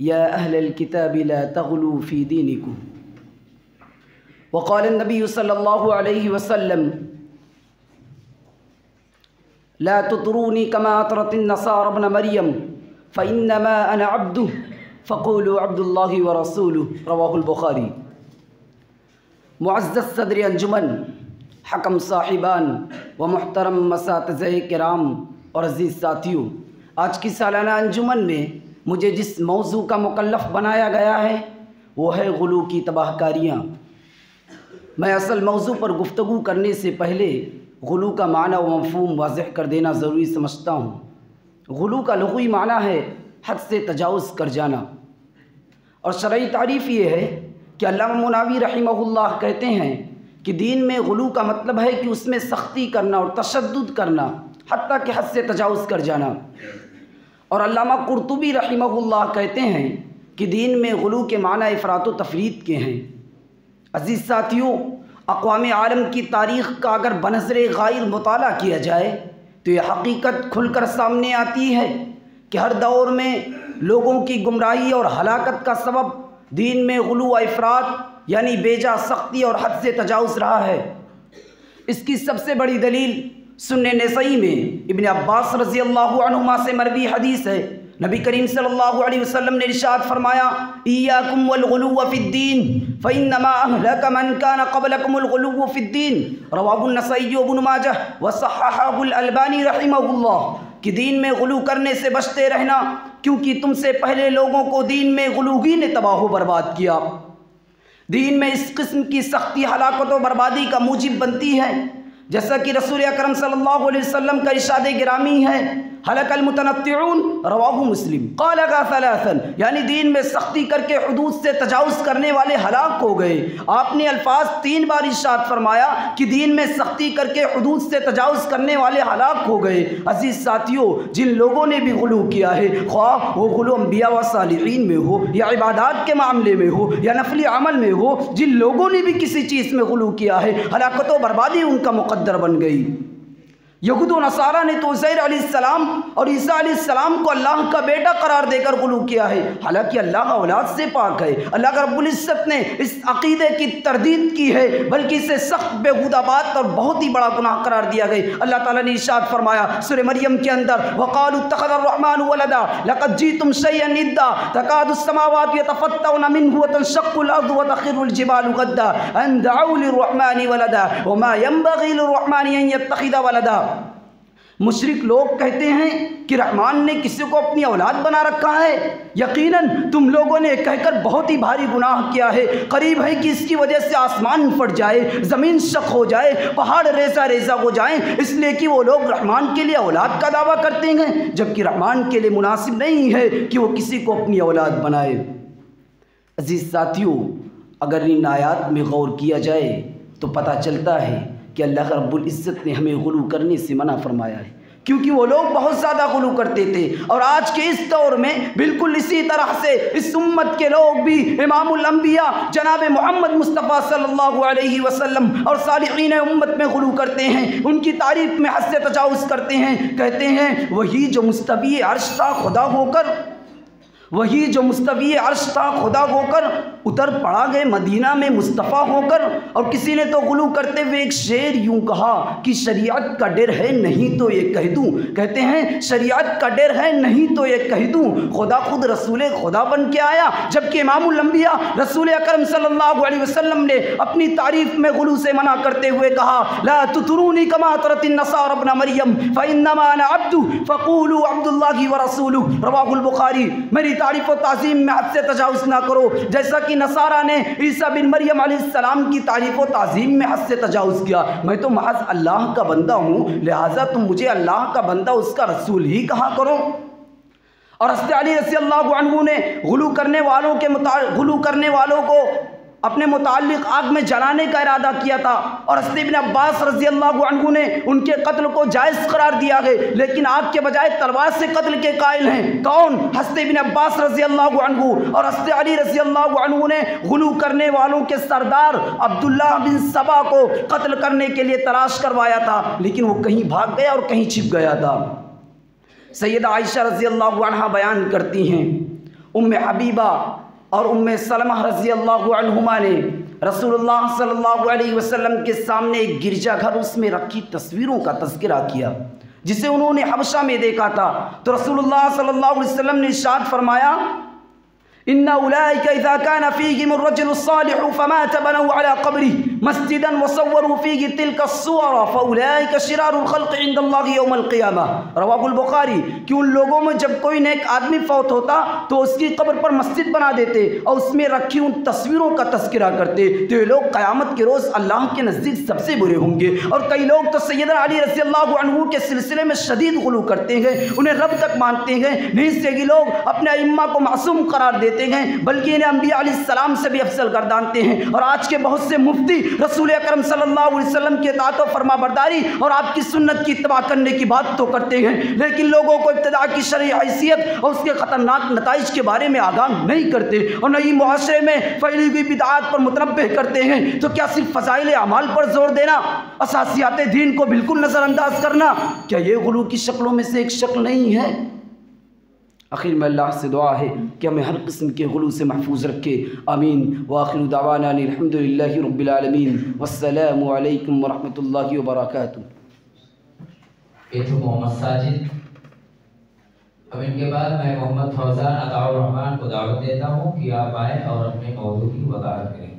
या अहलल किताबि ला तग़लू फ़ी दीनिकुम। वक़ाल नबी सल्लल्लाहु अलैहि वसल्लम ला तुतरूनी कमा अतरतिन नसारा इब्न मरियम फ़इन्नमा अना अब्दुहु फ़क़ूलू अब्दुल्लाहि व रसूलुहु। रवाहुल बुखारी। मुअज़्ज़ज़ सदर अंजुमन, हकम साहिबान व मुहतरम मसातिज़े किराम और अज़ीज़ साथियों, आज की सालाना अंजुमन में मुझे जिस मौजू का मुकल्लफ़ बनाया गया है वो है गुलू की तबाहकारियाँ। मैं असल मौजू पर गुफ्तगू करने से पहले गुलू का माना व मफ़हूम वाज़ेह कर देना ज़रूरी समझता हूँ। गुलू का लुग़वी माना है हद से तजावुज़ कर जाना, और शरई तारीफ़ ये है कि अल्लामा मुनावी रहमहुल्लाह कहते हैं कि दीन में गुलू का मतलब है कि उसमें सख्ती करना और तशद्दुद करना, हत्ता कि हद से तजावुज़ कर जाना। और अल्लामा कुर्तुबी रहमहुल्लाह कहते हैं कि दीन में गुलू के माना इफ़रात व तफरीत के हैं। अज़ीज़ साथियों, अक़वाम आलम की तारीख़ का अगर बनज़रे गाइर मुताला किया जाए तो यह हकीकत खुलकर सामने आती है कि हर दौर में लोगों की गुमराही और हलाकत का सबब दीन में गुलू व इफ़रात यानी बेजा सख्ती और हद से तजावुज़ रहा है। इसकी सबसे बड़ी दलील सुन्ने नसई में इब्न अब्बास रज़ी अल्लाहु अन्हुमा से मरवी हदीस है। नबी करीम सल्लल्लाहु अलैहि वसल्लम ने इरशाद फरमाया, इय्याकुम वल गुलुव फिद्दीन फ़इन्नमा अहलक मन कान क़बलकुमुल गुलुव फिद्दीन। रवाहु नसई व इब्न माजाह व सह्हहुल अलबानी रहमहुल्लाह। कि दीन में गुलू करने से बचते रहना, क्योंकि तुमसे पहले लोगों को दीन में गुलूगी ने तबाह बर्बाद किया। दीन में इस किस्म की सख्ती हलाकत व बर्बादी का मूजिब बनती है, जैसा कि रसूल अकरम सल्लल्लाहु अलैहि वसल्लम का इरशाद गिरामी है, हलकल मुतनत्तिऊन। रवाहु मुस्लिम। क़ाल सलासन, यानी दीन में सख्ती करके हुदूद से तजावुज़ करने वाले हलाक हो गए। आपने अल्फाज 3 बार इरशाद फरमाया कि दीन में सख्ती करके हुदूद से तजावुज़ करने वाले हलाक हो गए। अजीज़ साथियों, जिन लोगों ने भी गुलू किया है, ख्वाह वो गुलू अंबिया व सालिहीन में हो या इबादात के मामले में हो या नफली अमल में हो, जिन लोगों ने भी किसी चीज़ में गुलू किया है, हलाकत व बर्बादी उनका मुक़द्दर बन गई। यहूद व नसारा ने तो उज़ैर अलैहिस्सलाम और ईसा अलैहिस्सलाम को अल्लाह का बेटा करार देकर गुलू किया है, हालांकि अल्लाह औलाद से पाक है। अल्लाह रब्बुल इज़्ज़त ने इस अक़ीदे की तरदीद की है, बल्कि इसे सख्त बेहुदा बात और बहुत ही बड़ा गुनाह करार दिया गया। अल्लाह ताला ने इरशाद फरमाया सूरह मरियम के अंदर, वक़ालू इत्तख़ज़ अर्रहमानु वलदा लक़द जीतुम शयअन इद्दा तकादु अस्समावातु यतफ़त्तरन मिन्हु व तनशक्कुल अर्दु व तख़िर्रुल जिबालु गद्दा अन दअऊ लिर्रहमानि वलदा व मा यंबग़ी लिर्रहमानि अन यत्तख़िज़ वलदा। मुशरिक लोग कहते हैं कि रहमान ने किसी को अपनी औलाद बना रखा है। यकीनन तुम लोगों ने कहकर बहुत ही भारी गुनाह किया है। करीब है कि इसकी वजह से आसमान फट जाए, ज़मीन शक हो जाए, पहाड़ रेजा रेजा हो जाए, इसलिए कि वो लोग रहमान के लिए औलाद का दावा करते हैं, जबकि रहमान के लिए मुनासिब नहीं है कि वो किसी को अपनी औलाद बनाए। अजीज़ साथियों, अगर इन आयात में गौर किया जाए तो पता चलता है कि अल्लाह रब्बुल इज़्ज़त ने हमें गुलू करने से मना फरमाया है, क्योंकि वो लोग बहुत ज़्यादा गुलू करते थे। और आज के इस दौर में बिल्कुल इसी तरह से इस उम्मत के लोग भी इमामुल अंबिया जनाब मोहम्मद मुस्तफ़ा सल्लल्लाहु अलैहि वसल्लम और सालिहीन उम्मत में गुलू करते हैं, उनकी तारीफ़ में हद से तजावुज़ करते हैं। कहते हैं वही जो मुस्तवी अर्श था खुदा होकर, वही जो मुस्तवी अर्श था खुदा होकर उतर पड़ा गए मदीना में मुस्तफ़ा होकर। और किसी ने तो गुलू करते हुए एक शेर यूं कहा कि शरीयत का डर है नहीं तो ये कह दूं। कहते हैं शरीयत का डर है नहीं तो ये कह दूं, खुदा खुद रसूल खुदा बन के आया। जबकि इमामुल अंबिया रसूल अकरम सल्लल्लाहु अलैहि वसल्लम ने अपनी तारीफ़ में गुलू से मना करते हुए कहा, ला तुतरूनी कमा तरतिन नसारा इब्न मरियम फ़इन्नमा अना अब्दु फ़क़ूलू अब्दुल्लाहि व रसूलुहु। रवाहुल बुखारी। मेरी तारीफ़ व ताज़ीम में हद से तजावुज़ ना करो, जैसा कि नसारा ने ईसा बिन मरियम अलैहिस्सलाम की तारीफ़ व ताज़ीम में हद से तजावुज़ किया। मैं तो महज़ अल्लाह का बंदा हूँ, लिहाजा तुम मुझे अल्लाह का बंदा उसका रसूल ही कहा करो। और हज़रत अली रज़ियल्लाहु अन्हु ने गुलू करने वालों को अपने मुताल्लिक आग में जलाने का इरादा किया था और हज़रत इब्न अब्बास रज़ी अल्लाहु अन्हु ने उनके कत्ल को जायज़ करार दिया है, लेकिन आग के बजाय तलवार से कत्ल के कायल हैं। कौन? हज़रत इब्न अब्बास रज़ी अल्लाहु अन्हु। और हज़रत अली रज़ी अल्लाहु अन्हु ने गुलू करने वालों के सरदार अब्दुल्लाह बिन सबा को कत्ल करने के लिए तलाश करवाया था, लेकिन वो कहीं भाग गया और कहीं छिप गया था। सैयदा आयशा रज़ी अल्लाहु अन्हा बयान करती हैं, उम्मे हबीबा और उम्मे सलमा रज़ी अल्लाहु अन्हुमा ने रसूलुल्लाह सल्लल्लाहु अलैहि वसल्लम के सामने एक गिरजाघर उसमें रखी तस्वीरों का तज़किरा किया जिसे उन्होंने हबशा में देखा था। तो रसूलुल्लाह सल्लल्लाहु अलैहि वसल्लम ने इरशाद फरमाया, इन्ना उलाइका इज़ा काना फ़ीहिम अर्रजुलु स्सालिहु फमात बनऊ अला क़ब्रिही मस्जिदन वसव्वरू फ़ीहि तिल्का अस्सुवर फ़उलाइका शिरारुल ख़ल्क़ि इंदल्लाहि यौमल क़ियामा। रवाहुल बुख़ारी। कि उन लोगों में जब कोई नेक आदमी फौत होता तो उसकी कब्र पर मस्जिद बना देते और उसमें रखी उन तस्वीरों का तज़किरा करते, तो ये लोग क़यामत के रोज़ अल्लाह के नज़दीक सबसे बुरे होंगे। और कई लोग तो सैयदना अली रज़ी अल्लाहु अन्हु के सिलसिले में शदीद गुलू करते हैं, उन्हें रब तक मानते हैं। नहीं से कि लोग अपने अइम्मा को मासूम करार देते हैं, बल्कि इन्हें अंबिया अलैहिस्सलाम से भी अफजल गर्दानते हैं। और आज के बहुत से मुफ्ती रसूल अकरम सल्लल्लाहु अलैहि वसल्लम के इताअत और फरमाबरदारी और आपकी सुन्नत की इत्तिबा करने की बात तो करते हैं, लेकिन लोगों को इब्तिदा की शरई हैसियत और उसके ख़तरनाक नताइज के बारे में आगाह नहीं करते और न ही मुआशरे में फैली हुई बिदअत पर मुतनब्बिह करते हैं। तो क्या सिर्फ फ़ज़ाइल अमाल पर जोर देना, असासियात दीन को बिल्कुल नज़रअंदाज करना, क्या ये गुलू की शक्लों में से एक शक्ल नहीं है? आखिर में अल्लाह से दुआ है कि हमें हर किस्म के गुलू से महफूज रखे। आमीन। व आखिरु दावाना अल्हम्दुलिल्लाहि रब्बिल आलमीन वस्सलामु अलैकुम व रहमतुल्लाहि व बरकातुहू। ये तो मोहम्मद साजिद। अब इनके बाद मैं मोहम्मद फौजान अताउर रहमान को दावत देता हूँ कि आप आए और अपने मौजू की वज़ाहत करें।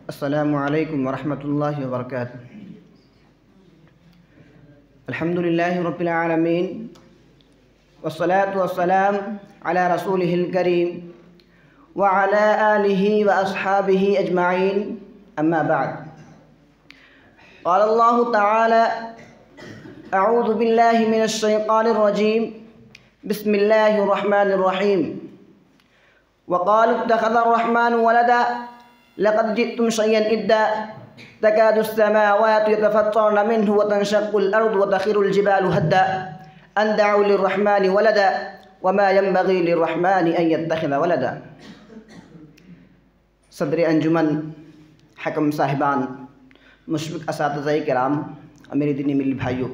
अस्सलामु अलैकुम व रहमतुल्लाहि व बरकातुहू। अल्हम्दुलिल्लाहि रब्बिल आलमीन वस्सलातु वस्सलाम अला रसूलिहिल करीम व अला आलिहि व अस्हाबिहि अजमाइन, अम्मा बाद। क़ाल अल्लाहु तआला अऊज़ु बिल्लाहि मिनश शैतानिर रजीम, बिस्मिल्लाहिर रहमानिर रहीम। व क़ालू इत्तख़ज़र रहमानु वलदा लक़द जिअ्तुम शयअन इद्दा तकादु अस्समावातु यतफ़त्तरन मिन्हु व तनशक़्क़ुल अर्दु व तख़िरुल जिबालु हद्दा अन दअू लिर्रहमानि वलदा व मा यंबग़ी लिर्रहमानि अन यत्तख़िज़ वलदा। सदर अंजुमन, हकम साहिबान, मुशफ़िक़ असातिज़ाए किराम और मेरे दीनी मिली भाइयों,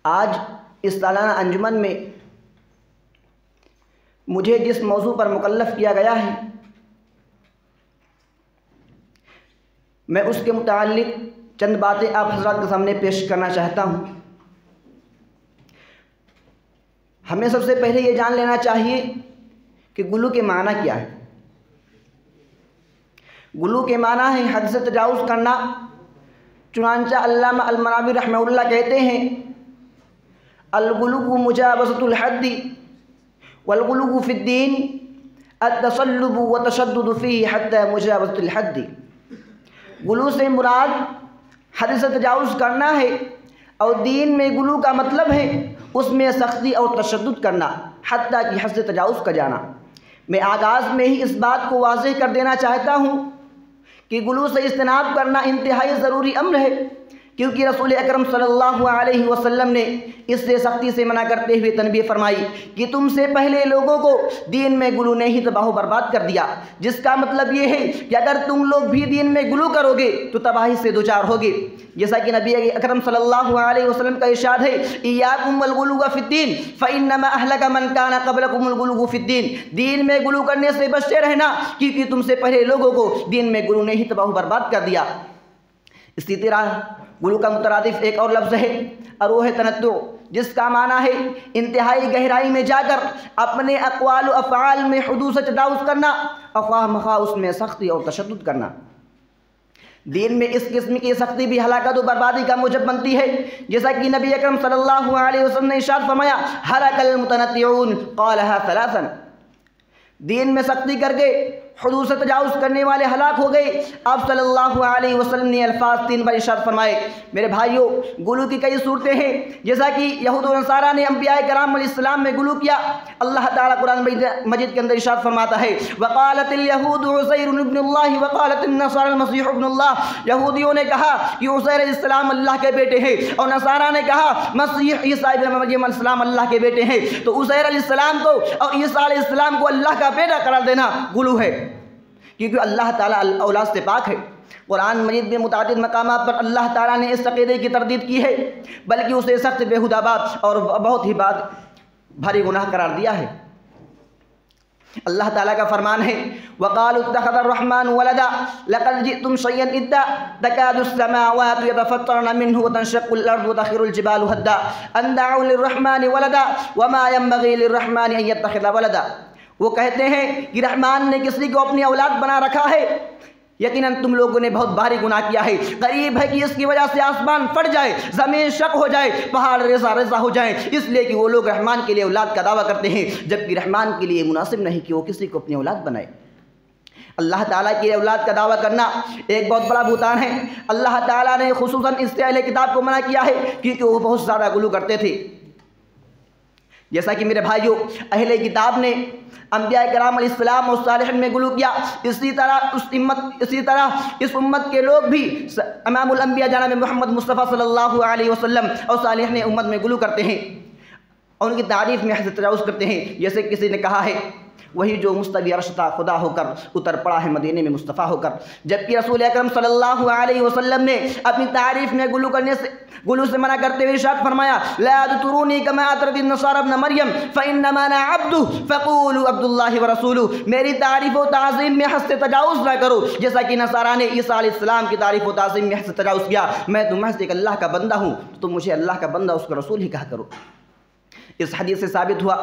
आज इस सालाना अंजुमन में मुझे जिस मौजू पर मुकल्लफ़ किया गया है, मैं उसके मुताल्लिक़ चंद बातें आप हज़रात के सामने पेश करना चाहता हूँ। हमें सबसे पहले ये जान लेना चाहिए कि गुलू के माना क्या है। गुलू के माना है हद से तजावुज़ करना। चुनांचा अल्लामा अल-मनावी रहमहुल्लाह कहते हैं, अल-गुलू मुजावज़तुल हद्दी वल गुलू फ़िद्दीन अत-तसल्लुबु व तशद्दुदु फ़ीही हत्ता मुजावज़तुल हद्दी। गुलू से मुराद हद से तजावुज़ करना है और दीन में गुलू का मतलब है उसमें सख्ती और तशद्दुद करना, हत्ता कि हद से तजावुज़ कर जाना। मैं आगाज़ में ही इस बात को वाज़ेह कर देना चाहता हूँ कि गुलू से इज्तनाब करना इंतहाई ज़रूरी अम्र है, क्योंकि रसूल अकरम सल्लल्लाहु अलैहि वसल्लम ने इससे सख्ती से मना करते हुए तनबीह फरमाई कि तुमसे पहले लोगों को दीन में गुलू ने ही तबाह बर्बाद कर दिया। जिसका मतलब ये है कि अगर तुम लोग भी दीन में गुलू करोगे तो तबाही से दो-चार होगे। जैसा कि नबी अकरम सल्लल्लाहु अलैहि वसल्लम का इरशाद है, इय्याकुम वल गुलू फ़िद्दीन फ़इन्नमा अहलका मन काना क़ब्लकुमुल गुलू फ़िद्दीन। दीन में गुलू करने से बचते रहना, क्योंकि तुमसे पहले लोगों को दीन में गुलू ने ही तबाह बर्बाद कर दिया। इसी तरह गुलू का मुतरादिफ एक और लफ्ज़ है और वो है तनत्तु, जिसका माना है इंतहाई गहराई में जाकर अपने अक़वाल व अफ़आल में हुदूद से तजावुज़ करना और ख़्वाह मख़्वाह उसमें सख्ती और तशद्दुद करना। दीन में इस किस्म की सख्ती भी हलाकत और बर्बादी का मूजब बनती है। जैसा कि नबी अकरम सल्लल्लाहु अलैहि वसल्लम ने इरशाद फरमाया, हलकल मुतनत्तिऊन क़ालहा सलासन। दीन में सख्ती करके हुदूद से तजावुज़ करने वाले हलाक हो गए। आप सल्लल्लाहु अलैहि वसल्लम ने अल्फाज 3 बार इरशाद फरमाए। मेरे भाइयों, गुलू की कई सूरतें हैं, जैसा कि यहूद और नसारा ने अंबिया कराम अलैहिस्सलाम में गुलू किया। अल्लाह ताला कुरान मजीद के अंदर इरशाद फरमाता है, वक़ालतिल यहूद उज़ैर इब्नुल्लाह वक़ालतिन नसारा मसीह इब्नुल्लाह। यहूदियों ने कहा कि उज़ैर अलैहिस्सलाम अल्लाह के बेटे हैं और नसारा ने कहा मसीह ईसा इब्न मरियम अलैहिस्सलाम अल्लाह के बेटे हैं। तो उज़ैर अलैहिस्सलाम को और ईसा अलैहिस्सलाम को अल्लाह का बेटा करार देना गुलू है, क्योंकि अल्लाह ताला औलाद से पाक है। कुरान मजीद में मुतादिद मकामात पर अल्लाह ताला ने इस अक़ीदे की तरदीद की है, बल्कि उसे सख्त बेहुदा बात और बहुत ही भारी गुनाह करार दिया है। अल्लाह ताला का फरमान है, वक़ालू इत्तख़ज़ अर्रहमान वलदा लक़द जिअ्तुम शय्अन इद्दा तकादु अस्समावातु यतफ़त्तरन मिन्हु व तनशक़्क़ुल अर्दु व तख़िरुल जिबालु हद्दा अन दअू लिर्रहमानि वलदा व मा यंबग़ी लिर्रहमानि अन यत्तख़िज़ वलदा। वो कहते हैं कि रहमान ने किसी को अपनी औलाद बना रखा है। यकीनन तुम लोगों ने बहुत भारी गुनाह किया है। करीब है कि इसकी वजह से आसमान फट जाए, ज़मीन शक हो जाए, पहाड़ रेज़ा रेज़ा हो जाए, इसलिए कि वो लोग रहमान के लिए औलाद का दावा करते हैं, जबकि रहमान के लिए मुनासिब नहीं कि वो किसी को अपनी औलाद बनाए। अल्लाह ताला की औलाद का दावा करना एक बहुत बड़ा भूतान है। अल्लाह ताला ने खुसूसन इससे अहले किताब को मना किया है, क्योंकि वो बहुत ज़्यादा गुलू करते थे। जैसा कि मेरे भाइयों, अहले किताब ने अंबिया कराम अलैहिस्सलाम और सालिहीन में गुलू किया, इसी तरह इस उम्मत के लोग भी इमामुल अंबिया जनाब मोहम्मद मुस्तफ़ा सल्लल्लाहु अलैहि वसल्लम और सालिहीन उम्मत में गुलू करते हैं और उनकी तारीफ़ में हद तजावुज़ करते हैं। जैसे किसी ने कहा है, वही जो मुस्तवी अर्श था खुदा होकर उतर पड़ा है मदीने में मुस्तफ़ा होकर, जबकि रसूल अकरम सल्लल्लाहु अलैहि वसल्लम ने अपनी तारीफ़ में गुलू से मना करते हुए इरशाद फरमाया, ला तुरूनी कमा अतरतिन नसारा इब्न मरियम फ़इन्नमा अना अब्दु फ़क़ूलू अब्दुल्लाहि व रसूलुहु। मेरी तारीफ़ व ताज़ीम में हद से तजावुज़ न करो, जैसा कि नसारा ने ईसा अलैहिस्सलाम की तारीफ़ व ताज़ीम में हद से तजावुज़ किया। मैं तो महज़ एक अल्लाह का बंदा हूँ, तुम मुझे अल्लाह का बंदा उसका रसूल ही कहा करो। इस हदीस से साबित हुआ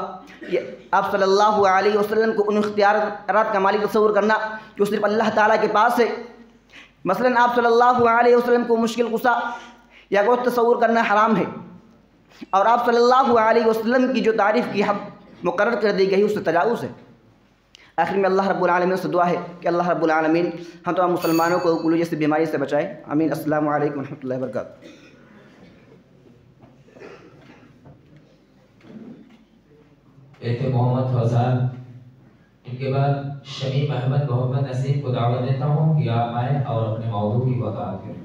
कि आप सल्लल्लाहु अलैहि वसल्लम को उन इख्तियारात का मालिक तस्वुर करना जो सिर्फ अल्लाह ताला के पास है। मसलन आप सल्लल्लाहु अलैहि वसल्लम को मुश्किल गुस्सा या गोश्त तस्वुर करना हराम है, और आप सल्लल्लाहु अलैहि वसल्लम की जो तारीफ़ की हद मुकर्रर कर दी गई उससे तजावुज़ है। आखिर में अल्लाह रब्बुल आलमीन से दुआ है कि अल्लाह रब्बुल आलमीन हम तमाम मुसलमानों को गुलू जैसी बीमारी से बचाए। आमीन। अस्सलामु अलैकुम व रहमतुल्लाहि व बरकातुहू। मोहम्मद फौजान, इनके बाद शमीम अहमद मोहम्मद नसीम को दावत देता हूँ कि आप आए और अपने मौजू की वज़ाहत करें।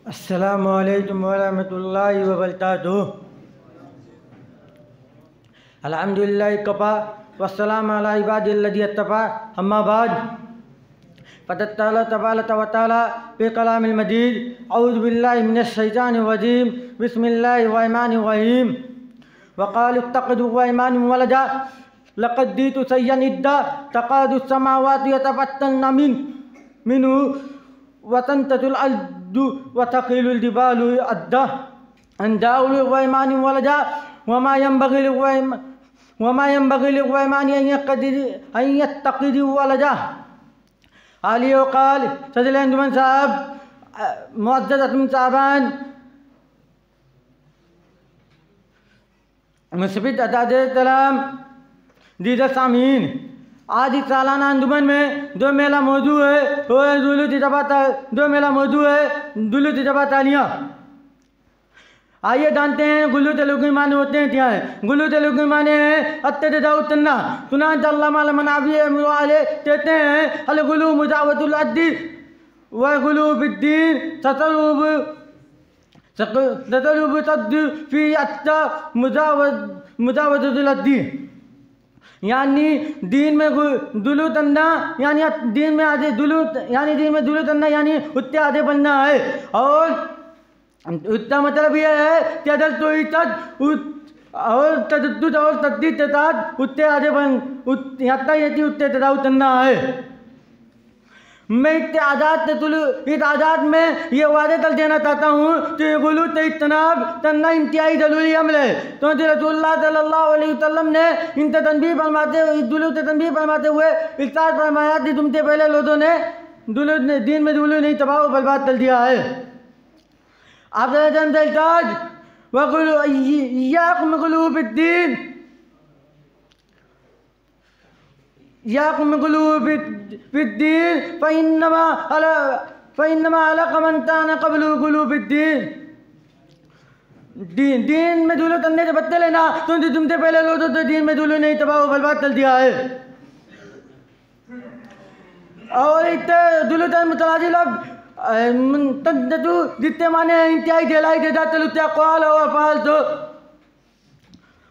अस्सलामु अलैकुम व रहमतुल्लाहि व बरकातुहू। अल्हम्दुलिल्लाह कफ़ा वस्सलामु अला इबादिल्लज़ी इस्तफ़ा, अम्मा बाद। फ़क़द तबारक व तआला फ़ी कलामिल मजीद, अऊज़ु बिल्लाहि मिनश शैतानिर रजीम, बिस्मिल्लाहिर रहमानिर रहीम। वक़ालू इत्तख़िज़ू अयमानहुम वलदा लक़द जीअ्तुम शय्अन इद्दा तकादु अस्समावातु यतफ़त्तरन मिन्हु व तनशक़्क़ुल अर्दु व तख़िरुल जिबालु हद्दा अन दअू लिर्रहमानि वलदा व मा यंबग़ी लिर्रहमानि अन यत्तख़िज़ वलदा। आली वक़ाल सदर अंजुमन साहब, मुअज़्ज़ज़ अतम साहबान, मुस्बित अदाद-ए-तलाम, दीदा सामीन, आज इस सालाना अंजुमन में दो मेला मौजू है, दो मेला मौजू है दुलू तिजबा तालियाँ। आइए जानते हैं गुलू तेलुगु माने होते हैं क्या है। गुलू तेलुगु माने हैं अत्तदाउतना सुनान अल्लामा मनावी मुआले कहते हैं अल गुलू मुजावतुल अद्दी व गुलू बिद्दीन ततलुब तद फी अत्ता मुजावतुल अद्दी, यानी दीन में दुलू तन्ना यानी दीन में आधे दुलू यानी दीन में दुलू तन्ना यानी उत्ते आधे बनना है। और उसका मतलब यह है कि अदल तो और तद्दुद और तद्दीद तदाद उत्ते आधे बन यति उत्ते तदा उतना है। मैं इस आज़ाद में ये वादे तल देना चाहता हूँ कि गुलू तनाब तन्ना इंतहाई ज़रूरी अमल है। तो रसूलुल्लाह सल्लल्लाहु अलैहि वसल्लम ने इनसे तनबीह फरमाते हुए इरशाद फरमाया कि तुमसे पहले लोगों ने दीन में दुलू नहीं तबाह बर्बाद कर दिया है। आप जानते इय्याकुम गुलूबिद्दीन, इय्याकुम गुलूबिद्दीन फ़इन्नमा अलक़ मन कान क़ब्लु गुलूबिद्दीन। दीन में धूलो तलने से बदले लेना, तुमसे पहले लोग तो दीन में धूलो नहीं तबाह बर्बाद चल दिया है। और इतने धूलो तल मुतलाजी लोग तू जितने माने इंतहाई दिलाई दे जाते लुत्या कॉल और पाल तो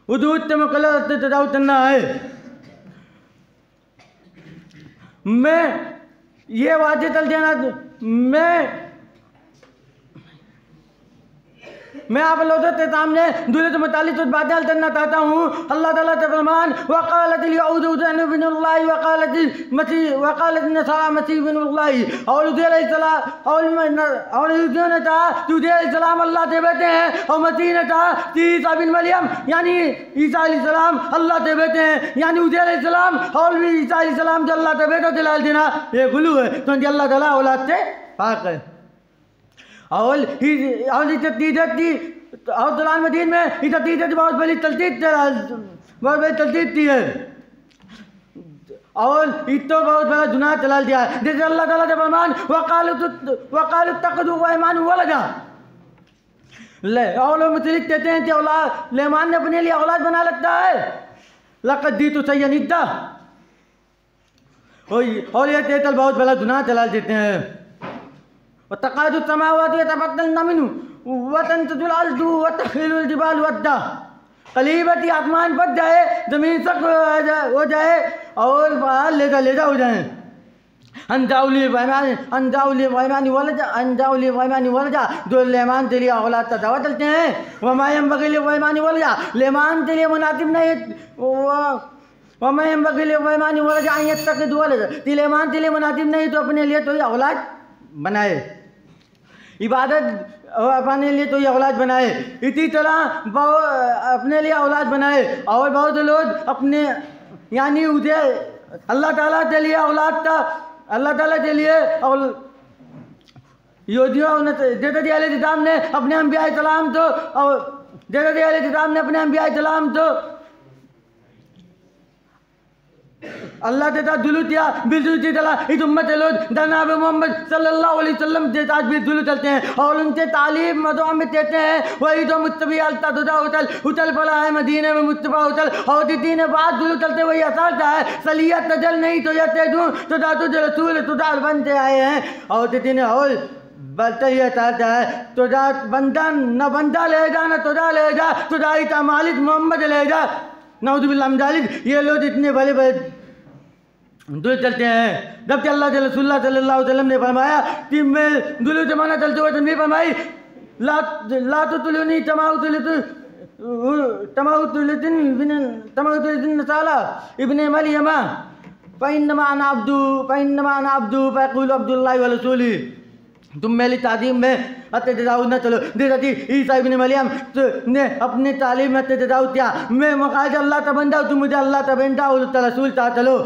उदूत ते मुकल्ला तदाउ तन्ना है। मैं ये वादे चल देना, मैं आप लोगों के सामने दूल्हे से मुतालिक कुछ बातें हल करना चाहता हूँ। अल्लाह ताला के फरमान वक़ालतिल यहूदु उज़ैर बिनुल्लाह वक़ालतिल नसारा मसीह बिनुल्लाह, और उज़ैर अलैहिस्सलाम और यूदियों ने कहा कि उज़ैर अलैहिस्सलाम अल्लाह के बेटे हैं, और मसीह ने कहा कि ईसा बिन मरियम यानी ईसा अलैहिस्सलाम अल्लाह के बेटे हैं। यानी उज़ैर अलैहिस्सलाम और भी ईसा अलैहिस्सलाम जो अल्लाह के बेटे दिलाल देना ये गुलू है, क्योंकि अल्लाह ताला औलाद से पाक है। और कुरान मजीद में इस बहुत बड़ी तलतीत थी है, और तो बहुत बड़ा गुनाह चला दिया है। जैसे अल्लाह ताला का फरमान वक़ालू इत्तख़िज़ू अयमानहुम वलदा, और लोग मुशरिक कहते हैं कि औलाद सुलेमान ने अपने लिए औलाद बना लगता है। लक़द जीतू शय्अन इद्दा, और ये कहकर बहुत बड़ा गुनाह चला देते हैं। वतकादु समावातु यतफत्तरन मिन्हु वतनशजुल अर्दु वतख़िरुल जिबालु हद्दा, कलीबती आसमान फट जाए, ज़मीन सख्त हो जाए और बाहर लेदा हो जाए। अंजाउली वैमानी वलजा, जो लेमान के लिए औलाद का दावा चलते हैं। वमायम बगीले वैमानी वलजा, लेमान के लिए मुनासिब नहीं, वमायम बगीले वैमानी वलजा यत्तख़िज़ वलदा, लेमान के लिए मुनासिब नहीं तो अपने लिए तो ये औलाद बनाए, इबादत अपने लिए तो ये औलाद बनाए। इसी तरह अपने लिए औलाद बनाए, और बहुत लोग अपने यानी उसे अल्लाह ताला के लिए औलाद का अल्लाह ताला के लिए और योदियों जैसे अलैहिस्सलाम ने अपने अंबिया सलाम तो और जैसे अलैहिस्सलाम ने अपने अंबिया सलाम तो अल्लाह के साथ जुलूस किया, बिल्कुल इसी तरह इस उम्मत लोग जनाब मोहम्मद सल्लल्लाहु अलैहि वसल्लम के साथ भी जुलूस चलते हैं, और उनसे तालीम मदों में देते हैं। वही तो मुस्तफ़ी उतल पड़ा है मदीने में मुस्तफ़ा उतल, और दीदी ने बात जुलूस चलते वही असर है। सलियत तजल नहीं तो यते दूँ तो दातु रसूल तुदार बनते आए हैं, और दीदी ने और बलते ये चाहता है तो बंदा न बंदा ले जा न तुदा ले जा, तुदाई का मालिक मोहम्मद ले जा। नऊज़ुबिल्लाह मिन ज़ालिक, ये लोग इतने बड़े बड़े दूर चलते हैं, जबकि अल्लाह के रसूल सल्लल्लाहु अलैहि वसल्लम ने फरमाया कि मैं दुलू जमाना चलते हुए तनबीह फरमाई ला तुलुनी तमाउतुलिन नसाला इब्ने मरियमा फ़इन्नमा अना अब्दु फ़यक़ूलु अब्दुल्लाहि व रसूली। तुम मेरी तालीम में अत्तजाउज़ न चलो, जैसे ईसा इब्न मरियम ने अपनी तालीम में अत्तजाउज़ किया। मैं मकाज अल्लाह का बंदा, तुम मुझे अल्लाह का बंदा और रसूल था चलो।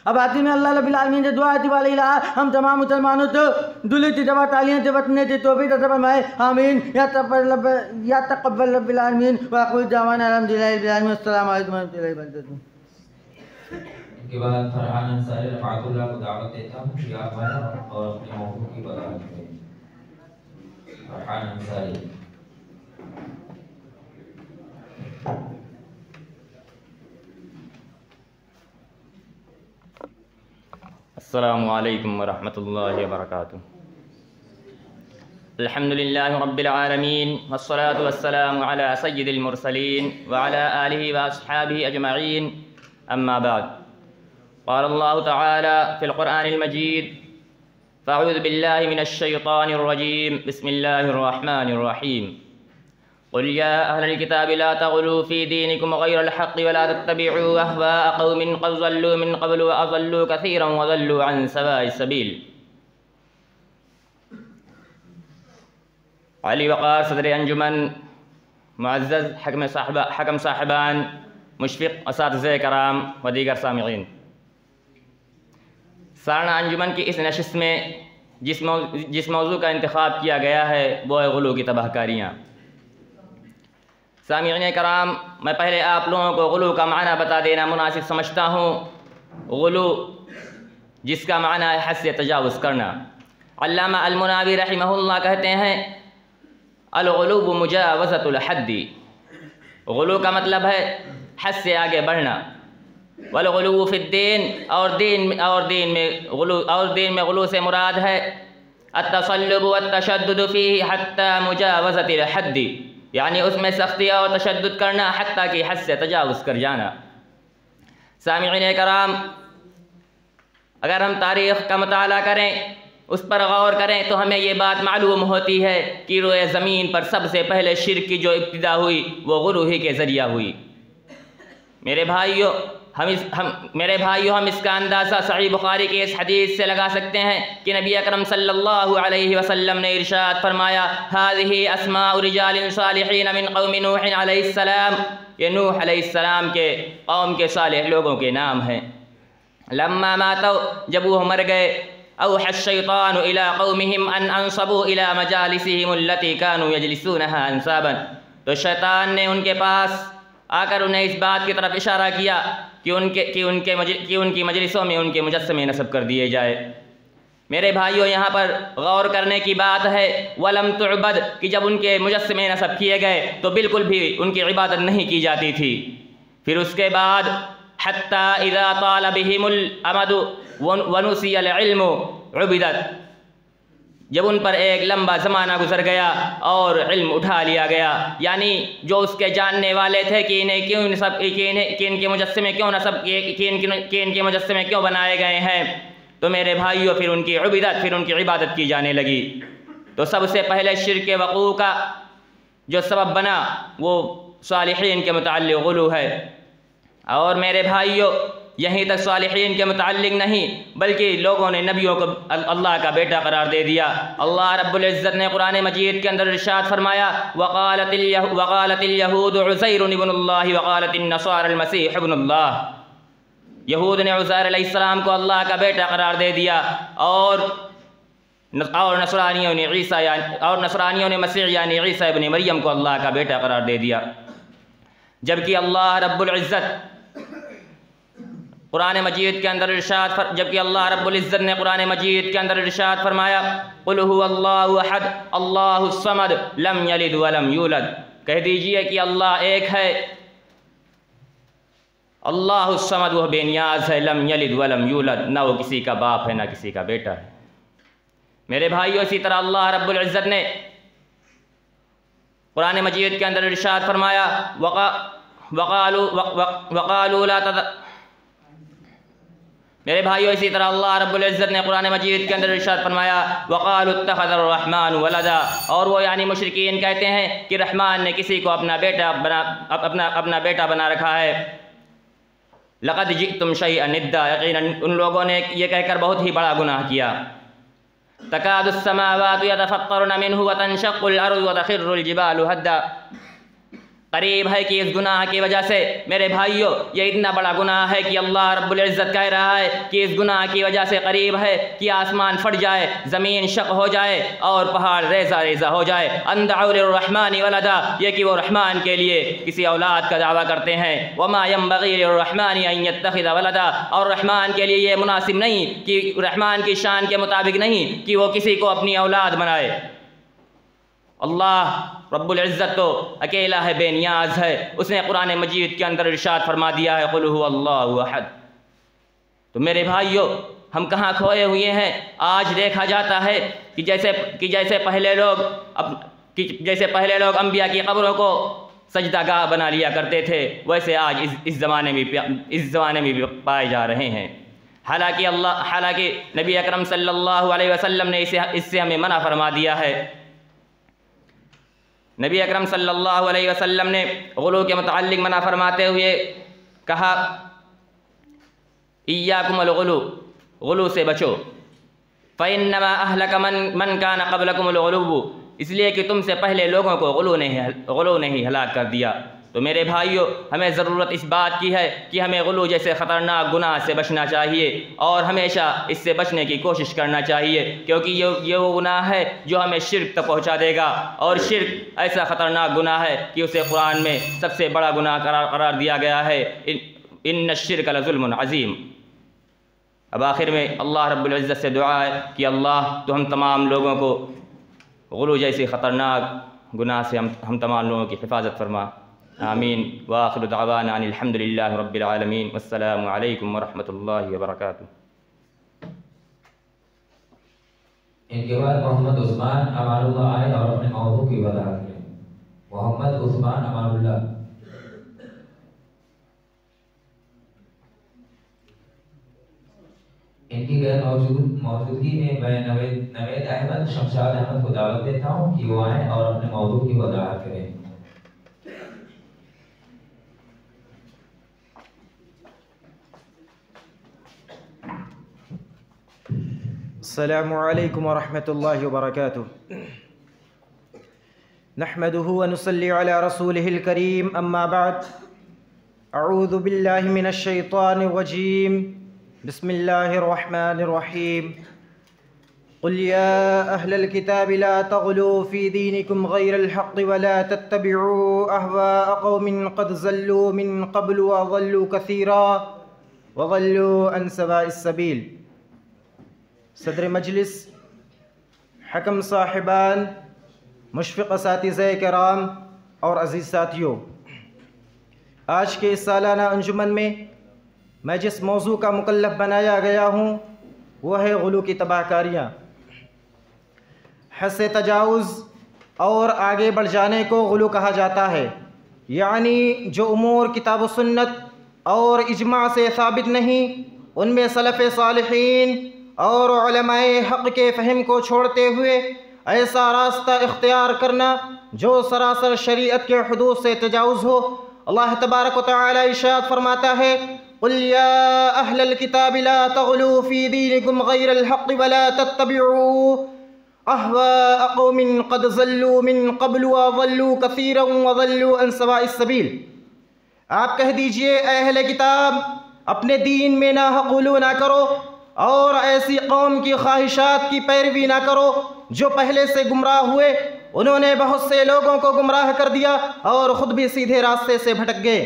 अब आती में अल्लाह रब्बिल आलमीन से दुआ आती वाली ला हम तमाम मुसलमानों तो दुल्हे की दवा तालियां से बचने की तौफीक अता फरमाए, आमीन या तक़ब्बल रब्बिल आलमीन व अक़ूलु दावाना अल्हम्दुलिल्लाहि रब्बिल आलमीन। अस्सलामु अलैकुम व रहमतुल्लाहि व बरकातुहू। के बाद फरहान अंसारी रफ़ातुल्लाह को दावत देता हूँ कि आप आए और अपने मौक़िफ़ की वज़ाहत करें। फरहान अंसारी। अस्सलामु अलैकुम व रहमतुल्लाहि व बरकातुहू। अल्हम्दुलिल्लाहि रब्बिल आलमीन वस्सलातु वस्सलामु अला सय्यिदिल मुरसलीन व अला आलिहि व अस्हाबिहि अजमईन, अम्मा बाद। क़ाल अल्लाहु तआला फ़िल क़ुरआनिल मजीद फ़अऊज़ु बिल्लाहि मिनश शैतानिर रजीम, बिस्मिल्लाहिर रहमानिर रहीम। क़ुल या अहलल किताबि ला तग़लू फ़ी दीनिकुम ग़ैरल हक़्क़ि व ला तत्तबिअू अहवाअ क़ौमिन क़द ज़ल्लू मिन क़ब्लु व अज़ल्लू कसीरन व ज़ल्लू अन सवाइस सबील। अली वक़ार सदर अंजुमन, मुअज़्ज़ज़ हकम साहिबान, मुशफ़िक़ असातिज़े कराम व दीगर सामिईन, सालाना अंजुमन की इस नशिस्त में जिस मौजू का इंतख़ाब किया गया है वो है गुलू की तबाहकारियाँ। सामीईन कराम, मैं पहले आप लोगों को गुलू का माना बता देना मुनासिब समझता हूँ। गुलू जिसका माना है हद से तजावुज़ करना। अल्लामा अल-मुनावी रहमहुल्लाह कहते हैं अल-गुलू मुजावज़तुल हद्दी। गुलू का मतलब है हद से आगे बढ़ना। वल गुलू फ़िद्दीन, और दीन में गुलू से मुराद है अत्तसल्लुब वत्तशद्दुद फ़ीही हत्ता मुजावज़तिल हद्दी, यानी उसमें सख्ती और तशद्दुद करना हत्ता की हद से तजावुज़ कर जाना। सामीईन कराम, अगर हम तारीख़ का मुताला करें, उस पर गौर करें, तो हमें ये बात मालूम होती है कि रोए ज़मीन पर सबसे पहले शिर्क की जो इब्तिदा हुई वो गुलू ही के ज़रिया हुई। मेरे भाइयों, हम इसका अंदाज़ा सही बुखारी के इस हदीस से लगा सकते हैं कि नबी अकरम सल्लल्लाहु अलैहि वसल्लम ने इरशाद फरमाया हाज़िही अस्माउ रिजालिन सालिहीन मिन क़ौमि नूह अलैहिस्सलाम, ये नूह अलैहिस्सलाम के कौम के सालिह लोगों के नाम हैं। लम्मा मातौ, जब वो मर गए, औहा शैतानु इला क़ौमिहिम अन अंसबू इला मजालिसिहिम अल्लती कानू यजलिसूनहा अंसाबन, तो शैतान ने उनके पास आकर उन्हें इस बात की तरफ इशारा किया कि उनकी मजलिसों में उनके मुजस्समे नस्ब कर दिए जाए। मेरे भाइयों, यहाँ पर गौर करने की बात है वलम तुअबद, कि जब उनके मुजस्समे नस्ब किए गए तो बिल्कुल भी उनकी इबादत नहीं की जाती थी। फिर उसके बाद हत्ता इज़ा ताला बिहिमुल अमदु वनुसियल इल्मु उबिदत, जब उन पर एक लंबा ज़माना गुजर गया और इल्म उठा लिया गया, यानी जो उसके जानने वाले थे कि इन्हें क्यों नस्ब, कि इनके मुजस्समे क्यों नस्ब, कि इनके मुजस्समे क्यों बनाए गए हैं, तो मेरे भाइयों फिर उनकी इबादत की जाने लगी। तो सबसे पहले शिर्क के वक़ू का जो सबब बना वो सालिहीन के मुताल्लिक़ गुलू है। और मेरे भाइयों, यहीं तक सालिहीन के मुताल्लिक़ नहीं बल्कि लोगों ने नबियों को अल्लाह का बेटा करार दे दिया। अल्लाह रब्बुल इज़्ज़त ने कुरान मजीद के अंदर इरशाद फरमाया वक़ालतिल यहूद उज़ैर इब्नुल्लाह वक़ालतिन नसारा अल-मसीह इब्नुल्लाह, यहूद ने उज़ैर अलैहिस्सलाम को अल्लाह का बेटा करार दे दिया और नसरानियों ने मसीह यानी ईसा इब्न मरियम को अल्लाह का बेटा करार दे दिया। जबकि अल्लाह रब्बुल इज़्ज़त कुरान मजीद के अंदर इरशाद फरमाया कुल हुवल्लाहु अहद अल्लाहुस समद लम यलिद वलम यूलद, कह दीजिए कि अल्लाह एक है, अल्लाहुस समद वह बेनियाज है, लम यलिद वलम यूलद, ना वो किसी का बाप है ना किसी का बेटा है। मेरे भाइयों, इसी तरह अल्लाह रब्बुल इज़्ज़त ने कुरान मजीद के अंदर इरशाद फरमाया वक़ालू ला तद, मेरे भाइयों, इसी तरह अल्लाह रब्बुल इज़्ज़त ने कुरान मजीद के अंदर इरशाद फरमाया वक़ालू इत्तख़ज़र रहमान वलदा, और वो यानी मुशरिकीन कहते हैं कि रहमान ने किसी को अपना बेटा बना रखा है। लक़द जिअ्तुम शैअन इद्दा, यक़ीनन उन लोगों ने ये कहकर बहुत ही बड़ा गुनाह किया। तकादुस समावातु यतफ़त्तरन मिन्हु व तनशक़्क़ुल अर्ज़ु व तख़िर्रुल जिबालु हद्दा, करीब है कि इस गुनाह की वजह से मेरे भाइयों ये इतना बड़ा गुनाह है कि अल्लाह रब्बुल इज़्ज़त कह रहा है कि इस गुनाह की वजह से करीब है कि आसमान फट जाए, ज़मीन शक हो जाए और पहाड़ रेज़ा रेज़ा हो जाए। अंदअू लिर्रहमानि वलदा, ये कि वो रहमान के लिए किसी औलाद का दावा करते हैं। वमा यंबग़ी लिर्रहमानि अन यत्तख़िज़ वलदा, और रहमान के लिए ये मुनासिब नहीं कि रहमान की शान के मुताबिक नहीं कि वो किसी को अपनी औलाद बनाए। अल्लाह रब्बुल इज़्ज़त तो अकेला है, बेनियाज है। उसने कुरान मजीद के अंदर इरशाद फरमा दिया है कुल हुवल्लाहु अहद। तो मेरे भाइयों, हम कहाँ खोए हुए हैं? आज देखा जाता है कि जैसे पहले लोग अंबिया की कब्रों को सजदागाह बना लिया करते थे, वैसे आज इस ज़माने में भी पाए जा रहे हैं। हालांकि नबी अकरम सल्लल्लाहु अलैहि वसल्लम ने इससे हमें मना फरमा दिया है। नबी अकरम सल्लल्लाहु अलैहि वसल्लम ने गुलू के मुताल्लिक़ मना फरमाते हुए कहा इय्याकुमुल गुलू, गुलू से बचो। फ़इन्नमा अहलक मन कान क़ब्लकुमुल गुलू, इसलिए कि तुमसे पहले लोगों को गुलू ने ही हलाक कर दिया। तो तो मेरे भाइयों, हमें ज़रूरत इस बात की है कि हमें गुलू जैसे ख़तरनाक गुनाह से बचना चाहिए और हमेशा इससे बचने की कोशिश करना चाहिए, क्योंकि ये वो गुनाह है जो हमें शिर्क तक पहुंचा देगा। और शिर्क ऐसा ख़तरनाक गुनाह है कि उसे कुरान में सबसे बड़ा गुनाह करार दिया गया है, इन्न शिर्क लज़ुल्मुन अज़ीम। अब आखिर में अल्लाह रब्बुल इज़्ज़त से दुआ है कि अल्लाह तो हम तमाम लोगों को गुलू जैसे ख़तरनाक गुनाह से हम तमाम लोगों की हिफाजत फरमा। आमीन। व आखिरु दअवाना अनिल हम्दुलिल्लाहि रब्बिल आलमीन। वस्सलामु अलैकुम व रहमतुल्लाहि व बरकातुहू। इनके बाद मोहम्मद उस्मान अमानुल्लाह आए और अपने मौजू की वजाहत करें। मोहम्मद उस्मान अमानुल्लाह। इनकी गैर मौजूदगी में मैं नवेद अहमद शमशाद अहमद को दावत देता हूँ कि वो आए और अपने मौजू की वजाहत करें। अस्सलामु अलैकुम व रहमतुल्लाहि व बरकातुहू। नहमदुहु व नुसल्ली अला रसूलिहिल करीम, अम्मा बाद। अऊज़ु बिल्लाहि मिनश शैतानिर रजीम, बिस्मिल्लाहिर रहमानिर रहीम। क़ुल या अहलल किताबि ला तग़लू फ़ी दीनिकुम गैरल हक़्क़ि व ला तत्तबिऊ अहवाअ क़ौमिन क़द ज़ल्लू मिन क़ब्लु व ज़ल्लू कसीरा व ज़ल्लू अन सवाइस सबील। सदर मजलिस, हकम साहिबान, मुशफ़िक़ असातिज़े कराम और अज़ीज़ साथियों, आज के इस सालाना अंजुमन में मैं जिस मौजू का मुकल्लफ़ बनाया गया हूँ वह है गुलू की तबाहकारियाँ। हद से तजावुज़ और आगे बढ़ जाने को गुलू कहा जाता है, यानी जो उमूर किताब व सुन्नत और इजमा से साबित नहीं, उनमें सलफ़ सालिहीन और उलमाए हक़ के फ़हम को छोड़ते हुए ऐसा रास्ता इख्तियार करना जो सरासर शरीयत के हुदूद से तजावुज़ हो। अल्लाह तबारक व तआला इरशाद फरमाता है, क़ुल या अहलल किताबि ला तग़लू फ़ी दीनिकुम गैरल हक़्क़ि व ला तत्तबिऊ अहवाअ क़ौमिन क़द ज़ल्लू मिन क़ब्लु व ज़ल्लू कसीरन व ज़ल्लू अन सवाइस सबील। आप कह दीजिए, अहले किताब, अपने दीन में ना हक़ गुलू ना करो और ऐसी कौम की ख्वाहिशात की पैरवी ना करो जो पहले से गुमराह हुए। उन्होंने बहुत से लोगों को गुमराह कर दिया और ख़ुद भी सीधे रास्ते से भटक गए।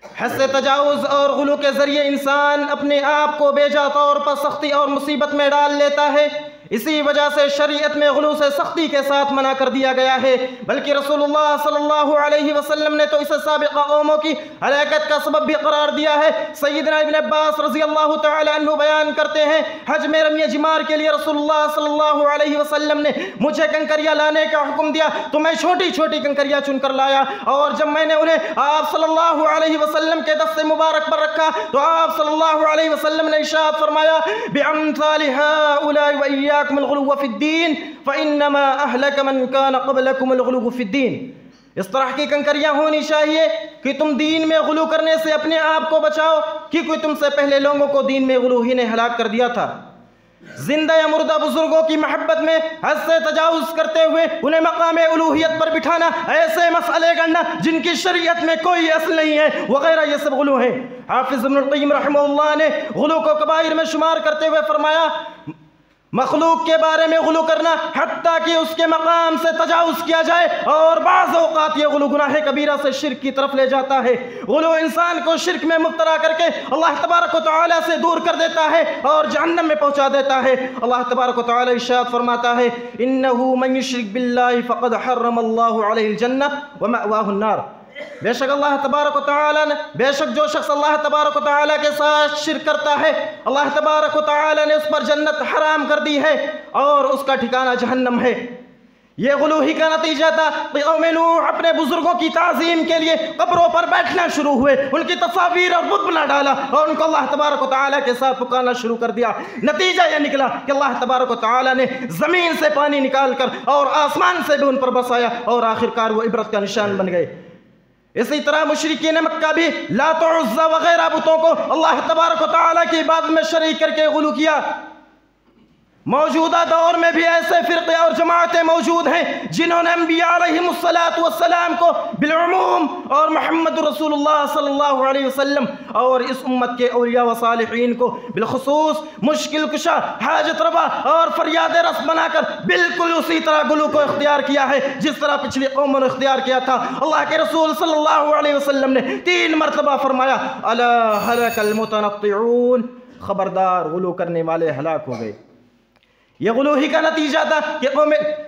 हद से तजावुज़ और गुलू के ज़रिए इंसान अपने आप को बेजा तौर पर सख्ती और मुसीबत में डाल लेता है। इसी वजह से शरीयत में गुलू से सख्ती के साथ मना कर दिया गया है, बल्कि रसूलुल्लाह सल्लल्लाहु अलैहि वसल्लम ने तो इसे साबिक़ा कौमों की हलाकत का सबब भी करार दिया है। सय्यदना इब्न अब्बास रज़ी अल्लाह तआला अन्हु बयान करते हैं, हज में रमी जिमार के लिए रसूलुल्लाह सल्लल्लाहु अलैहि वसल्लम ने मुझे कंकरियाँ लाने का हुक्म दिया तो मैं छोटी छोटी कंकरियाँ चुनकर लाया, और जब मैंने उन्हें आप सल्लल्लाहु अलैहि वसल्लम के दस्ते मुबारक पर रखा तो आप सल्लल्लाहु अलैहि वसल्लम ने इरशाद फरमाया, बिअम्सालि हाउलाइ व इय्याकुमुल गुलू फ़िद्दीन फ़इन्नमा अहलक मन कान क़ब्लकुमुल गुलू फ़िद्दीन। इस तरह की कंकरियाँ होनी चाहिए कि तुम दीन में गुलू करने से अपने आप को बचाओ, कि कोई तुमसे पहले लोगों को दीन में गुलू ही ने हलाक कर दिया था। जिंदा या मुर्दा बुजुर्गों की मोहब्बत में हद से तजावुज़ करते हुए उन्हें मकाम उलूहियत पर बिठाना, ऐसे मसले गढ़ना जिनकी शरीयत में कोई असल नहीं है, वगैरह ये सब गुलू है। हाफिज़ इब्नुल क़य्यिम रहमहुल्लाह ने गुलू को कबाइर में शुमार करते हुए फरमाया, मखलूक के बारे में गुलू करना हत्ता कि उसके मकाम से तजावुज़ किया जाए, और बाज़ औक़ात ये गुलू गुनाह कबीरा से शिर्क की तरफ ले जाता है। गुलू इंसान को शिर्क में मुब्तला करके अल्लाह तबारक व तआला से दूर कर देता है और जहन्नम में पहुँचा देता है। अल्लाह तबारक व तआला इरशाद फरमाता है, इन्नहु मन युश्रिक बिल्लाहि फ़क़द हर्रमल्लाहु अलैहिल जन्नह व मअवाहुन नार। बेशक अल्लाह तबारक व तआला ने, बेशक जो शख्स अल्लाह तबारक व तआला के साथ शिर्क करता है, अल्लाह तबारक व तआला ने उस पर जन्नत हराम कर दी है और उसका ठिकाना जहन्नम है। ये गुलू ही का नतीजा था कि कौम नूह अपने बुजुर्गों की ताज़ीम के लिए कब्रों पर बैठना शुरू हुए, उनकी तस्वीर और बुत बना डाला और उनको अल्लाह तबारक व तआला के साथ पुकारना शुरू कर दिया। नतीजा यह निकला कि अल्लाह तबारक व तआला ने ज़मीन से पानी निकाल कर और आसमान से भी उन पर बरसाया और आखिरकार वो इबरत का निशान बन गए। इसी तरह मुशरिकीन मक्का भी लात और उज़्ज़ा वगैरह बुतों को अल्लाह तबारक व तआला की इबादत में शरीक करके गुलू किया। मौजूदा दौर में भी ऐसे फ़िरक़े और जमातें मौजूद हैं जिन्होंने अम्बिया अलैहिमुस्सलातु वस्सलाम को बिलउमूम और मुहम्मद रसूलुल्लाह सल्लल्लाहु अलैहि वसल्लम और इस उम्मत के औलिया व सालिहीन को बिलखुसूस मुश्किल कुशा, हाजत रवा और फरियाद रस बनाकर बिल्कुल उसी तरह गुलू को इख्तियार किया है जिस तरह पिछली कौमों ने इख्तियार किया था। अल्लाह के रसूल सल्लल्लाहु अलैहि वसल्लम ने 3 मरतबा फरमाया, अला हलकल मुतनत्तिऊन, खबरदार गुलू करने वाले हलाक हो गए। ये गुलू ही का नतीजा था कि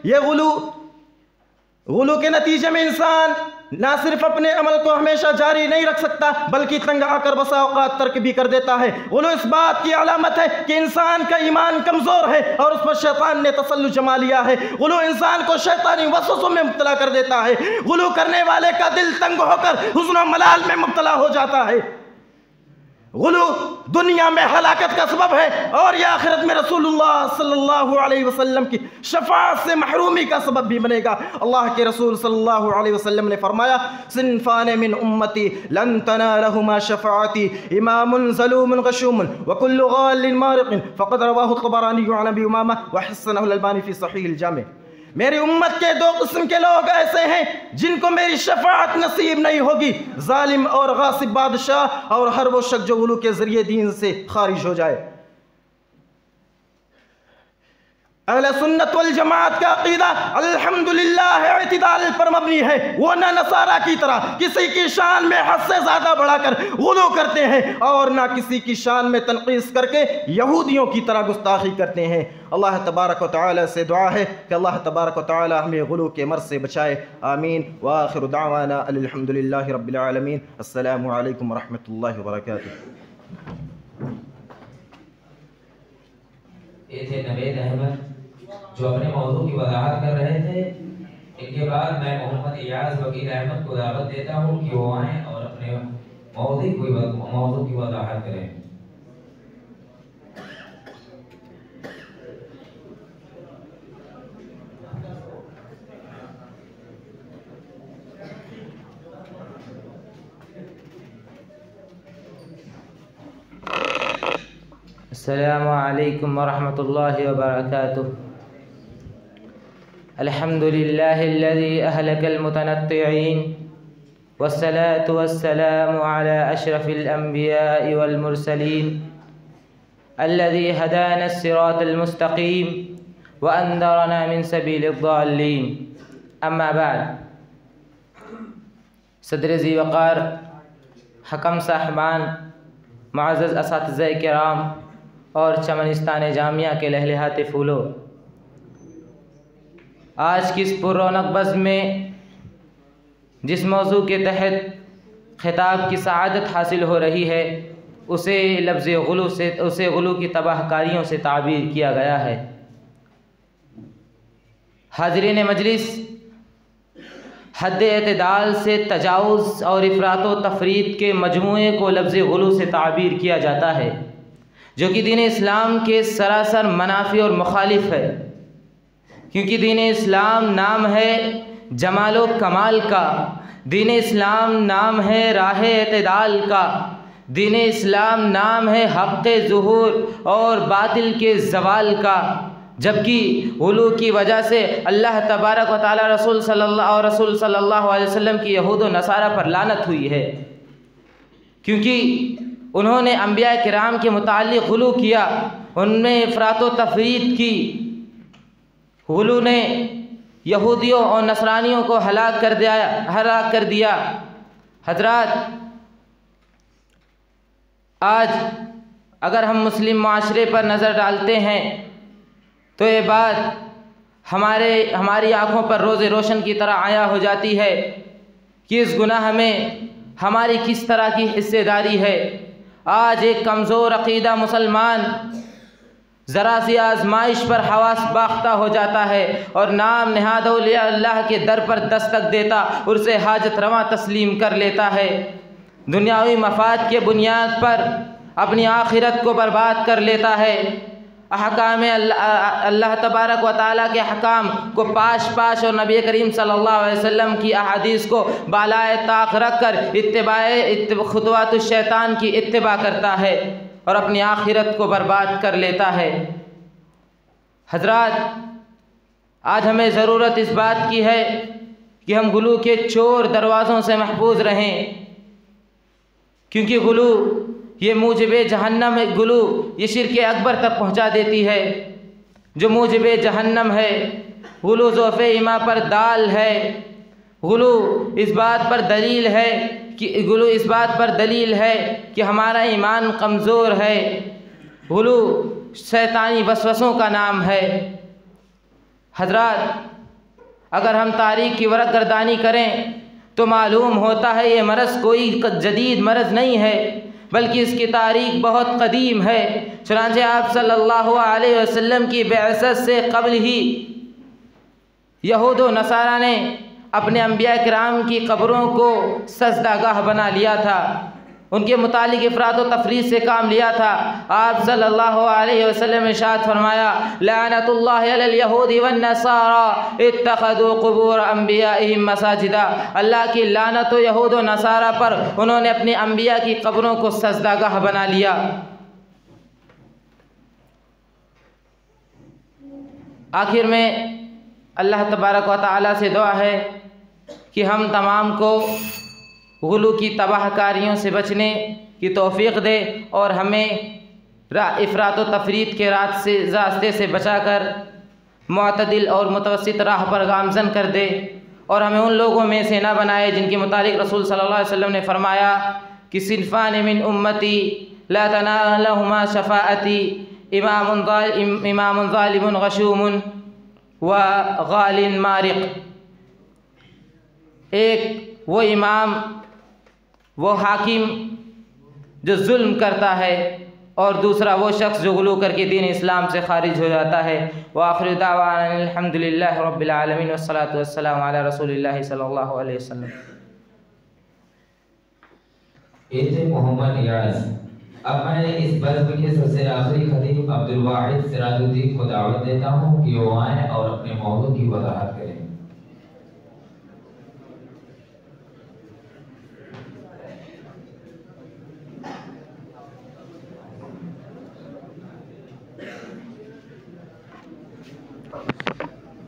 ये गुलू के नतीजे में इंसान ना सिर्फ अपने अमल को हमेशा जारी नहीं रख सकता बल्कि तंग आकर बसा औकात तर्क भी कर देता है। गुलू इस बात की अलामत है कि इंसान का ईमान कमज़ोर है और उस पर शैतान ने तसल्लुत जमा लिया है। गुलू इंसान को शैतानी वसवसों में मुब्तला कर देता है। गुलू करने वाले का दिल तंग होकर हुज़्न व मलाल में मुब्तला हो जाता है। गुलू दुनिया में हलाकत का सबब है और यह आखिरत में रसूलुल्लाह सल्लल्लाहु अलैहि वसल्लम की शफाअत से महरूमी का सबब भी बनेगा। अल्लाह के रसूल सल्लल्लाहु अलैहि वसल्लम ने फरमाया, सिन्फ़ान मिन उम्मती लन तनालहुमा शफाअती, इमामुन ज़लूमुन गशूमुन व कुल्लु गालिन मारिक़िन, फ़क़द रवाहु तबरानी अन अबी उमामा व हस्सनहु अल-अल्बानी फ़ी सहीह अल-जामी। मेरी उम्मत के 2 किस्म के लोग ऐसे हैं जिनको मेरी शफाअत नसीब नहीं होगी, जालिम और गासिब बादशाह और हर वो शख्स जो गुलू के ज़रिए दीन से खारिज हो जाए। अहले सुन्नत वल जमात का अक़ीदा अल्हम्दुलिल्लाह इतिदाल पर मबनी है। वो ना नसारा की तरह किसी की शान में हद से ज़्यादा बढ़ाकर गुलू करते हैं और ना किसी की शान में तनक़ीस करके यहूदियों की तरह गुस्ताखी करते हैं। अल्लाह तबारक व तआला से दुआ है कि अल्लाह तबारक व तआला हमें गुलू के मर्ज़ से बचाए। आमीन। व आखिरु दावाना अल्हम्दुलिल्लाहि रब्बिल आलमीन। अस्सलामु अलैकुम व रहमतुल्लाहि व बरकातुहू। ये थे नवेद अहमद जो अपने मौजू की वजाहत कर रहे थे। इनके बाद मैं मोहम्मद इयाज़ वकील अहमद को दावत देता हूँ कि वो आएँ और अपने मौजू की वजाहत करें। अस्सलामु अलैकुम वरहमतुल्लाहि वबरकातुह। अल्हम्दुलिल्लाहिल्लज़ी अहलकल मुतनत्तिईन वस्सलातु वस्सलामु अला अशरफिल अंबियाइ वल मुरसलीन अल्लज़ी हदाना सिरातल मुस्तक़ीम व अंदरना मिन सबीलिद दाल्लीन। अम्मा बाद। सदर ज़ी वक़ार, हकम साहिबान, मुअज़्ज़ज़ असातिज़ाए किराम और चमनिस्तान जामिया के लहलहाते फूलो, आज की इस पुरौनक बज़्म में जिस मौजू के तहत खिताब की सआदत हासिल हो रही है उसे गुलू की तबाहकारियों से ताबीर किया गया है। हाज़रीन मजलिस, हद एतदाल से तजावुज़ और इफ़रात व तफरीत के मजमूए को लफ्ज़ गुलू से ताबीर किया जाता है, जो कि दीन इस्लाम के सरासर मनाफी और मुखालिफ है। क्योंकि दीन इस्लाम नाम है जमाल व कमाल का, दीन इस्लाम नाम है राह एतदाल का, दीन इस्लाम नाम है हक़ ज़ुहूर और बातिल के ज़वाल का। जबकि गुलू की वजह से अल्लाह तबारक व तआला रसूल सल्लल्लाहु अलैहि वसल्लम की यहूद व नसारा पर लानत हुई है, क्योंकि उन्होंने अंबिया किराम के मुताल्लिक़ गुलू किया, उनमें इफ़रात व तफरीत की। गुलू ने यहूदियों और नसरानियों को हलाक कर दिया। हजरात, आज अगर हम मुस्लिम माशरे पर नज़र डालते हैं तो ये बात हमारी आँखों पर रोज़े रोशन की तरह आया हो जाती है कि इस गुनाह में हमारी किस तरह की हिस्सेदारी है। आज एक कमज़ोर अक़ीदा मुसलमान ज़रा सी आजमाइश पर हवास बाख्ता हो जाता है और नाम नहाद औलिया अल्लाह के दर पर दस्तक देता, उसे हाजत रवा तस्लीम कर लेता है। दुनियावी मफाद के बुनियाद पर अपनी आखिरत को बर्बाद कर लेता है। अहकाम अल्लाह तबारक व तआला के अहकाम को पाश और नबी करीम सल्लल्लाहु अलैहि वसल्लम की अहादीस को बालाए ताक रख कर खुतवात शैतान की इत्तिबा करता है और अपनी आखिरत को बर्बाद कर लेता है। हजरात, आज हमें ज़रूरत इस बात की है कि हम गुलू के चोर दरवाज़ों से महफूज रहें, क्योंकि गुलू ये मूजिब जहन्नम है। गुलू ये शिर्क अकबर तक पहुंचा देती है, जो मूजिब जहन्नम है। गुलू ज़ोफ़े ईमा पर दाल है। गुलू इस बात पर दलील है कि हमारा ईमान कमज़ोर है। गुलू शैतानी वसवसों का नाम है। हजरात, अगर हम तारीख़ की वरक़गर्दानी करें तो मालूम होता है ये मरज़ कोई जदीद मरज़ नहीं है, बल्कि इसकी तारीख़ बहुत कदीम है। चुनांचे आप सल्लल्लाहु अलैहि वसल्लम की बिअसत से क़ब्ल ही यहूद व नसारा ने अपने अंबिया किराम की कब्रों को सजदागाह बना लिया था, उनके मुतालिक इफ़रात व तफरीत से काम लिया था। आप सल्लल्लाहु अलैहि वसल्लम ने इरशाद फरमाया, लानतुल्लाहि अलल यहूदी वन नसारा इत्तखज़ू क़ुबूर अंबियाइहिम मसाजिदा। अल्लाह की लानत यहूद व नसारा पर, उन्होंने अपने अंबिया की कब्रों को सजदागाह बना लिया। आखिर में अल्लाह तबारक व तआला से दुआ है कि हम तमाम को गुलू की तबाहकारियों से बचने की तौफ़ीक़ दे और हमें इफ़रात व तफरीत के रास्ते से बचाकर मुअतदिल और मुतवस्सित राह पर गामज़न कर दे, और हमें उन लोगों में से ना बनाए जिनके मुतालिक रसूल सल्लल्लाहु अलैहि वसल्लम ने फरमाया कि सिनफ़ान मिन उम्मती ला तनालहुमा शफ़ाअती इमामुन ज़ालिमुन गशूमुन व गालिन मारिक। एक वो इमाम, वो हाकिम जो जुल्म करता है, और दूसरा वो शख्स जो गुलू करके दीन इस्लाम से खारिज हो जाता है। व आखिर दावाना अल्हम्दुलिल्लाहि रब्बिल आलमीन वस्सलातु वस्सलामु अला रसूलिल्लाहि सल्लल्लाहु अलैहि वसल्लम। थे मोहम्मद इयाज। अब मैं इस बज़्म के सबसे आखिरी खतीब अब्दुल वाहिद सिराजुद्दीन को दावत देता हूँ कि वो आएँ और अपने मौजू की वज़ाहत करें।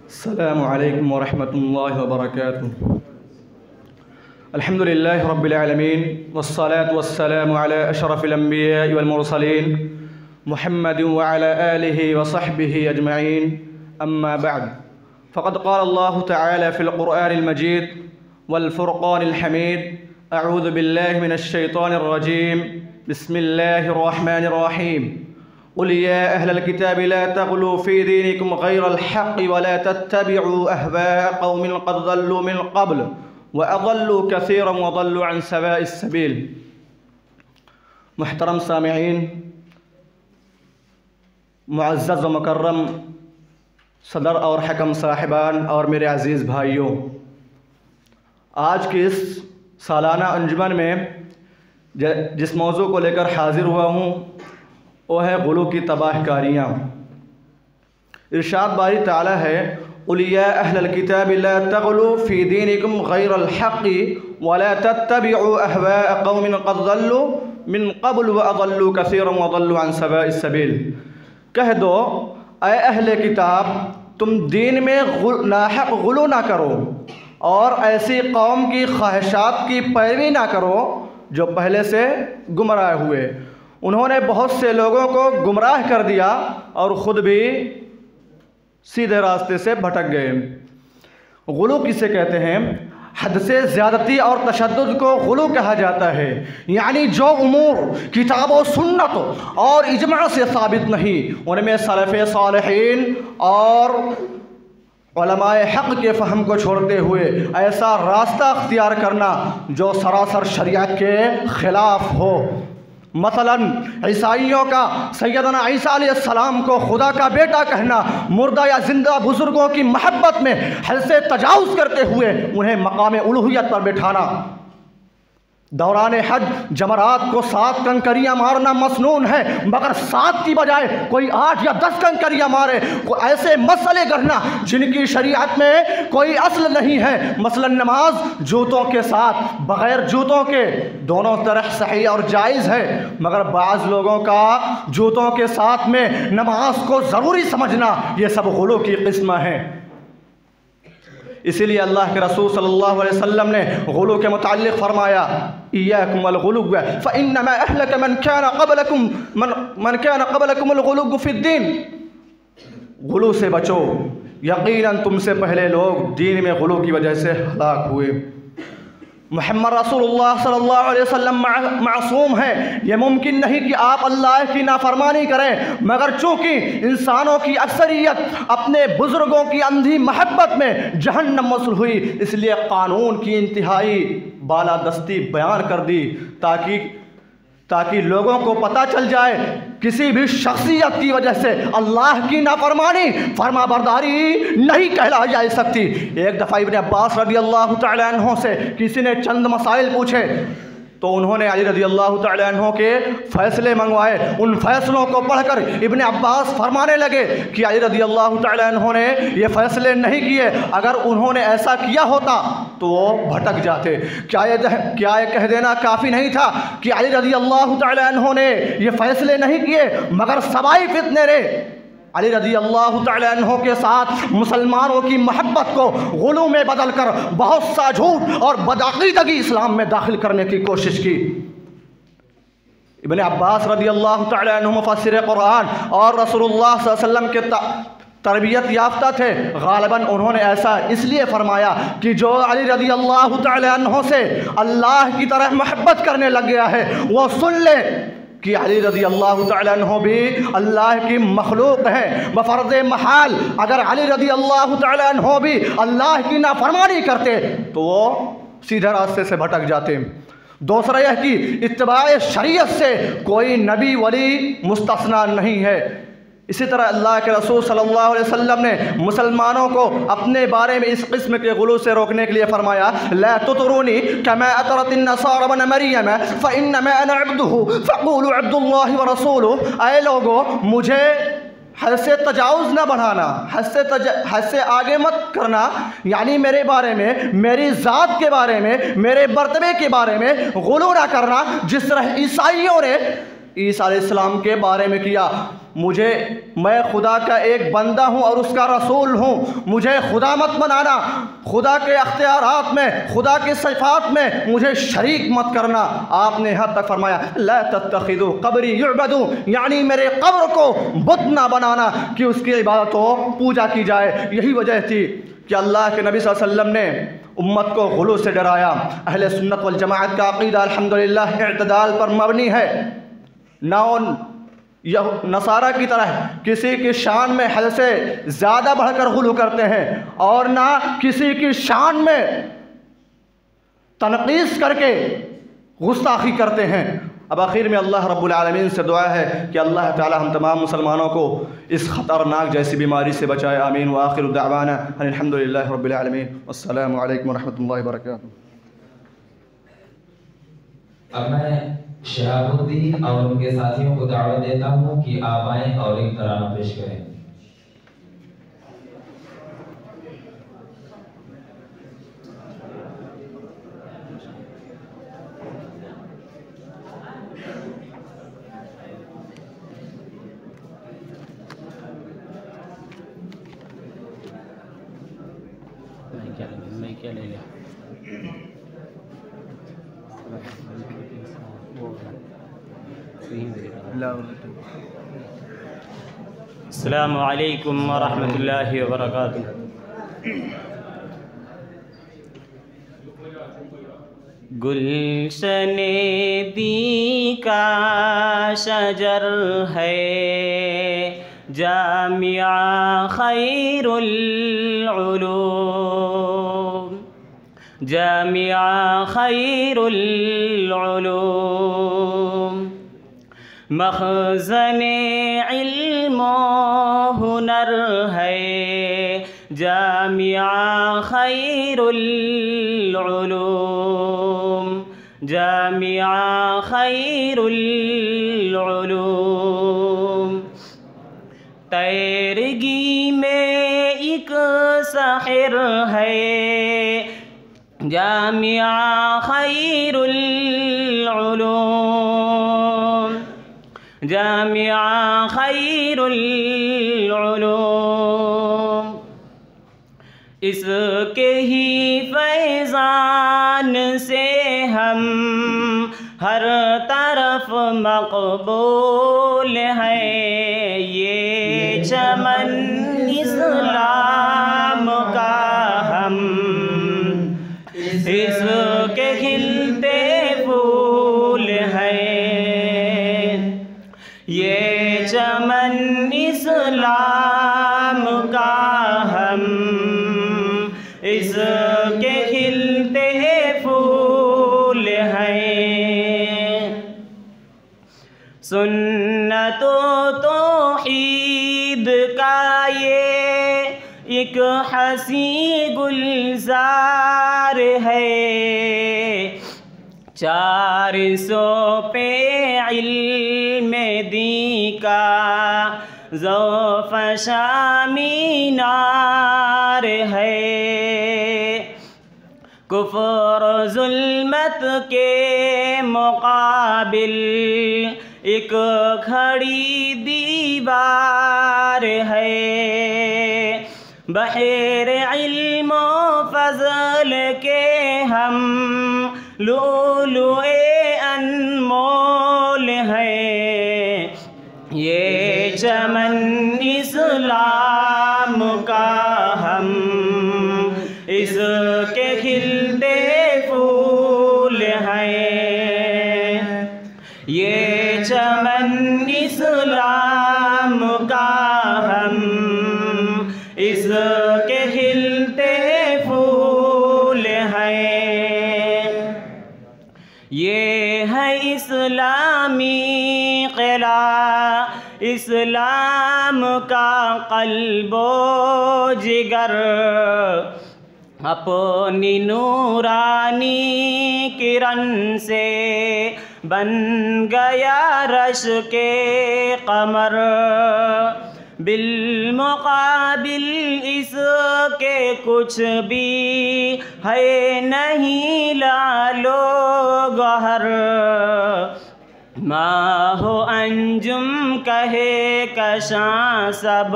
अस्सलामु अलैकुम व रहमतुल्लाहि व बरकातुहू। अल्हम्दुलिल्लाहि रब्बिल आलमीन वस्सलातु वस्सलामु अला अशरफिल अंबिया वल मुरसलीन मुहम्मदिन व अला आलिहि व सहबिहि अजमईन, अम्मा बअद। फ़क़द क़ाल अल्लाहु तआला फ़िल क़ुरआनिल मजीद वल फ़ुरक़ानिल हमीद, अऊज़ु बिल्लाहि मिनश शैतानिर रजीम, बिस्मिल्लाहिर रहमानिर रहीम। क़ुल या अहलल किताबि ला तग़लू फ़ी दीनिकुम ग़ैरल हक़्क़ि व ला तत्तबिअू अहवाअ क़ौमिन क़द ज़ल्लू मिन क़ब्ल व अज़ल्लू कसीरन व ज़ल्लू अन सवाइस सबील। मुहतरम सामिईन, मुअज़्ज़ज़ व मुकर्रम सदर और हकम साहिबान और मेरे अज़ीज़ भाइयों, आज की इस सालाना अंजुमन में जिस मौजू को लेकर हाज़िर हुआ हूँ वो है गुलू की तबाहकारियाँ। इरशाद बारी ताला है, क़ुल या अहलल किताबि ला तग़लू फ़ी दीनिकुम ग़ैरल हक़्क़ि व ला तत्तबिअू अहवाअ क़ौमिन क़द ज़ल्लू मिन क़ब्ल व अज़ल्लू कसीरन व ज़ल्लू अन सवाइस सबील। कह दो, ऐ अहले किताब, तुम दीन में नाहक गुलू ना करो और ऐसी कौम की ख्वाहिशात की पैरवी ना करो जो पहले से गुमराह हुए। उन्होंने बहुत से लोगों को गुमराह कर दिया और ख़ुद भी सीधे रास्ते से भटक गए। गुलू किसे कहते हैं? हद से ज़्यादती और तशद्दुद को गुलू कहा जाता है, यानी जो उमूर किताब व सुन्नत और इजमा से साबित नहीं, उनमें सलफ़ सालिहीन और उलमाए हक़ के फ़हम को छोड़ते हुए ऐसा रास्ता अख्तियार करना जो सरासर शरीयत के ख़िलाफ़ हो। मसलन ईसाइयों का सैयदना ईसा अलैहिस्सलाम को खुदा का बेटा कहना, मुर्दा या जिंदा बुज़ुर्गों की महब्बत में हद से तजावुज़ करते हुए उन्हें मकाम उलूहियत पर बैठाना। दौरान हज जमरात को 7 कंकरियाँ मारना मसनून है, मगर 7 की बजाय कोई 8 या 10 कंकरियाँ मारे। ऐसे मसले गढ़ना जिनकी शरीयत में कोई असल नहीं है। मसलन नमाज जूतों के साथ, बग़ैर जूतों के, दोनों तरह सही और जायज़ है, मगर बाज़ लोगों का जूतों के साथ में नमाज को ज़रूरी समझना, ये सब गुलू की किस्म है। इसीलिए अल्लाह के रसूल सल्लल्लाहु अलैहि वसल्लम ने गुलू के मुताल्लिक़ फरमाया, इय्याकुम वल गुलू फ़इन्नमा अहलक मन कान क़बलकुम अल गुलू फ़िद्दीन। गुलू से बचो, यकीनन तुमसे पहले लोग दीन में गुलू की वजह से हलाक हुए। मुहम्मद रसूलुल्लाह सल्लल्लाहु अलैहि वसल्लम मासूम है। ये मुमकिन नहीं कि आप अल्लाह की नाफरमानी करें, मगर चूँकि इंसानों की अक्सरियत अपने बुज़ुर्गों की अंधी महब्बत में जहन्नम मसल हुई, इसलिए कानून की इंतहाई बालादस्ती बयान कर दी ताकि लोगों को पता चल जाए किसी भी शख्सियत की वजह से अल्लाह की नाफरमानी, फरमाबरदारी नहीं कहलाई जा सकती। एक दफ़ा इब्ने अब्बास रज़ी अल्लाह तआला अन्हु से किसी ने चंद मसाइल पूछे, तो उन्होंने अली रज़ी अल्लाह तआला अन्हु के फ़ैसले मंगवाए। उन फ़ैसलों को पढ़कर इब्ने अब्बास फरमाने लगे कि अली रज़ी अल्लाह तआला अन्हु ने ये फ़ैसले नहीं किए, अगर उन्होंने ऐसा किया होता तो वो भटक जाते। क्या ये कह देना काफ़ी नहीं था कि अली रज़ी अल्लाह तआला अन्हु ने ये फ़ैसले नहीं किए, मगर सवाई फितने रे अली रज़ी अल्लाह तआला अन्हु के साथ मुसलमानों की महब्बत को गुलू में बदल कर बहुत सा झूठ और बदअक़ीदगी इस्लाम में दाखिल करने की कोशिश की। इब्ने अब्बास रज़ी अल्लाह तआला अन्हु मुफस्सिर कुरान और रसूलुल्लाह सल्लल्लाहु अलैहि वसल्लम के तरबियत याफ्ता थे। गालिबन उन्होंने ऐसा इसलिए फरमाया कि जो अली रज़ी अल्लाह तआला अन्हु से अल्लाह की तरह महब्बत करने लग गया है, वो सुन ले कि अली रज़ी अल्लाह तआला अन्हु भी अल्लाह की मखलूक है। बफ़र्ज़े महाल अगर अली रज़ी अल्लाह तआला अन्हु भी अल्लाह की नाफरमानी करते तो वो सीधे रास्ते से भटक जाते। दूसरा यह कि इत्तिबाए शरीयत से कोई नबी वली मुस्तस्ना नहीं है। इसी तरह अल्लाह के रसूल सल्लल्लाहु अलैहि वसल्लम ने मुसलमानों को अपने बारे में इस किस्म के गुलू से रोकने के लिए फरमाया, ला तुतरूनी कमा अतरतिन नसारा बन मरियम फ़इन्नमा अना अब्दुहु फ़क़ूलू अब्दुल्लाहि व रसूलुहु। ऐ लोगो, मुझे हद से तजावुज़ न बढ़ाना, हद से आगे मत करना, यानी मेरे बारे में, मेरी ज़ात के बारे में, मेरे मर्तबे के बारे में गुलू न करना, जिस तरह ईसाइयों ने ईसा अलैहिस्सलाम के बारे में किया। मैं खुदा का एक बंदा हूँ और उसका रसूल हूँ, मुझे खुदा मत बनाना, खुदा के अख्तियारात में, खुदा के सिफ़ात में मुझे शरीक मत करना। आपने यहाँ तक फरमाया ला तत्तखिदू क़ब्री युअबदू, यानी मेरे कब्र को बुत ना बनाना कि उसकी इबादत हो, पूजा की जाए। यही वजह थी कि अल्लाह के नबी सल्लल्लाहु अलैहि वसल्लम ने उम्मत को गुलू से डराया। अहले सुन्नत वल जमाअत का अक़ीदा अल्हम्दुलिल्लाह इअ्तिदाल पर मबनी है। ना यह नसारा की तरह किसी की शान में हद से ज़्यादा बढ़कर गुलू करते हैं और ना किसी की शान में तनक़ीस करके गुस्ताखी करते हैं। अब आखिर में अल्लाह रब्बुल आलमीन से दुआ है कि अल्लाह ताला हम तमाम मुसलमानों को इस ख़तरनाक जैसी बीमारी से बचाए। आमीन व आखिरु दअवाना अल्हम्दुलिल्लाहि रब्बिल आलमीन। अस्सलामु अलैकुम व रहमतुल्लाहि व बरकातुहू। अब मैं शहाबुद्दीन और उनके साथियों को दावत देता हूँ कि आप आएँ और एक तराना पेश करें। मैं क्या ले लिया? अस्सलामु अलैकुम व रहमतुल्लाहि व बरकातुहू। गुलशने दी का शजर है जामिया खैरुल उलूम, जामिया खैरुल उलूम, मखज़ने इल्म हुनर है जामिया खैरुल उलूम, जामिया खैरुल उलूम। तैरगी में एक साहिर है, जामिया खैरुल उलूम, जामिया खैरुल उलूम। इसके ही फैज़ान से हम हर तरफ मकबूल है। ये चमन इस्लाम का हम इसके खिलते फूल हैं। ये चमन इस्लाम का हम इसके खिलते फूल हैं। सुन्नतो तौहीद का ये एक हसी गुलजार है। 400 पे इल्मे दी का ज़ौफ़ शामीनार है। कुफ्र ज़ुल्मत के मुक़ाबिल एक खड़ी दीवार है। बहर इल्म फज़ल के हम लुलुए अनमोल हैं। ये चमन इस्लाम का हम इसके खिलते फूल हैं। ये चमन इस्लाम का हम इसके खिलते फूल हैं। ये है इस्लामी क़िला, इस्लाम का क़ल्बो जिगर। अपनी नूरानी किरण से बन गया रश के कमर। बिलमुक़ाबिल इसके कुछ भी है नहीं लालो गहर। माहो अंजुम कहे कशां सब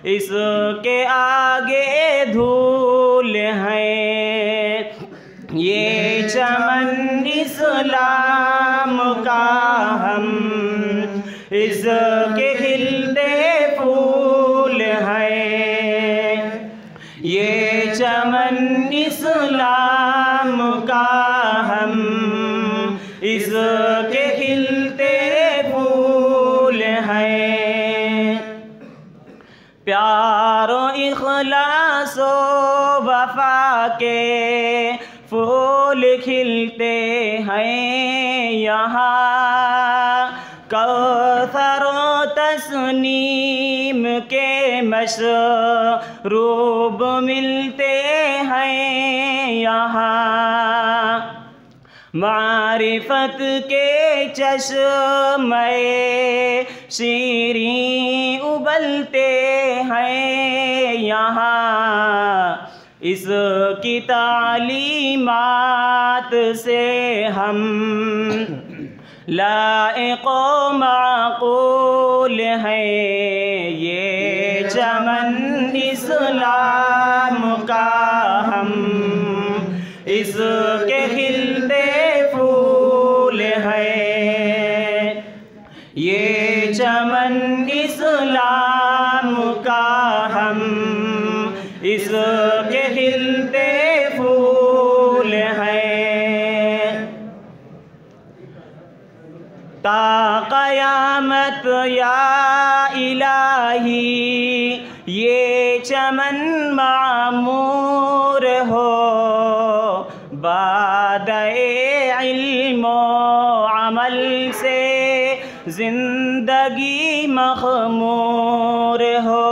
इसके आगे धूल हैं। ये चमन इस्लाम का हम इसके खिलते फूल हैं। ये चमन इस्लाम का हम इसके खिलते फूल हैं। प्यारो इखलासो वफा के फूल खिलते हैं यहाँ। कौसरो तस्नीम के मशरूब मिलते हैं यहाँ। मारिफत के चश्मे शीरीं उबलते हैं यहाँ। इसकी तालीमात से हम लाइक़ो माक़ूल हैं। ये चमन इस्लाम का हम इसके खिलते फूल हैं। ये चमन इस्लाम का हम इसके खिलते फूल हैं। ता क़यामत या इलाही ये चमन मामूर हो। बादए इल्मो अमल से ज़िंदगी मख़मूर हो।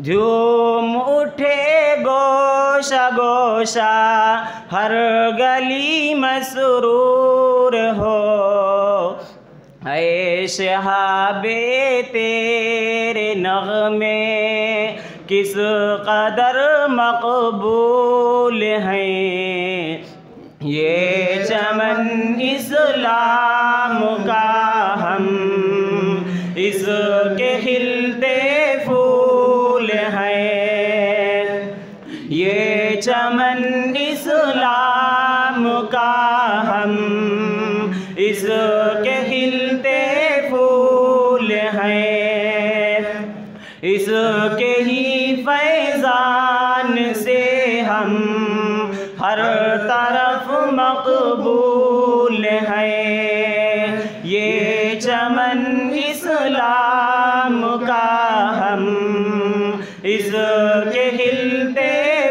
झूम उठे गोशा गोशा हर गली मसरूर हो। ऐ शहाबे तेरे नग़मे किस कदर मकबूल हैं, ये चमन इस्लाम का हम इसके खिलते फूल हैं। ये चमन इस्लाम का हम इसके खिलते फूल हैं। इसके ही फैज़ान से हम हर तरफ मकबूल हैं। ये चमन इस्लाम का हम इसके खिलते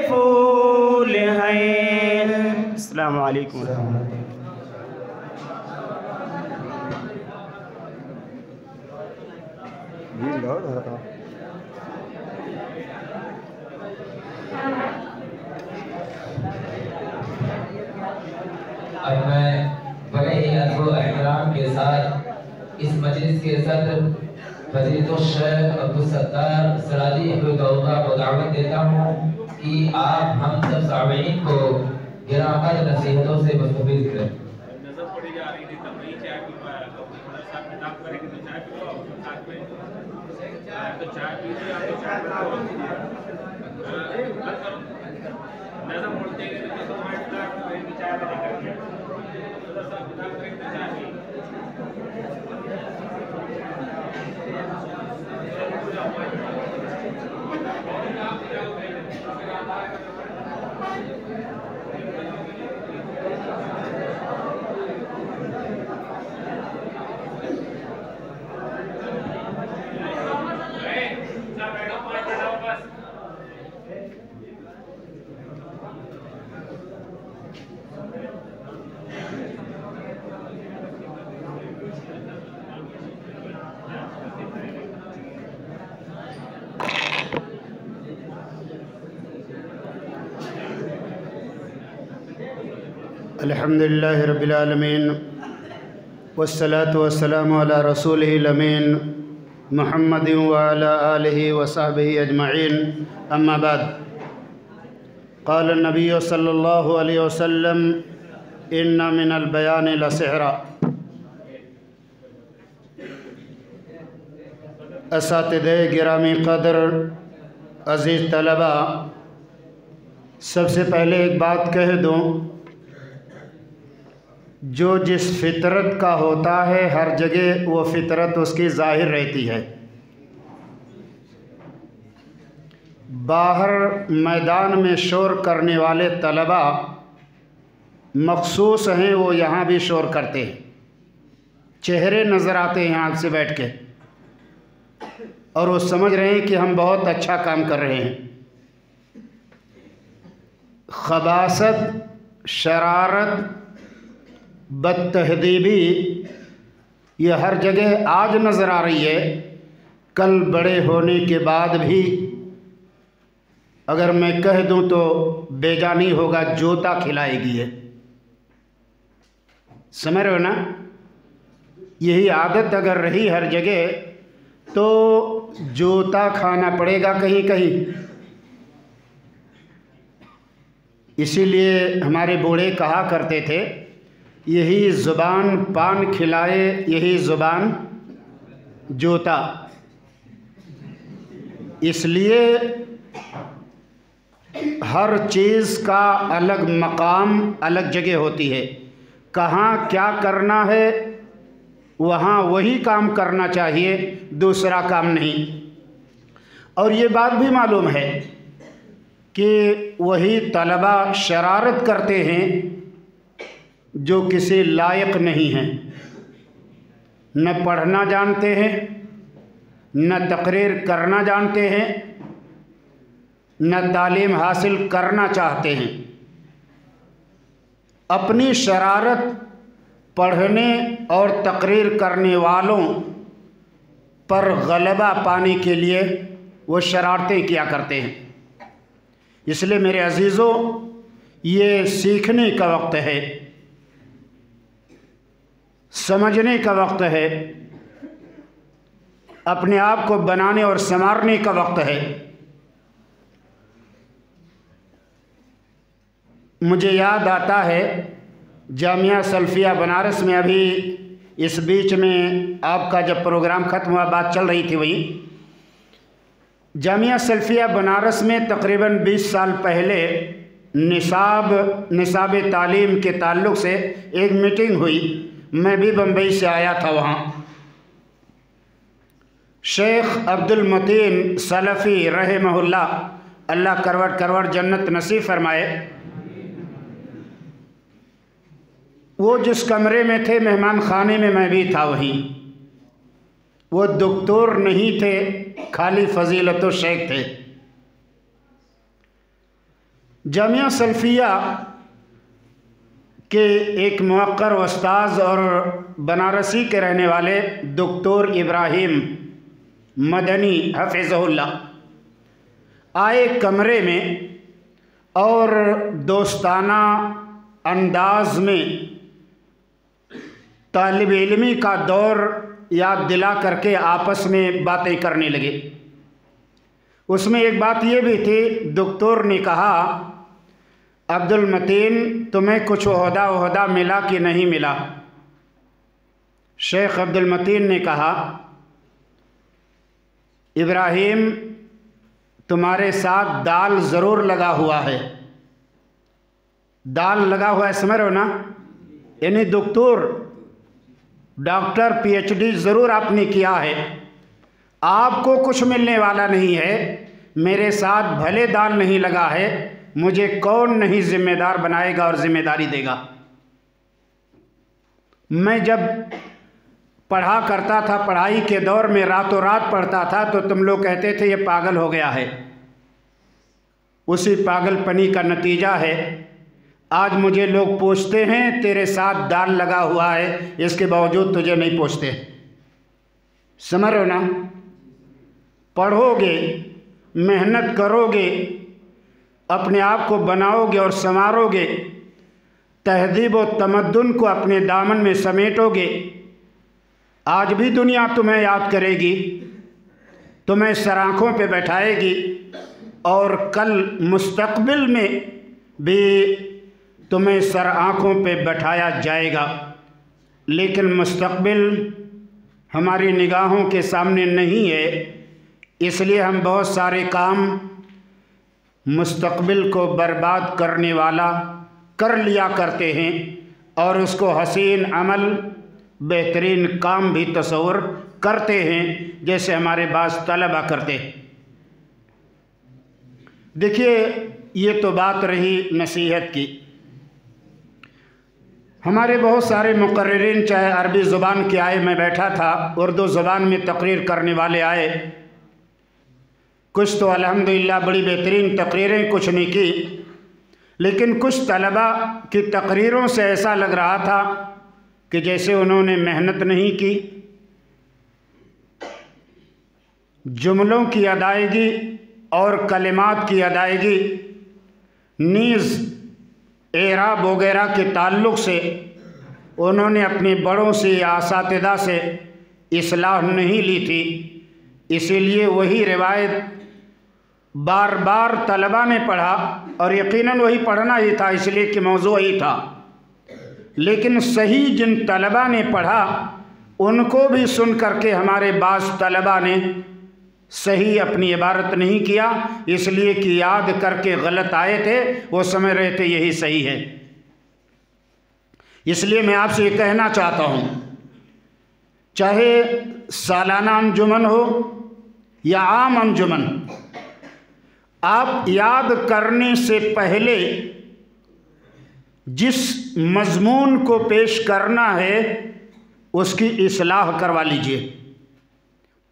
फूल हैं। अस्सलामु अलैकुम। अब मैं बड़े ही अदब व एहतराम के साथ इस मजलिस के सदर फज़ीलतुल शेख अब्दुल सत्तार सराजी हफ़िज़हुल्लाह को दावत देता हूँ कि आप हम सब सामीईन को गिरामत नसीहतों से मुस्तफ़ीज़ करें। अल्हम्दुलिल्लाहि रब्बिल आलमीन वस्सलातु वस्सलामु अला रसूलिहिल अमीन मुहम्मदिन व अला आलिहि व सहबिहि अजमईन अम्मा बाद। क़ाल नबी सल्लल्लाहु अलैहि वसल्लम इन्ना मिनल बयानि लसिहरा। असातिज़े गिरामी क़द्र, अज़ीज़ तलबा, सबसे पहले एक बात कह दूँ, जो जिस फितरत का होता है हर जगह वो फितरत उसकी ज़ाहिर रहती है। बाहर मैदान में शोर करने वाले तलबा मखसूस हैं, वो यहाँ भी शोर करते हैं, चेहरे नज़र आते हैं आँख से बैठ के, और वो समझ रहे हैं कि हम बहुत अच्छा काम कर रहे हैं। खबासत, शरारत, बदतहदीबी ये हर जगह आज नज़र आ रही है। कल बड़े होने के बाद भी अगर मैं कह दूं तो बेजानी होगा, जोता खिलाएगी है। समझ रहे हो ना? यही आदत अगर रही हर जगह तो जोता खाना पड़ेगा कहीं कहीं। इसीलिए हमारे बूढ़े कहा करते थे, यही ज़ुबान पान खिलाए, यही ज़ुबान जोता। इसलिए हर चीज़ का अलग मकाम, अलग जगह होती है। कहाँ क्या करना है वहाँ वही काम करना चाहिए, दूसरा काम नहीं। और ये बात भी मालूम है कि वही तलबा शरारत करते हैं जो किसी लायक नहीं हैं, न पढ़ना जानते हैं, न तकरीर करना जानते हैं, न तालीम हासिल करना चाहते हैं। अपनी शरारत पढ़ने और तकरीर करने वालों पर गलबा पाने के लिए वो शरारतें किया करते हैं। इसलिए मेरे अजीज़ों, ये सीखने का वक्त है, समझने का वक्त है, अपने आप को बनाने और संवारने का वक्त है। मुझे याद आता है जामिया सल्फिया बनारस में, अभी इस बीच में आपका जब प्रोग्राम ख़त्म हुआ बात चल रही थी, वही जामिया सल्फिया बनारस में तकरीबन 20 साल पहले निसाब तालीम के ताल्लुक़ से एक मीटिंग हुई। मैं भी बम्बई से आया था वहाँ। शेख अब्दुल मतीन सलफ़ी रहमहुल्लाह, अल्लाह करवट करवट जन्नत नसीब फरमाए, वो जिस कमरे में थे मेहमान खाने में मैं भी था वहीं। वो डॉक्टर नहीं थे, खाली फजीलत शेख थे। जामिया सल्फिया के एक मुवक्कर उस्ताद और बनारसी के रहने वाले डॉक्टर इब्राहिम मदनी हफिज़हुल्लाह आए कमरे में और दोस्ताना अंदाज में तालिब इल्मी का दौर याद दिला करके आपस में बातें करने लगे। उसमें एक बात ये भी थी, डॉक्टर ने कहा, अब्दुल मतीन तुम्हें कुछ ओहदा मिला कि नहीं मिला? शेख अब्दुल मतीन ने कहा, इब्राहिम तुम्हारे साथ दाल ज़रूर लगा हुआ है। दाल लगा हुआ है, समझ रहे हो ना? यानी डॉक्टर पीएचडी ज़रूर आपने किया है, आपको कुछ मिलने वाला नहीं है। मेरे साथ भले दाल नहीं लगा है, मुझे कौन नहीं जिम्मेदार बनाएगा और जिम्मेदारी देगा। मैं जब पढ़ा करता था, पढ़ाई के दौर में रातों रात पढ़ता था, तो तुम लोग कहते थे ये पागल हो गया है। उसी पागलपनी का नतीजा है आज मुझे लोग पूछते हैं तेरे साथ दाल लगा हुआ है, इसके बावजूद तुझे नहीं पूछते। समझ रहे हो ना? पढ़ोगे, मेहनत करोगे, अपने आप को बनाओगे और संवारोगे, तहजीब व तमद्दुन को अपने दामन में समेटोगे, आज भी दुनिया तुम्हें याद करेगी, तुम्हें सराखों पे बैठाएगी और कल मुस्तकबिल में भी तुम्हें सर आँखों पे बैठाया जाएगा। लेकिन मुस्तकबिल हमारी निगाहों के सामने नहीं है, इसलिए हम बहुत सारे काम मुस्तकबिल को बर्बाद करने वाला कर लिया करते हैं और उसको हसीन अमल, बेहतरीन काम भी तस्वुर करते हैं, जैसे हमारे बाज़ तलबा करते हैं। देखिए, ये तो बात रही नसीहत की। हमारे बहुत सारे मुकर्रिरीन, चाहे अरबी ज़ुबान के आए, मैं बैठा था, उर्दू ज़ुबान में तकरीर करने वाले आए, कुछ तो अल्हम्दुलिल्लाह बड़ी बेहतरीन तकरीरें कुछ ने की, लेकिन कुछ तलबा की तकरीरों से ऐसा लग रहा था कि जैसे उन्होंने मेहनत नहीं की। जुमलों की अदायगी और कलिमात की अदायगी, नीज़ एराब वगैरह के ताल्लुक़ से उन्होंने अपने बड़ों से या असातिज़ा से इस्लाह नहीं ली थी। इसीलिए वही रिवायत बार बार तलबा ने पढ़ा और यकीनन वही पढ़ना ही था, इसलिए कि मौजू ही था। लेकिन सही जिन तलबा ने पढ़ा उनको भी सुन करके हमारे बाज़ तलबा ने सही अपनी इबारत नहीं किया, इसलिए कि याद करके गलत आए थे, वो समझ रहे थे यही सही है। इसलिए मैं आपसे ये कहना चाहता हूँ, चाहे सालाना अंजुमन हो या आम अंजुमन, आप याद करने से पहले जिस मज़मून को पेश करना है उसकी इस्लाह करवा लीजिए,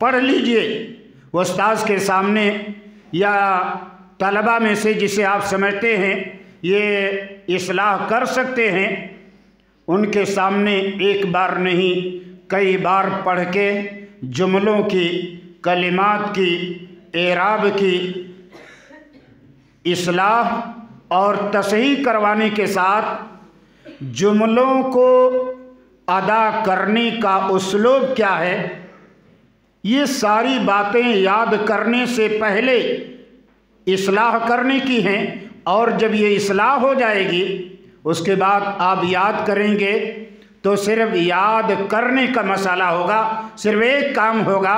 पढ़ लीजिए उस्ताद के सामने या तलबा में से जिसे आप समझते हैं ये इस्लाह कर सकते हैं, उनके सामने एक बार नहीं कई बार पढ़ के जुमलों की, कलिमात की, एराब की इस्लाह और तसहीह करवाने के साथ जुमलों को अदा करने का उसलूब क्या है, ये सारी बातें याद करने से पहले इस्लाह करने की हैं। और जब ये इस्लाह हो जाएगी उसके बाद आप याद करेंगे तो सिर्फ याद करने का मसाला होगा, सिर्फ एक काम होगा